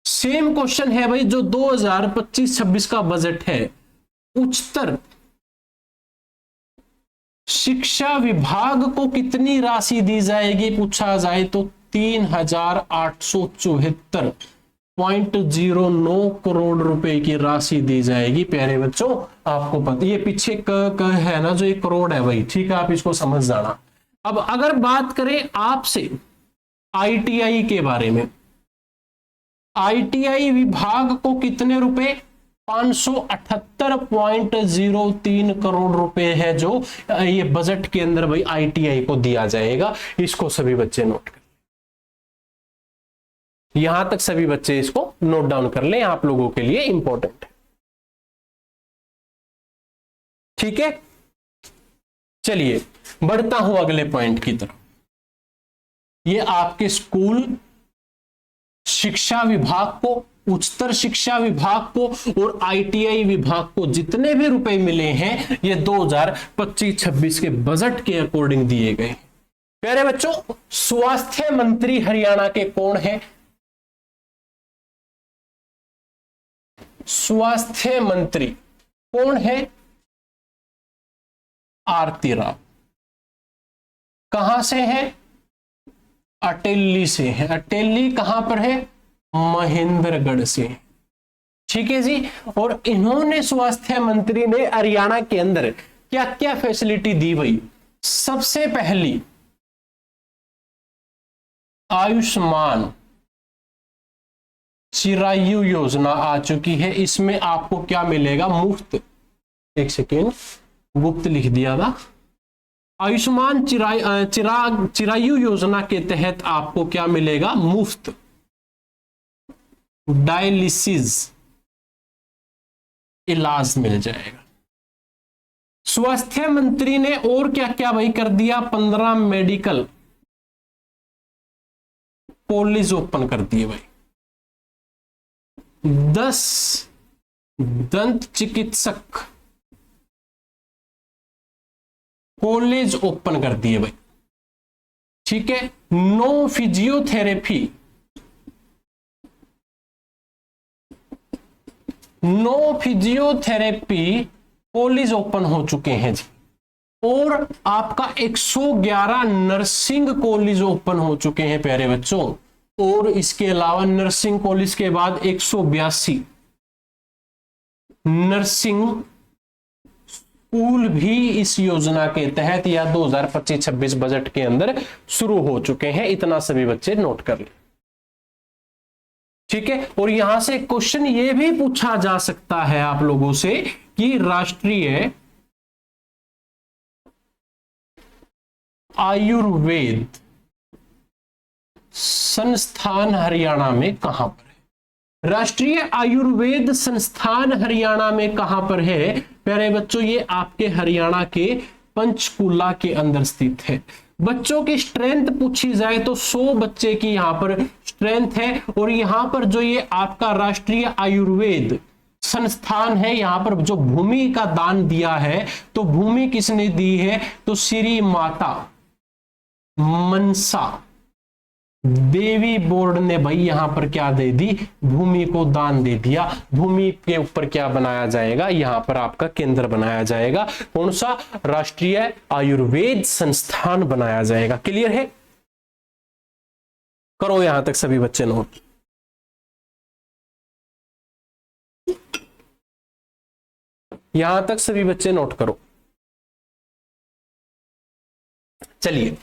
सेम क्वेश्चन है भाई, जो 2025-26 का बजट है, उच्चतर शिक्षा विभाग को कितनी राशि दी जाएगी पूछा जाए तो 3,874.09 करोड़ रुपए की राशि दी जाएगी प्यारे बच्चों। आपको पता ये पीछे क है ना, जो एक करोड़ है भाई, ठीक है, आप इसको समझ जाना। अब अगर बात करें आपसे आईटीआई के बारे में, आईटीआई विभाग को कितने रुपए, 578.03 करोड़ रुपए है जो ये बजट के अंदर भाई आईटीआई को दिया जाएगा। इसको सभी बच्चे नोट कर, यहां तक सभी बच्चे इसको नोट डाउन कर लें, आप लोगों के लिए इंपॉर्टेंट है। ठीक है, चलिए बढ़ता हूं अगले पॉइंट की तरफ। ये आपके स्कूल शिक्षा विभाग को, उच्चतर शिक्षा विभाग को और आईटीआई विभाग को जितने भी रुपए मिले हैं ये 2025-26 के बजट के अकॉर्डिंग दिए गए। प्यारे बच्चों, स्वास्थ्य मंत्री हरियाणा के कौन है? स्वास्थ्य मंत्री कौन है? आरती राव। कहां से है? अटेली से है। अटेली कहां पर है? महेंद्रगढ़ से। ठीक है जी। और इन्होंने, स्वास्थ्य मंत्री ने हरियाणा के अंदर क्या क्या फैसिलिटी दी भाई? सबसे पहली आयुष्मान चिरायु योजना आ चुकी है। इसमें आपको क्या मिलेगा? मुफ्त, एक सेकेंड, गुप्त लिख दिया था। आयुष्मान चिरायु योजना के तहत आपको क्या मिलेगा? मुफ्त डायलिसिस इलाज मिल जाएगा। स्वास्थ्य मंत्री ने और क्या क्या भाई कर दिया? 15 मेडिकल कॉलेज ओपन कर दिए भाई, 10 दंत चिकित्सक कॉलेज ओपन कर दिए भाई। ठीक है, 9 फिजियोथेरेपी, 9 फिजियोथेरेपी कॉलेज ओपन हो चुके हैं जी। और आपका 111 नर्सिंग कॉलेज ओपन हो चुके हैं प्यारे बच्चों। और इसके अलावा नर्सिंग कॉलेज के बाद 182 नर्सिंग स्कूल भी इस योजना के तहत या 2025-26 बजट के अंदर शुरू हो चुके हैं। इतना सभी बच्चे नोट कर लें। ठीक है, और यहां से क्वेश्चन ये भी पूछा जा सकता है आप लोगों से कि राष्ट्रीय आयुर्वेद संस्थान हरियाणा में कहां पर है? राष्ट्रीय आयुर्वेद संस्थान हरियाणा में कहां पर है प्यारे बच्चों? ये आपके हरियाणा के पंचकूला के अंदर स्थित है। बच्चों की स्ट्रेंथ पूछी जाए तो 100 बच्चे की यहां पर स्ट्रेंथ है। और यहां पर जो ये आपका राष्ट्रीय आयुर्वेद संस्थान है, यहां पर जो भूमि का दान दिया है, तो भूमि किसने दी है? तो श्री माता मनसा देवी बोर्ड ने भाई यहां पर क्या दे दी? भूमि को दान दे दिया। भूमि के ऊपर क्या बनाया जाएगा? यहां पर आपका केंद्र बनाया जाएगा। कौन सा? राष्ट्रीय आयुर्वेद संस्थान बनाया जाएगा। क्लियर है? करो यहां तक सभी बच्चे नोट। यहां तक सभी बच्चे नोट करो। चलिए,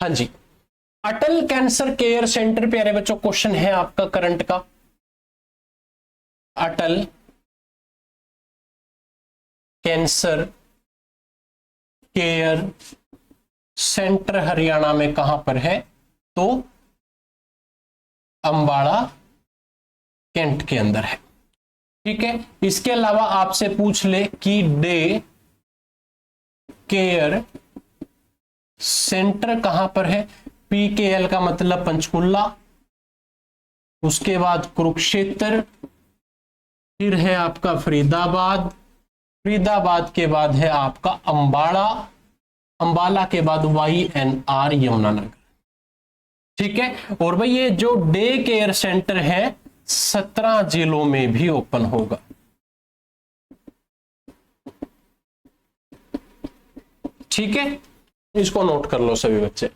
हाँ जी, अटल कैंसर केयर सेंटर प्यारे बच्चों क्वेश्चन है आपका करंट का। अटल कैंसर केयर सेंटर हरियाणा में कहां पर है? तो अंबाला कैंट के अंदर है। ठीक है। इसके अलावा आपसे पूछ ले कि डे केयर सेंटर कहां पर है। PKL का मतलब पंचकुला, उसके बाद कुरुक्षेत्र, फिर है आपका फरीदाबाद, फरीदाबाद के बाद है आपका अंबाला, अंबाला के बाद YNR यमुनानगर। ठीक है। और भाई ये जो डे केयर सेंटर है 17 जिलों में भी ओपन होगा। ठीक है, इसको नोट कर लो सभी बच्चे।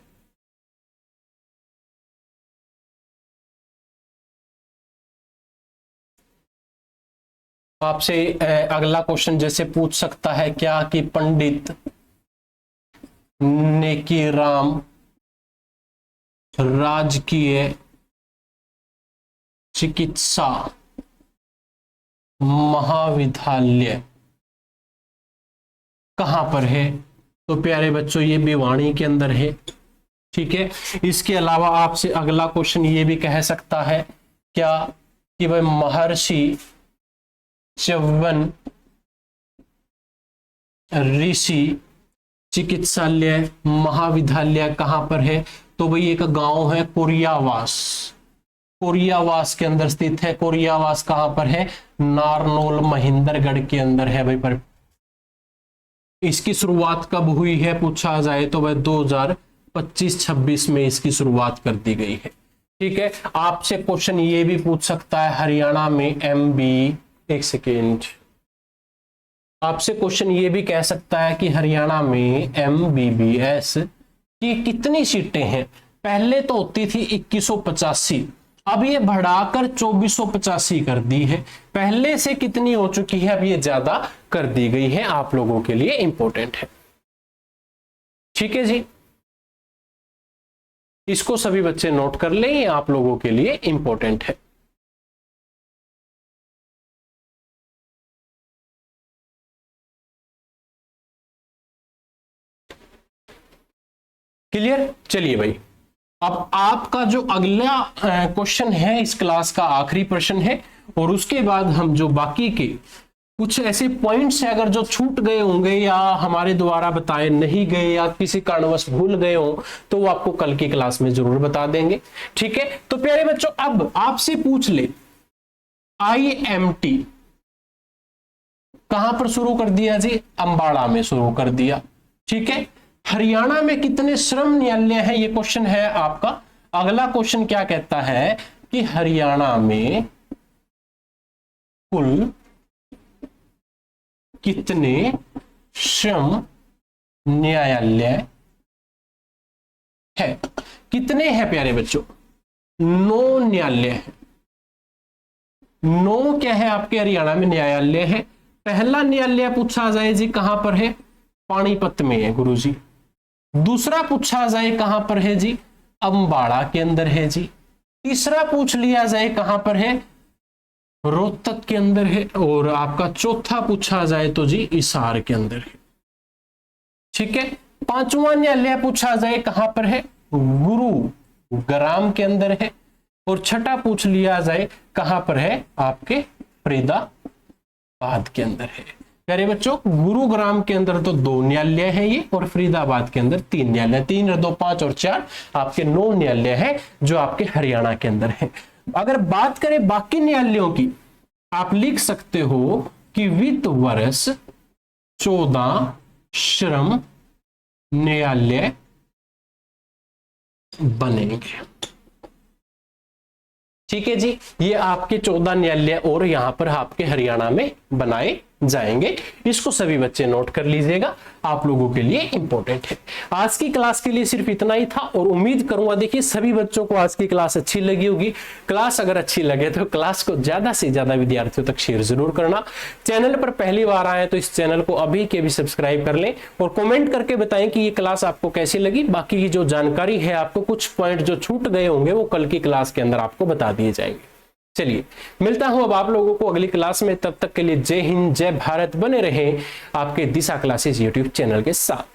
आपसे अगला क्वेश्चन जैसे पूछ सकता है क्या कि पंडित नेकीराम राजकीय चिकित्सा महाविद्यालय कहां पर है। तो प्यारे बच्चों ये भिवानी के अंदर है। ठीक है। इसके अलावा आपसे अगला क्वेश्चन ये भी कह सकता है क्या कि भाई महर्षि च्यवन ऋषि चिकित्सालय महाविद्यालय कहां पर है। तो भाई एक गांव है कोरियावास, कोरियावास के अंदर स्थित है। कोरियावास कहां पर है, नारनौल महेंद्रगढ़ के अंदर है भाई। पर इसकी शुरुआत कब हुई है पूछा जाए तो भाई 2025-26 में इसकी शुरुआत कर दी गई है। ठीक है। आपसे क्वेश्चन ये भी पूछ सकता है हरियाणा में एक सेकेंड, आपसे क्वेश्चन ये भी कह सकता है कि हरियाणा में MBBS की कितनी सीटें हैं। पहले तो होती थी 2185, अब ये बढ़ाकर 2485 कर दी है। पहले से कितनी हो चुकी है, अब ये ज्यादा कर दी गई है। आप लोगों के लिए इंपॉर्टेंट है। ठीक है जी, इसको सभी बच्चे नोट कर लें, ये आप लोगों के लिए इंपॉर्टेंट है। क्लियर। चलिए भाई, अब आपका जो अगला क्वेश्चन है इस क्लास का आखिरी प्रश्न है, और उसके बाद हम जो बाकी के कुछ ऐसे पॉइंट्स हैं अगर जो छूट गए होंगे या हमारे द्वारा बताए नहीं गए या किसी कारणवश भूल गए हो तो वो आपको कल की क्लास में जरूर बता देंगे। ठीक है। तो प्यारे बच्चों अब आपसे पूछ ले IMT कहां पर शुरू कर दिया जी, अंबाला में शुरू कर दिया। ठीक है। हरियाणा में कितने श्रम न्यायालय हैं, ये क्वेश्चन है आपका। अगला क्वेश्चन क्या कहता है कि हरियाणा में कुल कितने श्रम न्यायालय है। कितने हैं प्यारे बच्चों, 9 न्यायालय है। 9 क्या है आपके हरियाणा में न्यायालय है। पहला न्यायालय पूछा जाए जी कहां पर है, पानीपत में है गुरुजी। दूसरा पूछा जाए कहां पर है जी, अंबाला के अंदर है जी। तीसरा पूछ लिया जाए कहां पर है, रोहतक के अंदर है। और आपका चौथा पूछा जाए तो जी हिसार के अंदर है। ठीक है। पांचवा न्यायालय पूछा जाए कहां पर है, गुरुग्राम के अंदर है। और छठा पूछ लिया जाए कहां पर है, आपके फरीदाबाद के अंदर है। प्यारे बच्चों गुरुग्राम के अंदर तो 2 न्यायालय है ये, और फरीदाबाद के अंदर 3 न्यायालय, 3 और 2 5 और 4 आपके 9 न्यायालय है जो आपके हरियाणा के अंदर है। अगर बात करें बाकी न्यायालयों की, आप लिख सकते हो कि वित्त वर्ष 14 श्रम न्यायालय बनेंगे। ठीक है जी, ये आपके 14 न्यायालय और यहां पर आपके हरियाणा में बनाए जाएंगे। इसको सभी बच्चे नोट कर लीजिएगा, आप लोगों के लिए इंपॉर्टेंट है। आज की क्लास के लिए सिर्फ इतना ही था, और उम्मीद करूंगा देखिए सभी बच्चों को आज की क्लास अच्छी लगी होगी। क्लास अगर अच्छी लगे तो क्लास को ज्यादा से ज्यादा विद्यार्थियों तक शेयर जरूर करना। चैनल पर पहली बार आए तो इस चैनल को अभी के भी सब्सक्राइब कर लें, और कॉमेंट करके बताएं कि ये क्लास आपको कैसी लगी। बाकी की जो जानकारी है, आपको कुछ पॉइंट जो छूट गए होंगे वो कल की क्लास के अंदर आपको बता दिए जाएंगे। चलिए मिलता हूं अब आप लोगों को अगली क्लास में, तब तक के लिए जय हिंद जय भारत। बने रहें आपके दिशा क्लासेस यूट्यूब चैनल के साथ।